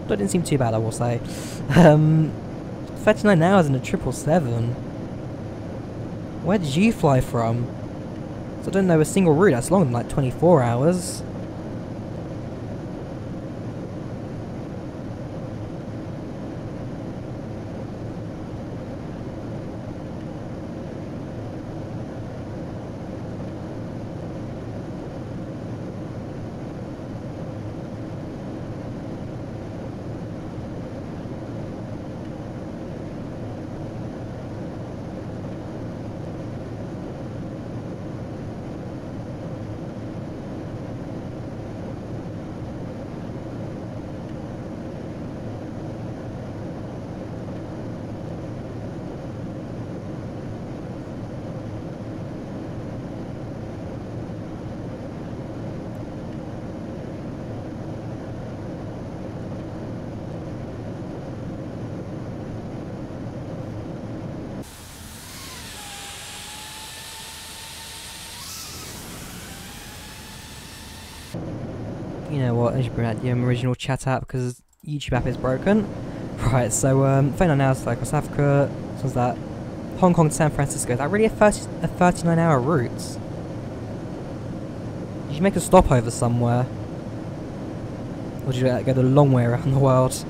That didn't seem too bad, I will say. 39 hours in a 777. Where did you fly from? So I don't know a single route that's longer than like 24 hours. You know what, I should bring out the original chat app because YouTube app is broken. Right, so 39 hours to like South Africa, so was that Hong Kong to San Francisco. Is that really a 39-hour route? Did you make a stopover somewhere? Or did you go the long way around the world?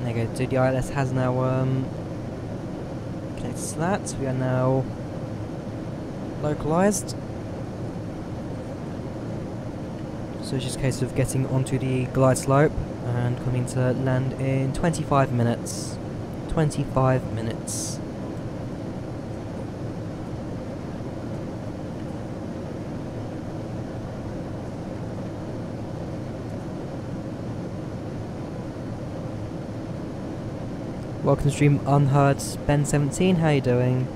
There you go, so the ILS has now connected to that. We are now localized. So it's just a case of getting onto the glide slope and coming to land in 25 minutes. 25 minutes. Welcome to stream Unheard Ben17, how you doing?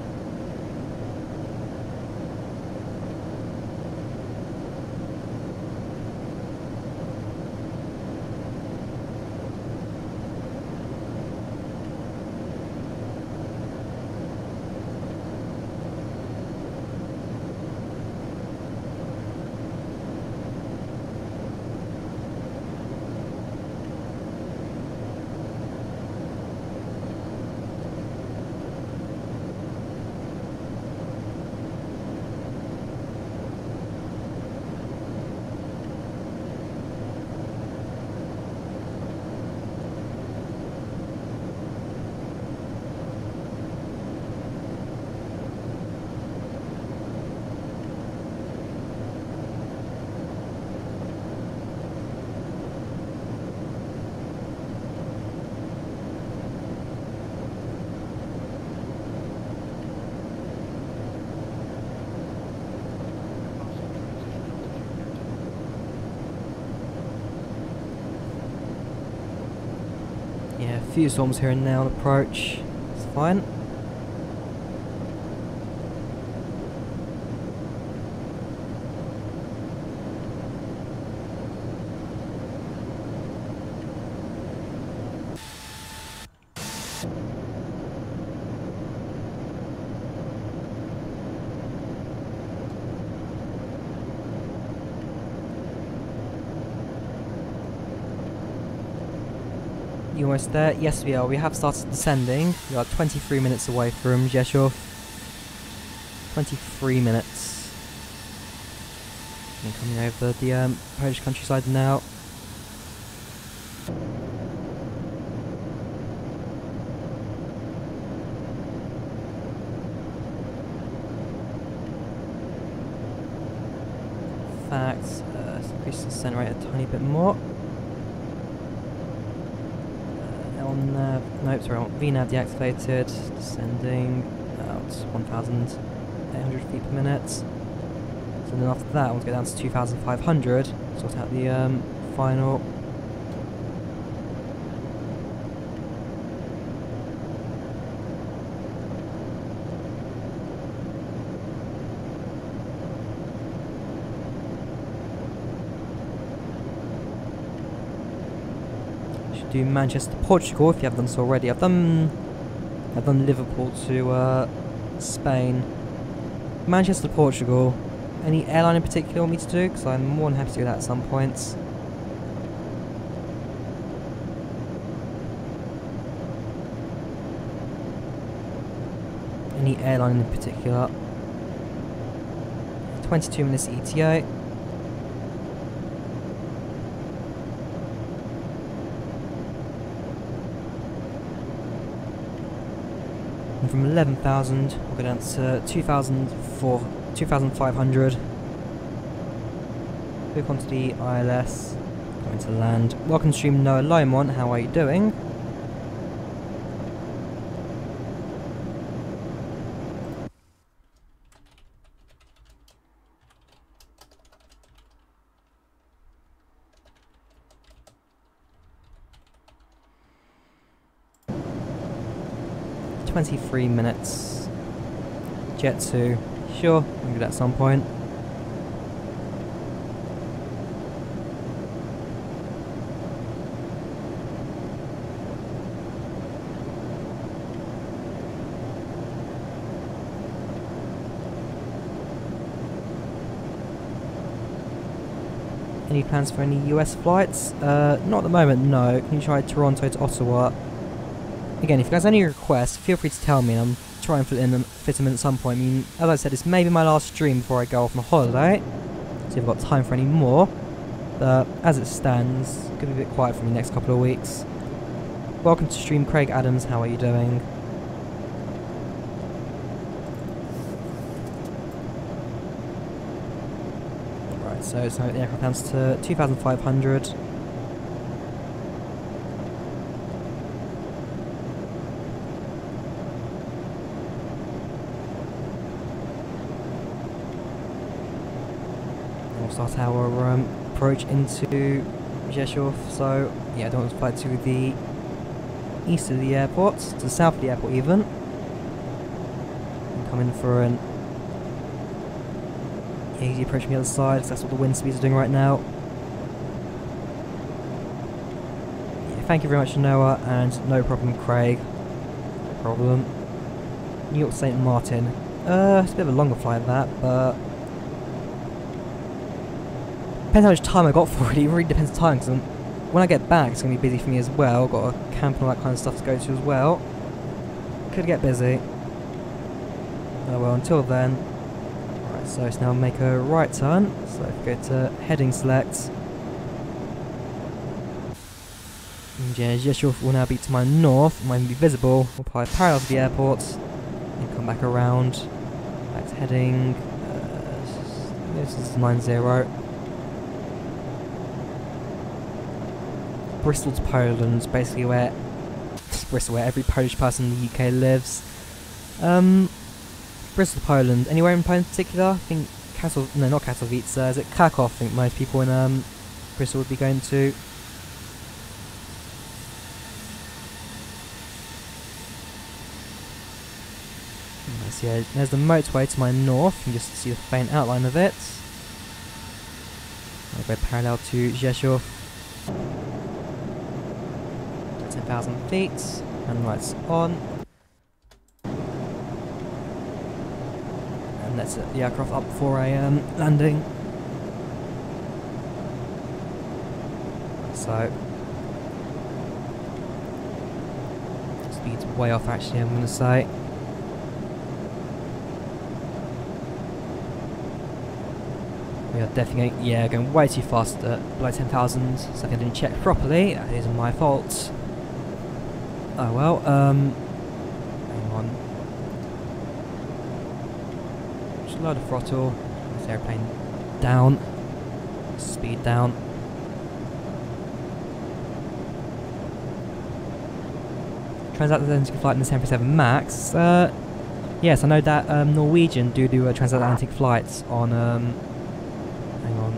Yeah, a few storms here and there on approach. It's fine. You almost there? Yes, we are. We have started descending. We are 23 minutes away from Rzeszów. 23 minutes. And coming over the Polish countryside now. In fact, let's increase the descent rate a tiny bit more. Nope, sorry, VNAV deactivated, descending out 1,800 feet per minute. So then after that, I want to go down to 2,500, sort out the final. Do Manchester to Portugal if you haven't done so already. I've done Liverpool to Spain. Manchester to Portugal. Any airline in particular you want me to do? Because I'm more than happy to do that at some points. Any airline in particular. 22 minutes ETA. And from 11,000, we'll go down to 2,500. Click onto the ILS, go into land. Welcome to stream Noah Lomont, how are you doing? .23 minutes. Jet 2. Sure, I'll do that at some point. Any plans for any US flights? Not at the moment, no. Can you try Toronto to Ottawa? Again, if you guys have any requests, feel free to tell me and I'll try and fit them in at some point. I mean, as I said, it's maybe my last stream before I go off on holiday. See if I've got time for any more. But as it stands, it's going to be a bit quiet for me the next couple of weeks. Welcome to stream, Craig Adams, how are you doing? Right, so the aircraft counts to 2,500. Start our approach into Rzeszów. So yeah, I don't want to fly to the east of the airport, to the south of the airport even. And come in for an easy approach from the other side, because that's what the wind speeds are doing right now. Yeah, thank you very much, Noah, and no problem, Craig. No problem. New York St. Martin. It's a bit of a longer flight that, but depends how much time I got for it. It really depends on time, because when I get back it's going to be busy for me as well. Got a camp and all that kind of stuff to go to as well. Could get busy. Oh well, until then. Right, so let's now make a right turn. So if we go to heading select. And yeah, Rzeszów will now be to my north, it won't be visible. We'll apply parallel to the airport. And come back around. Back to heading. This is 90. Bristol to Poland, basically where every Polish person in the UK lives. Bristol to Poland. Anywhere in Poland in particular? I think not Katowice. Is it Krakow? I think most people in Bristol would be going to. So yeah, there's the motorway to my north. You can just see the faint outline of it. I'll go parallel to Rzeszów. 10,000 feet, and lights on. And let's set the aircraft up for a landing. So, speed's way off actually, I'm going to say. We are definitely, going way too fast at below 10,000, so I didn't check properly. That isn't my fault. Oh well, hang on. Just load the throttle, this airplane down, speed down. Transatlantic flight in the 737 MAX. Yes, I know that Norwegian do transatlantic flights on. Hang on.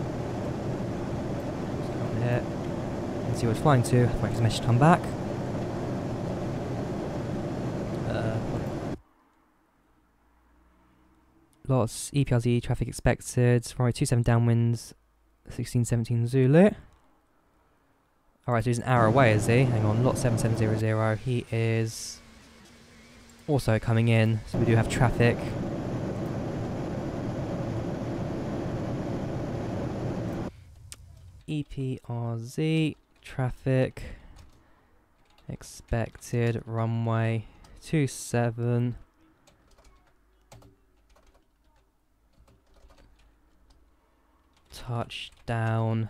Let's go on here and see what it's flying to. Wait for his message to come back. Lots EPRZ traffic expected. Runway 27 downwinds. 1617 Zulu. Alright, so he's an hour away, is he? Hang on, lot 7700. He is also coming in, so we do have traffic. EPRZ traffic expected runway 27. Touchdown.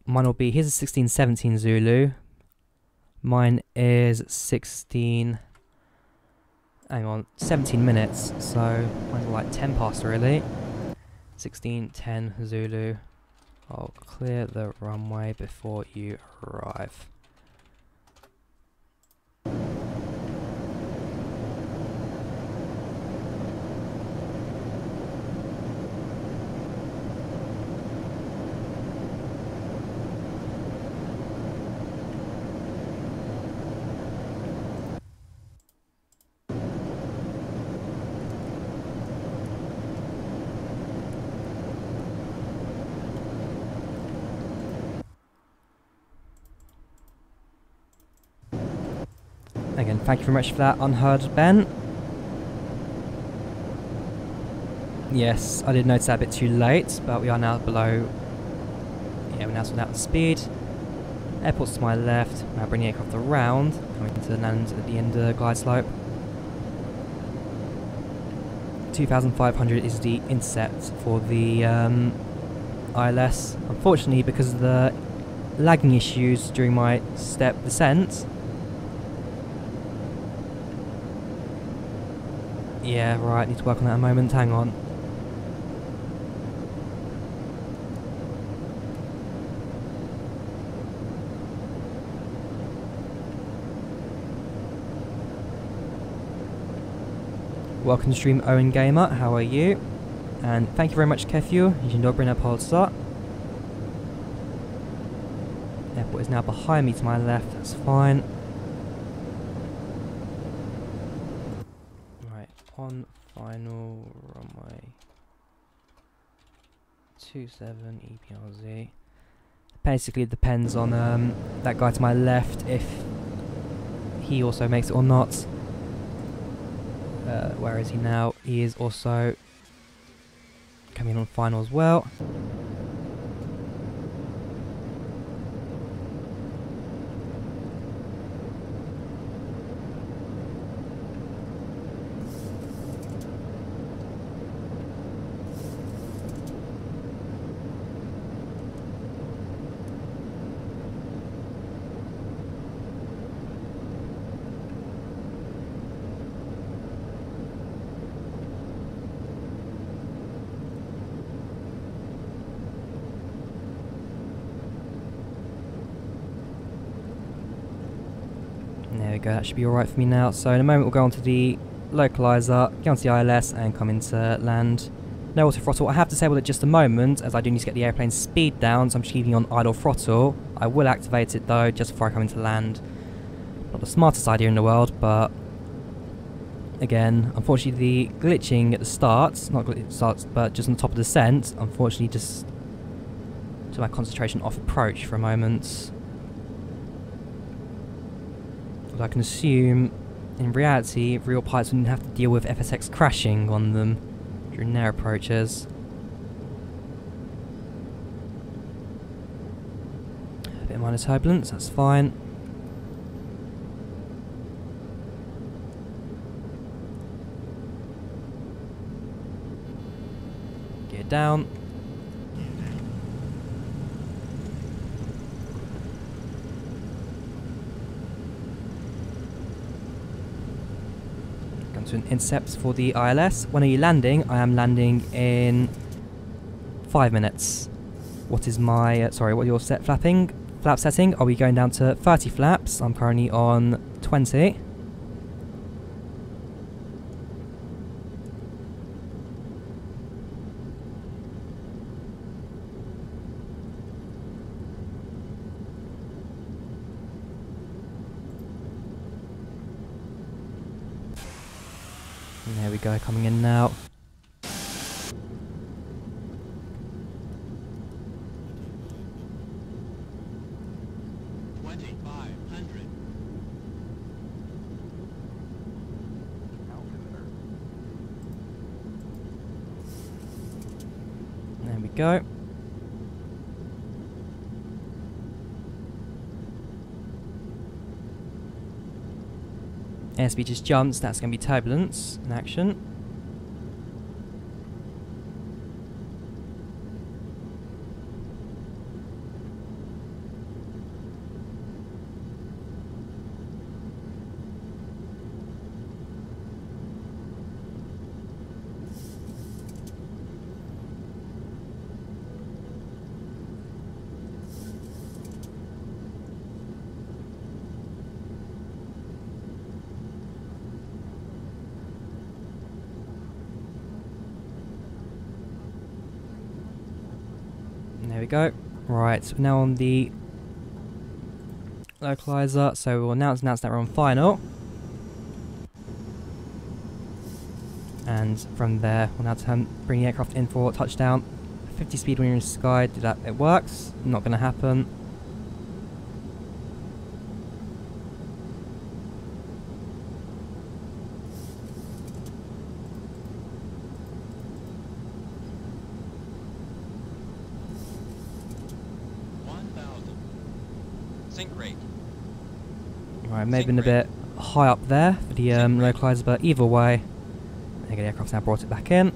Mine will be, here's a 1617 Zulu. Mine is 16, hang on, 17 minutes, so mine's like 10 past really. 1610 Zulu. I'll clear the runway before you arrive. Again, thank you very much for that, Unheard Ben. Yes, I did notice that a bit too late, but we are now below. Yeah, we're now sorting out the speed. Airport's to my left, now bringing the aircraft around, coming to land at the end of the glide slope. 2,500 is the intercept for the ILS. Unfortunately, because of the lagging issues during my step descent. Yeah, right, need to work on that a moment, hang on. Welcome to stream, Owen Gamer, how are you? And thank you very much, Kefiu. Dzień dobry na Polsce. Airport is now behind me to my left, that's fine. Right, on final runway 27 EPRZ. Basically it depends on that guy to my left if he also makes it or not. Where is he now? He is also coming on final as well. There we go, that should be alright for me now. So in a moment we'll go on to the localizer, get onto the ILS and come into land. No auto throttle. I have disabled it just a moment as I do need to get the airplane's speed down, so I'm just keeping on idle throttle. I will activate it though just before I come into land. Not the smartest idea in the world, but again, unfortunately the glitching at the start, not glitching at the start, but just on the top of the descent, unfortunately just took my concentration off approach for a moment. I can assume, in reality, real pilots wouldn't have to deal with FSX crashing on them during their approaches. A bit of minor turbulence, that's fine. down. Going to an intercept for the ILS. When are you landing? I am landing in 5 minutes. What is my, sorry, what are your flap setting? Are we going down to 30 flaps? I'm currently on 20. And there we go, coming in now. There we go. Airspeed just jumps, that's going to be turbulence in action. There we go. Right, so we're now on the localizer, so we'll announce that we're on final. And from there, we'll now bring the aircraft in for touchdown. 50 speed when you're in the sky, do that, it works. Not going to happen. Right, maybe been a bit high up there for the localizer, but either way, the aircraft's now brought it back in.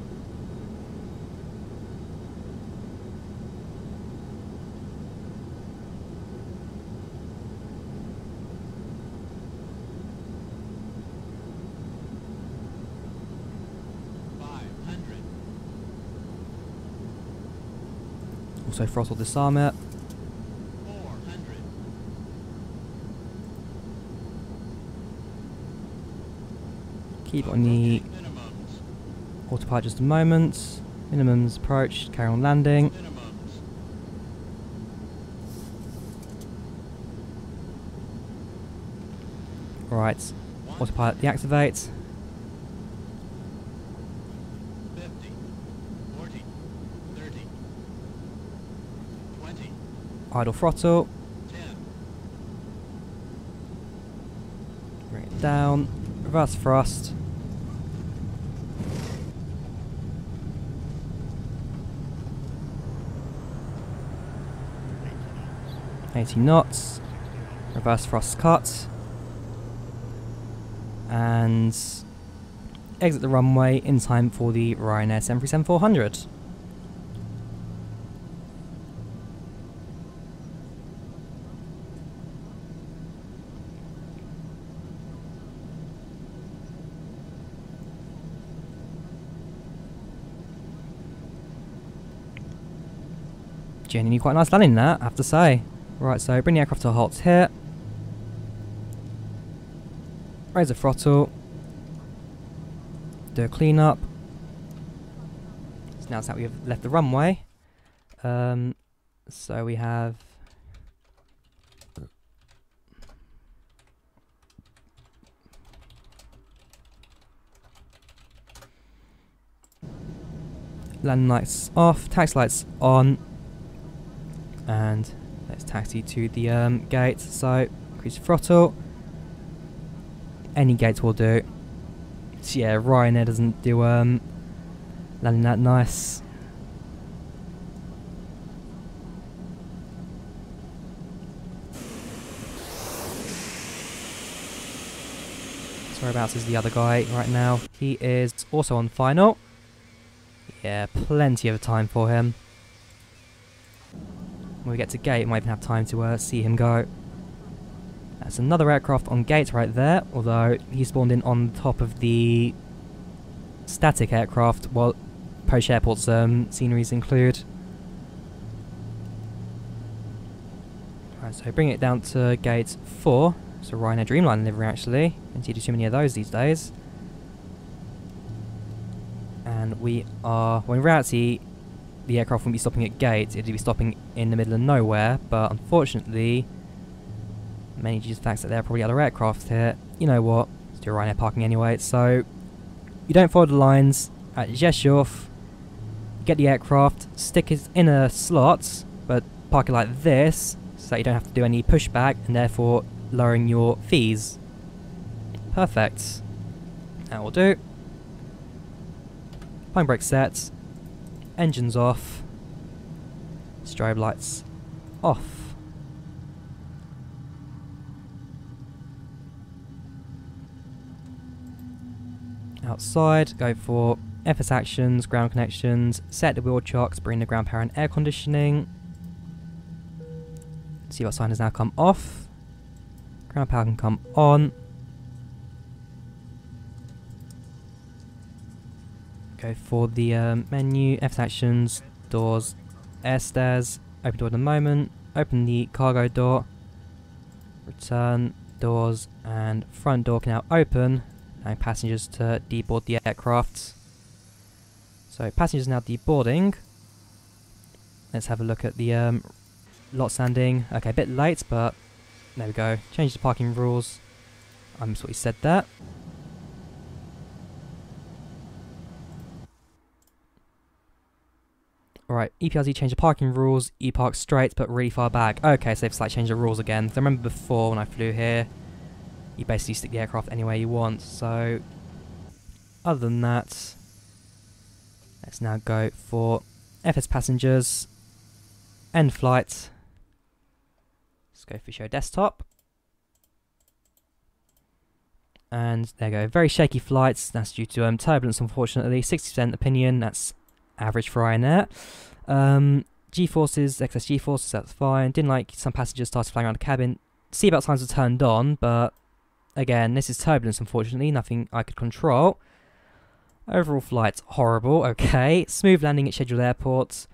Also throttle disarm it. Keep on the autopilot just a moment. Minimums approached, carry on landing. Right, autopilot deactivate. 50, 40, 30, 20. Idle throttle. 10. Bring it down. Reverse thrust. $80 knots. Reverse thrust cut. And exit the runway in time for the Ryanair 737-400. Genuinely quite nice landing that, I have to say. Right, so bring the aircraft to a halt here. Raise the throttle. Do a clean up. So now it's that we've left the runway. So we have landing lights off, taxi lights on. And let's taxi to the gate. So increase throttle. Any gates will do. So yeah, Ryanair doesn't do landing that nice. Sorry about this, the other guy right now. He is also on final. Yeah, plenty of time for him. When we get to gate, we might even have time to see him go. That's another aircraft on gate right there, although he spawned in on top of the static aircraft, while Polish airports sceneries include. Alright, so bring it down to gate 4. It's a Ryanair Dreamliner livery actually. Don't see too many of those these days. And we are, well in reality, the aircraft wouldn't be stopping at gate, it'd be stopping in the middle of nowhere, but unfortunately, many due to the fact that there are probably other aircraft here. You know what, let's do Ryanair parking anyway. So, you don't follow the lines at Rzeszów, get the aircraft, stick it in a slot, but park it like this, so that you don't have to do any pushback, and therefore lowering your fees. Perfect. That will do. Pine brake set. Engines off. Strobe lights off. Outside, go for FS actions, ground connections, set the wheel chocks, bring the ground power and air conditioning. See what sign has now come off. Ground power can come on. Go for the menu, FS actions, doors, air stairs, open door at the moment, open the cargo door, return, doors, and front door can now open, allowing passengers to deboard the aircraft. So passengers now deboarding. Let's have a look at the lot standing. Okay, a bit late, but there we go. Change the parking rules. I missed what he said there. Alright, EPRZ changed the parking rules, E-park straight but really far back. Okay, so they've slightly changed the rules again. I remember before when I flew here, you basically stick the aircraft anywhere you want. So, other than that, let's now go for FS passengers, end flight. Let's go for show desktop. And there you go, very shaky flights. That's due to turbulence, unfortunately. 60% opinion, that's average for Ryanair. G-forces, excess G-forces, that's fine. Didn't like some passengers started flying around the cabin. Seatbelt signs were turned on, but again, this is turbulence, unfortunately. Nothing I could control. Overall flight's horrible, okay. Smooth landing at scheduled airports.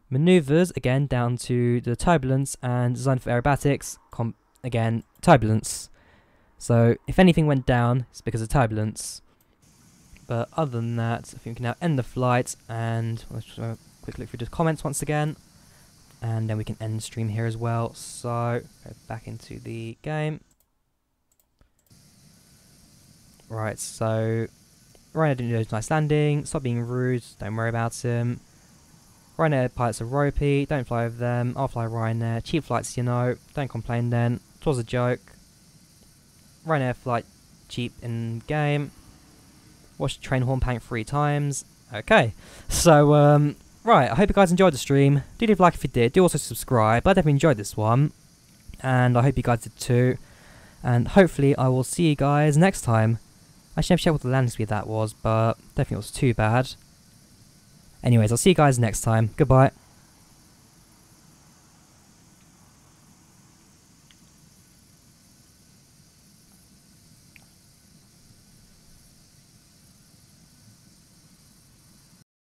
Maneuvers, again, down to the turbulence and designed for aerobatics. Again, turbulence. So, if anything went down, it's because of turbulence. But other than that, I think we can now end the flight, and let's just have a quick look through the comments once again. And then we can end the stream here as well. So, go back into the game. Right, so Ryanair didn't do a nice landing. Stop being rude, don't worry about him. Ryanair pilots are ropey, don't fly over them. I'll fly Ryanair. Cheap flights, you know, don't complain then. It was a joke. Ryanair flight cheap in game. Watch the train horn panic 3 times. Okay, so right, I hope you guys enjoyed the stream. Do leave a like if you did. Do also subscribe. I definitely enjoyed this one, and I hope you guys did too. And hopefully I will see you guys next time. I should have checked what the landing speed that was, but I don't think it was too bad. Anyways, I'll see you guys next time. Goodbye.